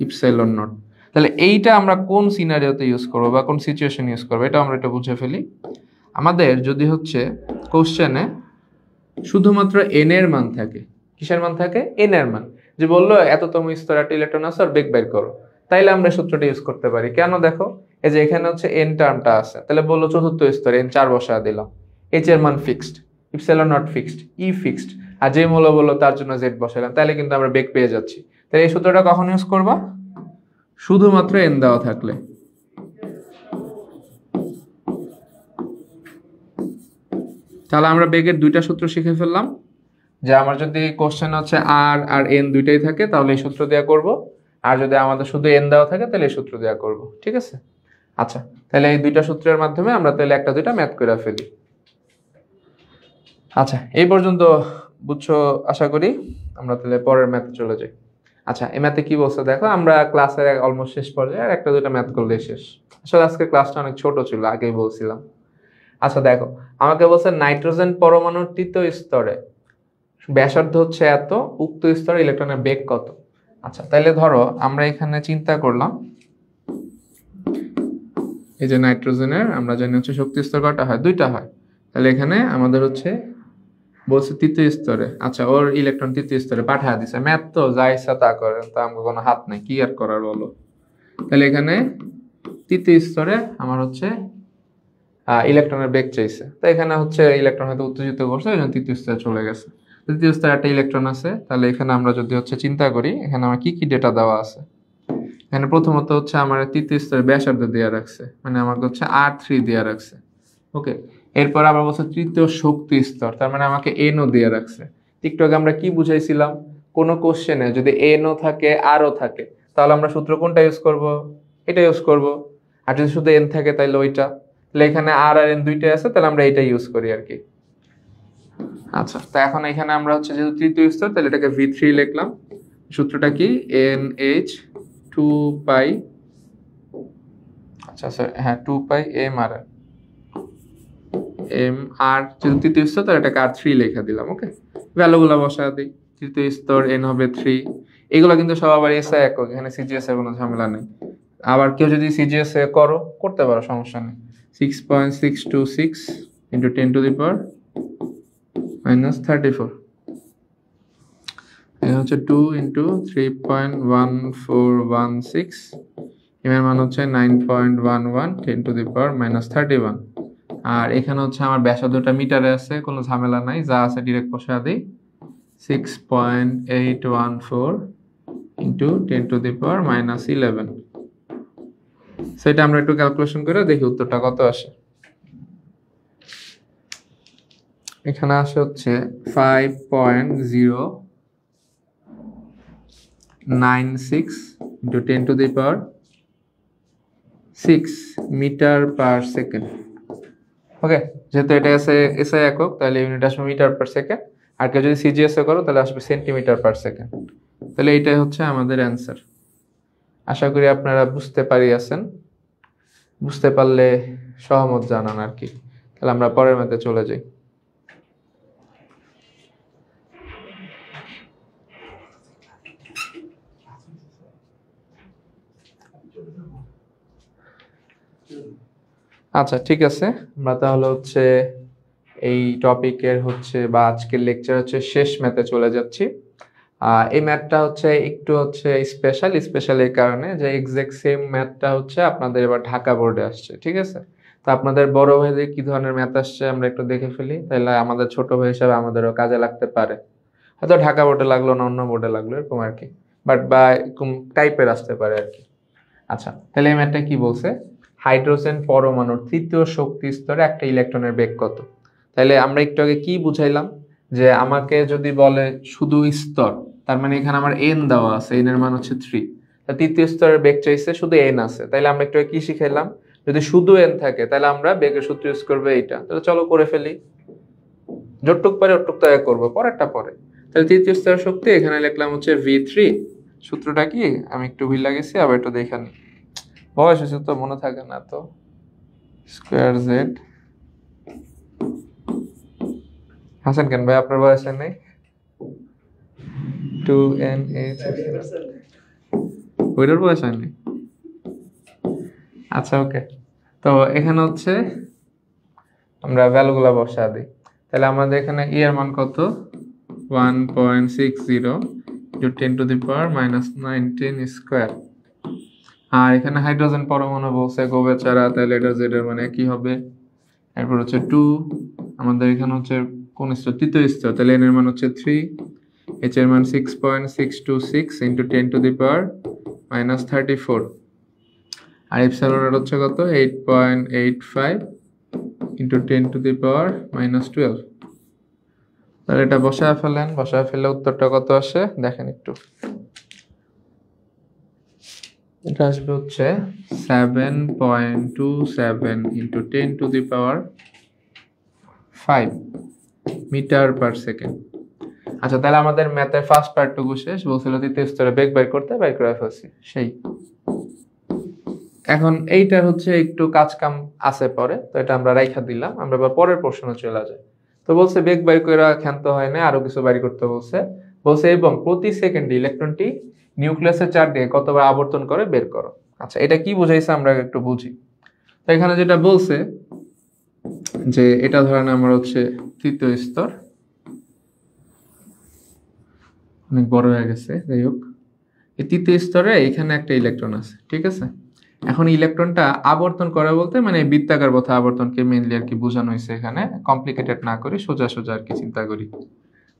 epsilon naught. তাহলে এইটা আমরা কোন সিনারিওতে ইউজ করবো বা কোন সিচুয়েশন ইউজ করবো এটা আমরা এটা বুঝে ফেলি। আমাদের যদি হচ্ছে কোশ্চেনে শুধুমাত্র এন এর মান থাকে, কিসের মান থাকে? এন এর মান। যে বললো এততম স্তরে একটা ইলেকট্রন আছে আর বেগ বের করো, তাইলে আমরা সূত্রটা ইউজ করতে পারি। কেন? দেখো এই যে এখানে হচ্ছে এন টার্মটা আছে, তাহলে বললো চতুর্থ স্তরে এন 4 বসা দিলাম, এইচ এর মান fixed, epsilon naught fixed, E fixed, আর যে মূল্য বললো তার জন্য জেড বসালাম, তাহলে কিন্তু আমরা বেগ পেয়ে যাচ্ছি। তাহলে এই সূত্রটা কখন ইউজ করবা? শুধুমাত্র এন দেওয়া থাকলে। তাহলে আমরা বেগের দুইটা সূত্র শিখে ফেললাম। যে আমার যদি কোশ্চেন হচ্ছে আর আর এন দুইটাই থাকে তাহলে এই সূত্র দেওয়া করব, আর যদি আমাদের শুধু এন দেওয়া থাকে তাহলে এই সূত্র দেওয়া করব। ঠিক আছে? আচ্ছা, তাহলে এই দুইটা সূত্রের মাধ্যমে আমরা তাহলে একটা দুইটা ম্যাথ করে ফেলি। আচ্ছা, এই পর্যন্ত বুঝছো আশা করি। আমরা তাহলে পরের ম্যাথে চলে যাই। আচ্ছা, এই ম্যাথে কি বলছে দেখো, আমরা ক্লাসের অলমোস্ট শেষ পর্যায়ে আর একটা দুইটা ম্যাথ করলে শেষ। আসলে আজকে ক্লাসটা অনেক ছোট ছিল, আগেই বলছিলাম। আচ্ছা দেখো, আমাকে বলছে নাইট্রোজেন পরমাণুর তৃতীয় স্তরে ব্যাসার্ধ হচ্ছে এত, উক্ত স্তরে ইলেকট্রনের বেগ কত। আচ্ছা, তাহলে ধরো আমরা এখানে চিন্তা করলাম, এই যে নাইট্রোজেনের আমরা জানি হচ্ছে শক্তি স্তর কয়টা হয়? দুইটা হয়। তাহলে এখানে আমাদের হচ্ছে বলছে তৃতীয় স্তরে। আচ্ছা, ওর ইলেকট্রন তৃতীয় স্তরে পাঠা দিছে। ম্যাথ তো যা ইচ্ছা তা করেন, তো আমাকে কোনো হাত নাই, কি আর করার বলো। তাহলে এখানে তৃতীয় স্তরে আমার হচ্ছে ইলেকট্রনের বেগ চাইছে, তো এখানে হচ্ছে ইলেকট্রন হয়তো উত্তেজিত করছে, এই জন্য তৃতীয় স্তরে চলে গেছে। তৃতীয় স্তরে একটা ইলেকট্রন আছে, তাহলে এখানে আমরা যদি হচ্ছে চিন্তা করি, এখানে আমার কি কি ডেটা দেওয়া আছে। এখানে প্রথমত হচ্ছে আমার তৃতীয় স্তরে ব্যাসার্ধ দেওয়া রাখছে, মানে আমাকে হচ্ছে R3 দেওয়া রাখছে। ওকে, এরপর আবার বলছে তৃতীয় শক্তি স্তর, তার মানে আমাকে এনও দেওয়া রাখছে। একটু আগে আমরা কি বুঝাইছিলাম, কোনো কোশ্চেনে যদি এনও থাকে আরও থাকে তাহলে আমরা সূত্র কোনটা ইউজ করব? এটা ইউজ করব। আর যদি শুধু এন থাকে তাহলে ওইটা। তাহলে এখানে আর আর এন দুইটাই আছে, তাহলে আমরা এটা ইউজ করি আর কি। আচ্ছা, তো এখন এখানে আমরা হচ্ছে যেহেতু তৃতীয় স্তর, তাহলে এটাকে V3 লিখলাম। সূত্রটা কি? NH2 পাই, আচ্ছা স্যার, হ্যাঁ 2 পাই এম আর এম আর, যেহেতু তৃতীয় স্তর তাহলে এটাকে R3 লিখে দিলাম। ওকে, ভ্যালুগুলো বসা দিই। তৃতীয় স্তর এন হবে 3। এগুলো কিন্তু সব আবার এসআই একক, এখানে সিজিএস এর কোনো ঝামেলা নেই। আবার কেউ যদি সিজিএস এ করতে পারো, সমস্যা নেই। 6.626 ইন্টু 10 টু দি পাওয়ার -34, এটা হচ্ছে 2 ইন্টু 3.1416, এম এর মান হচ্ছে 9.11 10 টু দি পাওয়ার -31। আর এখানে হচ্ছে আমার ব্যাসার্ধটা মিটারে আছে, কোনো ঝামেলা নাই, যা আছে ডিরেক্ট বসা দিই। 6.814 ইন্টু 10 টু দি পাওয়ার -11। সেটা আমরা একটু ক্যালকুলেশন করে দেখি উত্তরটা কত আসে। এখানে আসে হচ্ছে 5.096 into 10 to the power 6 metre per second. Okay, যেহেতু এটা আছে এসআই একক, তাহলে ইউনিট আসবে মিটার পার সেকেন্ড। আর কেউ যদি সিজিএস এ করো তাহলে আসবে সেন্টিমিটার পার সেকেন্ড। তাহলে এইটাই হচ্ছে আমাদের অ্যান্সার। আশা করি আপনারা বুঝতে পারিয়াছেন। বুঝতে পারলে সহমত জানান আর কি। তাহলে আমরা পরের ম্যাথে চলে যাই। আচ্ছা ঠিক আছে, আমরা তাহলে হচ্ছে এই টপিকের হচ্ছে বা আজকের লেকচার হচ্ছে শেষ ম্যাথে চলে যাচ্ছি। এই ম্যাথটা হচ্ছে একটু হচ্ছে স্পেশাল এই কারণে যে এক্সাক্ট সেম ম্যাথটা হচ্ছে আপনাদের এবার ঢাকা বোর্ডে আসছে। ঠিক আছে, তো আপনাদের বড় ভাইদের কি ধরনের ম্যাথ আসছে আমরা একটু দেখে ফেলি, তাহলে আমাদের ছোট ভাই হিসাবে আমাদেরও কাজে লাগতে পারে। হয়তো ঢাকা বোর্ডে লাগলো না, অন্য বোর্ডে লাগলো, এরকম আর কি, বাট বা এরকম টাইপের আসতে পারে আর কি। আচ্ছা, তাহলে এই ম্যাথটা কি বলছে, হাইড্রোজেন পরমাণুর তৃতীয় শক্তি স্তরে একটা ইলেকট্রনের বেগ কত। তাহলে আমরা একটু আগে কি বুঝাইলাম, যে আমাকে যদি বলে শুধু স্তর, তার মানে এখানে আমার এন দেওয়া আছে, এন এর মান হচ্ছে 3, তৃতীয় স্তরের বেগ চাইছে, শুধু এন আছে। তাহলে আমরা একটু কি শিখাইলাম, যদি শুধু এন থাকে তাহলে আমরা বেগের সূত্র ইউজ করবো এইটা। তাহলে চলো করে ফেলি, যতটুক পারে অতটুক তো করবো, পরেরটা পরে। তাহলে তৃতীয় স্তরের শক্তি এখানে লিখলাম হচ্ছে V3। সূত্রটা কি আমি একটু ভুল লাগেছি, আবার একটু দেখে নি, বয়স হয়েছে তো মনে থাকে না তো। স্কোয়ার জেড, হাসান কেন ভাই আপনার বয়স নেই? 2NH, ওইটার বয়স হয়নি। আচ্ছা ওকে, তো এখানে হচ্ছে আমরা ভ্যালুগুলো বসা দিই। তাহলে আমাদের এখানে ই এর মান কত, 1.60 × 10⁻⁻19 স্কোয়ার। আর এখানে হাইড্রোজেন পরমাণু বলছে গো বেচারা, তাহলে এটা জেড এর মানে কি হবে। এরপর হচ্ছে 2, আমাদের এখানে হচ্ছে কোন স্তর, তৃতীয় স্তর, তাহলে এন এর মান হচ্ছে 3, এইচ এর মান 6.626 × 10⁻34, আর এপসাইলন এর হচ্ছে কত, 8.85 × 10⁻12। তাহলে এটা বসায় ফেলেন, বসায় ফেলে উত্তরটা কত আসে দেখেন একটু। এটা আসবে হচ্ছে 7.27 × 10⁻5 মিটার/সেকেন্ড। আচ্ছা, তাহলে আমাদের ম্যাথের ফার্স্ট পার্টটুকু শেষ। বলছিল তৃতীয় স্তরে বেগ বের করতে, বের করে ফেলছি সেই। এখন এইটার হচ্ছে একটু কাজ কাম আছে পরে, তো এটা আমরা রাইখা দিলাম। আমরা এবার পরের প্রশ্নে চলে যাই। তো বলছে বেগ বের করে ক্ষান্ত হয় না, আরো কিছু বের করতে বলছে। এবং প্রতি সেকেন্ডে ইলেকট্রনটি নিউক্লিয়াসের চারদিকে কতবার আবর্তন করে বের করো। আচ্ছা, এটা কি বুঝাইছে আমরা একটু বুঝি। তো এখানে যেটা বলছে যে এটা ধরেন আমার হচ্ছে তৃতীয় স্তর, অনেক বড় হয়ে গেছে, যাই হোক। এই তৃতীয় স্তরে এখানে একটা ইলেকট্রন আছে, ঠিক আছে। এখন ইলেকট্রনটা আবর্তন করে বলতে মানে বৃত্তাকার পথে আবর্তনকে মেইনলি আর কি বোঝানো হয়েছে। এখানে কমপ্লিকেটেড না করি, সোজা সোজা আর কি চিন্তা করি,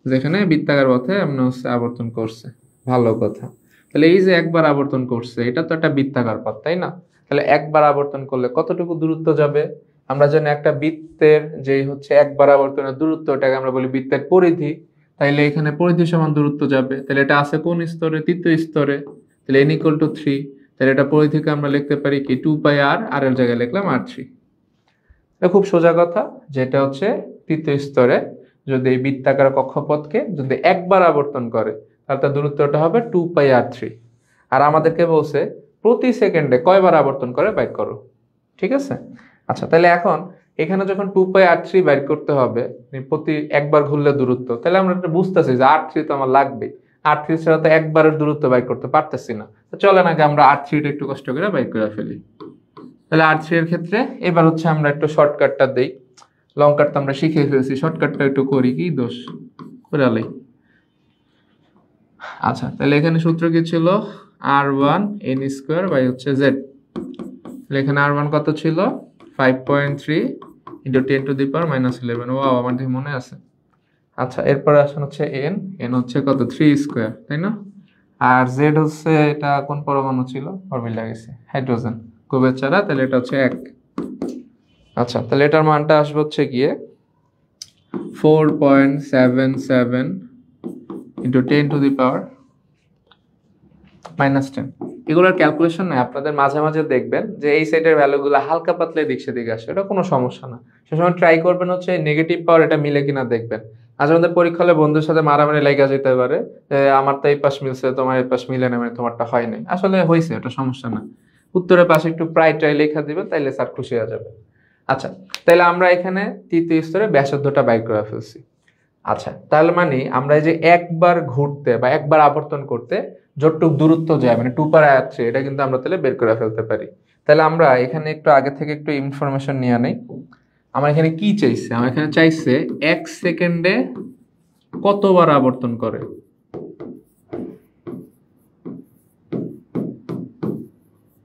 যেখানে বৃত্তাকার পথে আমরা হচ্ছে আবর্তন করছে, ভালো কথা। তাহলে এই যে একবার আবর্তন করছে, এটা তো একটা বৃত্তাকার পথ, তাই না? তাহলে একবার আবর্তন করলে কতটুকু দূরত্ব যাবে? আমরা জানি একটা বৃত্তের যেই হচ্ছে একবার আবর্তনের দূরত্ব, ওটাকে আমরা বলি বৃত্তের পরিধি। তাইলে এখানে পরিধি সমান দূরত্ব যাবে। তাহলে এটা আছে কোন স্তরে? তৃতীয় স্তরে। তাহলে n = 3। তাহলে এটা পরিধিকে আমরা লিখতে পারি কি 2πr, আর এর জায়গায় লিখলাম r3। এটা খুব সোজা কথা, যেটা হচ্ছে তৃতীয় স্তরে যদি এই বৃত্তাকার কক্ষপথকে যদি একবার আবর্তন করে, তাহলে তার দূরত্বটা হবে 2πr3। আর আমাদেরকে বলছে প্রতি সেকেন্ডে কয়বার আবর্তন করে বাইর করো, ঠিক আছে। আচ্ছা, তাহলে এখন এখানে যখন 2πr3 বাইর করতে হবে, প্রতি একবার ঘুরলে দূরত্ব, তাহলে আমরা এটা বুঝতেছি যে r3 তো আমার লাগবে। r3 ছাড়া তো একবারের দূরত্ব বাইর করতে পারতেছি না। তো চলেন আগে আমরা r3 টা একটু কষ্ট করে বাইর করে ফেলি। তাহলে r3 এর ক্ষেত্রে এবার হচ্ছে আমরা একটু শর্টকাটটা দেই। লং কাট তো আমরা শিখে ফেলছি, শর্টকাটটা একটু করি, কি দোষ করে আলাই। আচ্ছা, তাহলে এখানে সূত্র কি ছিল, r1 n² হচ্ছে z। তাহলে এখানে r1 কত ছিল, 5.3 × 10⁻11। ওয়াও, আমার ঠিক মনে আছে। আচ্ছা, এরপরে আসেন হচ্ছে n হচ্ছে কত, 3², তাই না? আর z হচ্ছে, এটা কোন পরমাণু ছিল, ফর্মুলা গেছে, হাইড্রোজেন, খুবই চারা, তাহলে এটা হচ্ছে 1। আচ্ছা, তাহলে এটার মানটা আসবে হচ্ছে গিয়ে 4.77 × 10⁻⁻10। এগুলোর ক্যালকুলেশন নাই, আপনাদের মাঝে মাঝে দেখবেন যে এই সাইডের ভ্যালুগুলো হালকা পাতলা এদিক সেদিক আসে, এটা কোনো সমস্যা না। সেসময় ট্রাই করবেন হচ্ছে নেগেটিভ পাওয়ার এটা মিলে কিনা দেখবেন। আজ আমাদের পরীক্ষা হলে বন্ধুর সাথে মারামারি লাগা যেতে পারে, আমার তো এই পাশ মিলছে, তোমার এই পাশ মিলে না, মানে তোমারটা হয় নাই। আসলে হয়েছে, এটা সমস্যা না। উত্তরের পাশে একটু প্রায় ট্রাই লেখা দিবেন, তাইলে স্যার খুশি হয়ে যাবে। আচ্ছা, তাহলে আমরা এখানে তৃতীয় স্তরে ব্যাসার্ধটা বাইর করে ফেলছি। আচ্ছা, তাহলে মানে আমরা এই যে একবার ঘুরতে বা একবার আবর্তন করতে যতটুকু দূরত্ব যায়, মানে 2πr3, এটা কিন্তু আমরা তাহলে বের করে ফেলতে পারি। তাহলে আমরা এখানে একটু আগে থেকে একটু ইনফরমেশন নিয়ে নেই। আমার এখানে কি চাইছে, আমার এখানে চাইছে 1 সেকেন্ডে কতবার আবর্তন করে।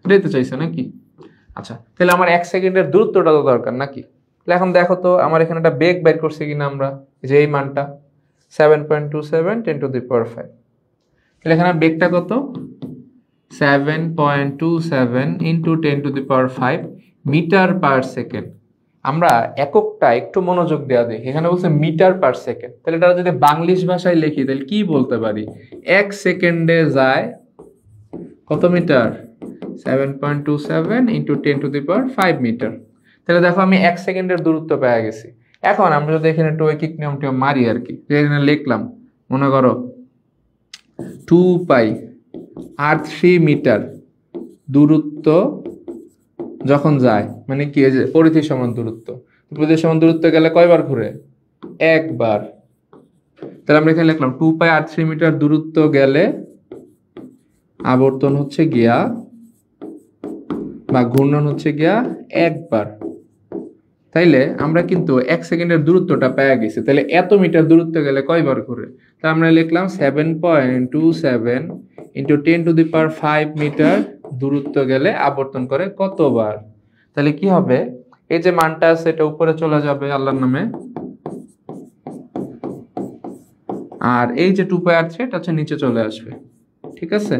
এটাই তো চাইছে নাকি? আচ্ছা, তাহলে আমার 1 সেকেন্ডের দূরত্বটা তো দরকার নাকি? তাহলে এখন দেখো তো আমার এখানে একটা বেগ বের করছে কিনা আমরা, যে এই মানটা 7.27 10⁵। তাহলে এখানে বেগটা কত, 7.27 × 10⁵ মিটার/সেকেন্ড। আমরা এককটা একটু মনোযোগ দেওয়া দিই, এখানে বলছে মিটার/সেকেন্ড। তাহলে এটা যদি বাংলিশ ভাষায় লিখি তাহলে কি বলতে পারি, 1 সেকেন্ডে যায় কত মিটার, 7.27 × 10⁵ মিটার। তাহলে দেখো আমি 1 সেকেন্ডের দূরত্ব পেয়ে গেছি। এখন আমরা যদি এখানে একটু ঐকিক নিয়মটা মারি আর কি, এখানে লিখলাম মনে করো 2πr3 মিটার দূরত্ব যখন যায়, মানে কি যে পরিধি সমান দূরত্ব, পরিধি সমান দূরত্ব গেলে কয়বার ঘুরে, একবার। তাহলে আমরা এখানে লিখলাম 2πr3 মিটার দূরত্ব গেলে আবর্তন হচ্ছে গিয়া বা ঘূর্ণন হচ্ছে গিয়া 1 বার। তাইলে আমরা কিন্তু 1 সেকেন্ডের দূরত্বটা পেয়ে গেছি। তাহলে এত মিটার দূরত্ব গেলে কয়বার ঘুরে? তা আমরা লিখলাম 7.27 ইন্টু 10⁵ মিটার দূরত্ব গেলে আবর্তন করে কতবার? তাহলে কি হবে? এই যে মানটা আছে এটা উপরে চলে যাবে আল্লাহর নামে, আর এই যে 2πr3 এটা হচ্ছে নিচে চলে আসবে। ঠিক আছে,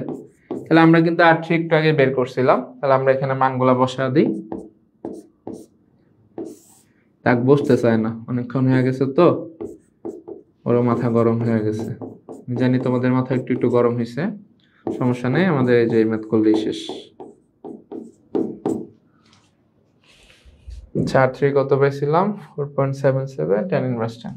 তাহলে আমরা কিন্তু r3 একটু আগে বের করছিলাম, তাহলে আমরা এখানে মানগুলা বসা দিই। তাক বসতে চায় না, অনেকক্ষণ হয়ে গেছে তো, ওর মাথা গরম হয়ে গেছে। আমি জানি তোমাদের মাথা একটু একটু গরম হয়েছে, সমস্যা নেই, আমাদের এই যে ম্যাথ করলেই শেষ। r3 কত পাইছিলাম? 4.77 tan inverse tan।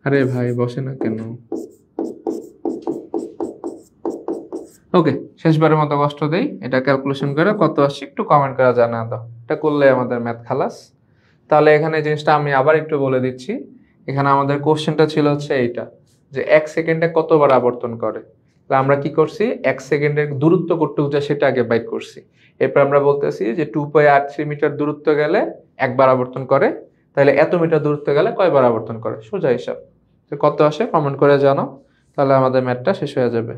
আরে ভাই বসে না কেন? ওকে, শেষবারের মতো কষ্ট দেই, এটা ক্যালকুলেশন করে কত আসছে একটু কমেন্ট করে জানা দাও। এটা করলে আমাদের ম্যাথ খালাস। তাহলে এখানে জিনিসটা আমি আবার একটু বলে দিচ্ছি। এখানে আমাদের কোশ্চেনটা ছিল হচ্ছে এইটা, যে 1 সেকেন্ডে কতবার আবর্তন করে। তাহলে আমরা কি করছি? 1 সেকেন্ডের দূরত্ব কতটুকু যায় সেটা আগে বাইর করছি। এরপর আমরা বলতেছি যে 2πr3 মিটার দূরত্ব গেলে একবার আবর্তন করে, তাহলে এত মিটার দূরত্ব গেলে কয়বার আবর্তন করে, সোজা হিসাব। তো কত আসে কমেন্ট করে জানাও, তাহলে আমাদের ম্যাথটা শেষ হয়ে যাবে।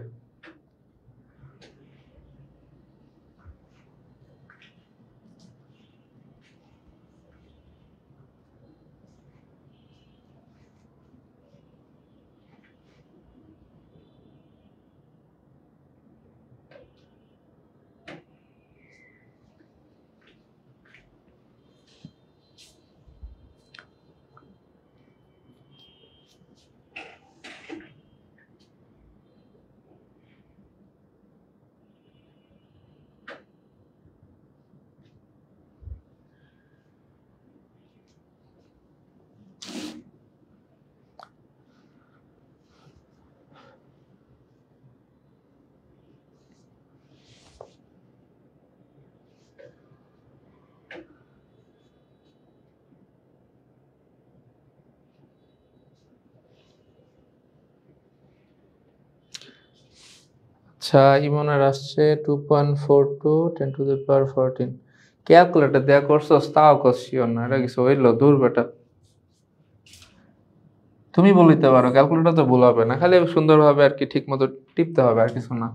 আচ্ছা, ইমনের আসছে 2.42 10⁻14। ক্যালকুলেটর দেয়া করছস তাও করছিও না, এটা কিছু হইলো? দূর বেটা, তুমি বলিতে পারো, ক্যালকুলেটর তো ভুল হবে না, খালি সুন্দরভাবে আর কি ঠিক মতো টিপতে হবে, আর কিছু না।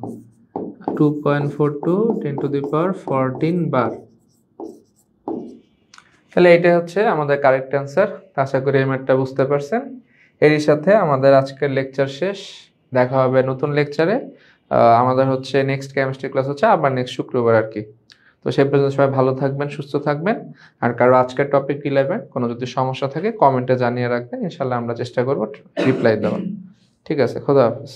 2.42 10⁻14 বার। তাহলে এটা হচ্ছে আমাদের কারেক্ট অ্যান্সার। আশা করি এই ম্যাথটা বুঝতে পারছেন। এরই সাথে আমাদের আজকের লেকচার শেষ। দেখা হবে নতুন লেকচারে। আমাদের হচ্ছে নেক্সট কেমিস্ট্রি ক্লাস হচ্ছে আবার নেক্সট শুক্রবার আর কি। তো সেই পর্যন্ত সবাই ভালো থাকবেন, সুস্থ থাকবেন। আর কারো আজকের টপিক রিলেভেন্ট কোনো যদি সমস্যা থাকে কমেন্টে জানিয়ে রাখবেন, ইনশাল্লাহ আমরা চেষ্টা করবো রিপ্লাই দেওয়ার। ঠিক আছে, খোদা হাফেজ।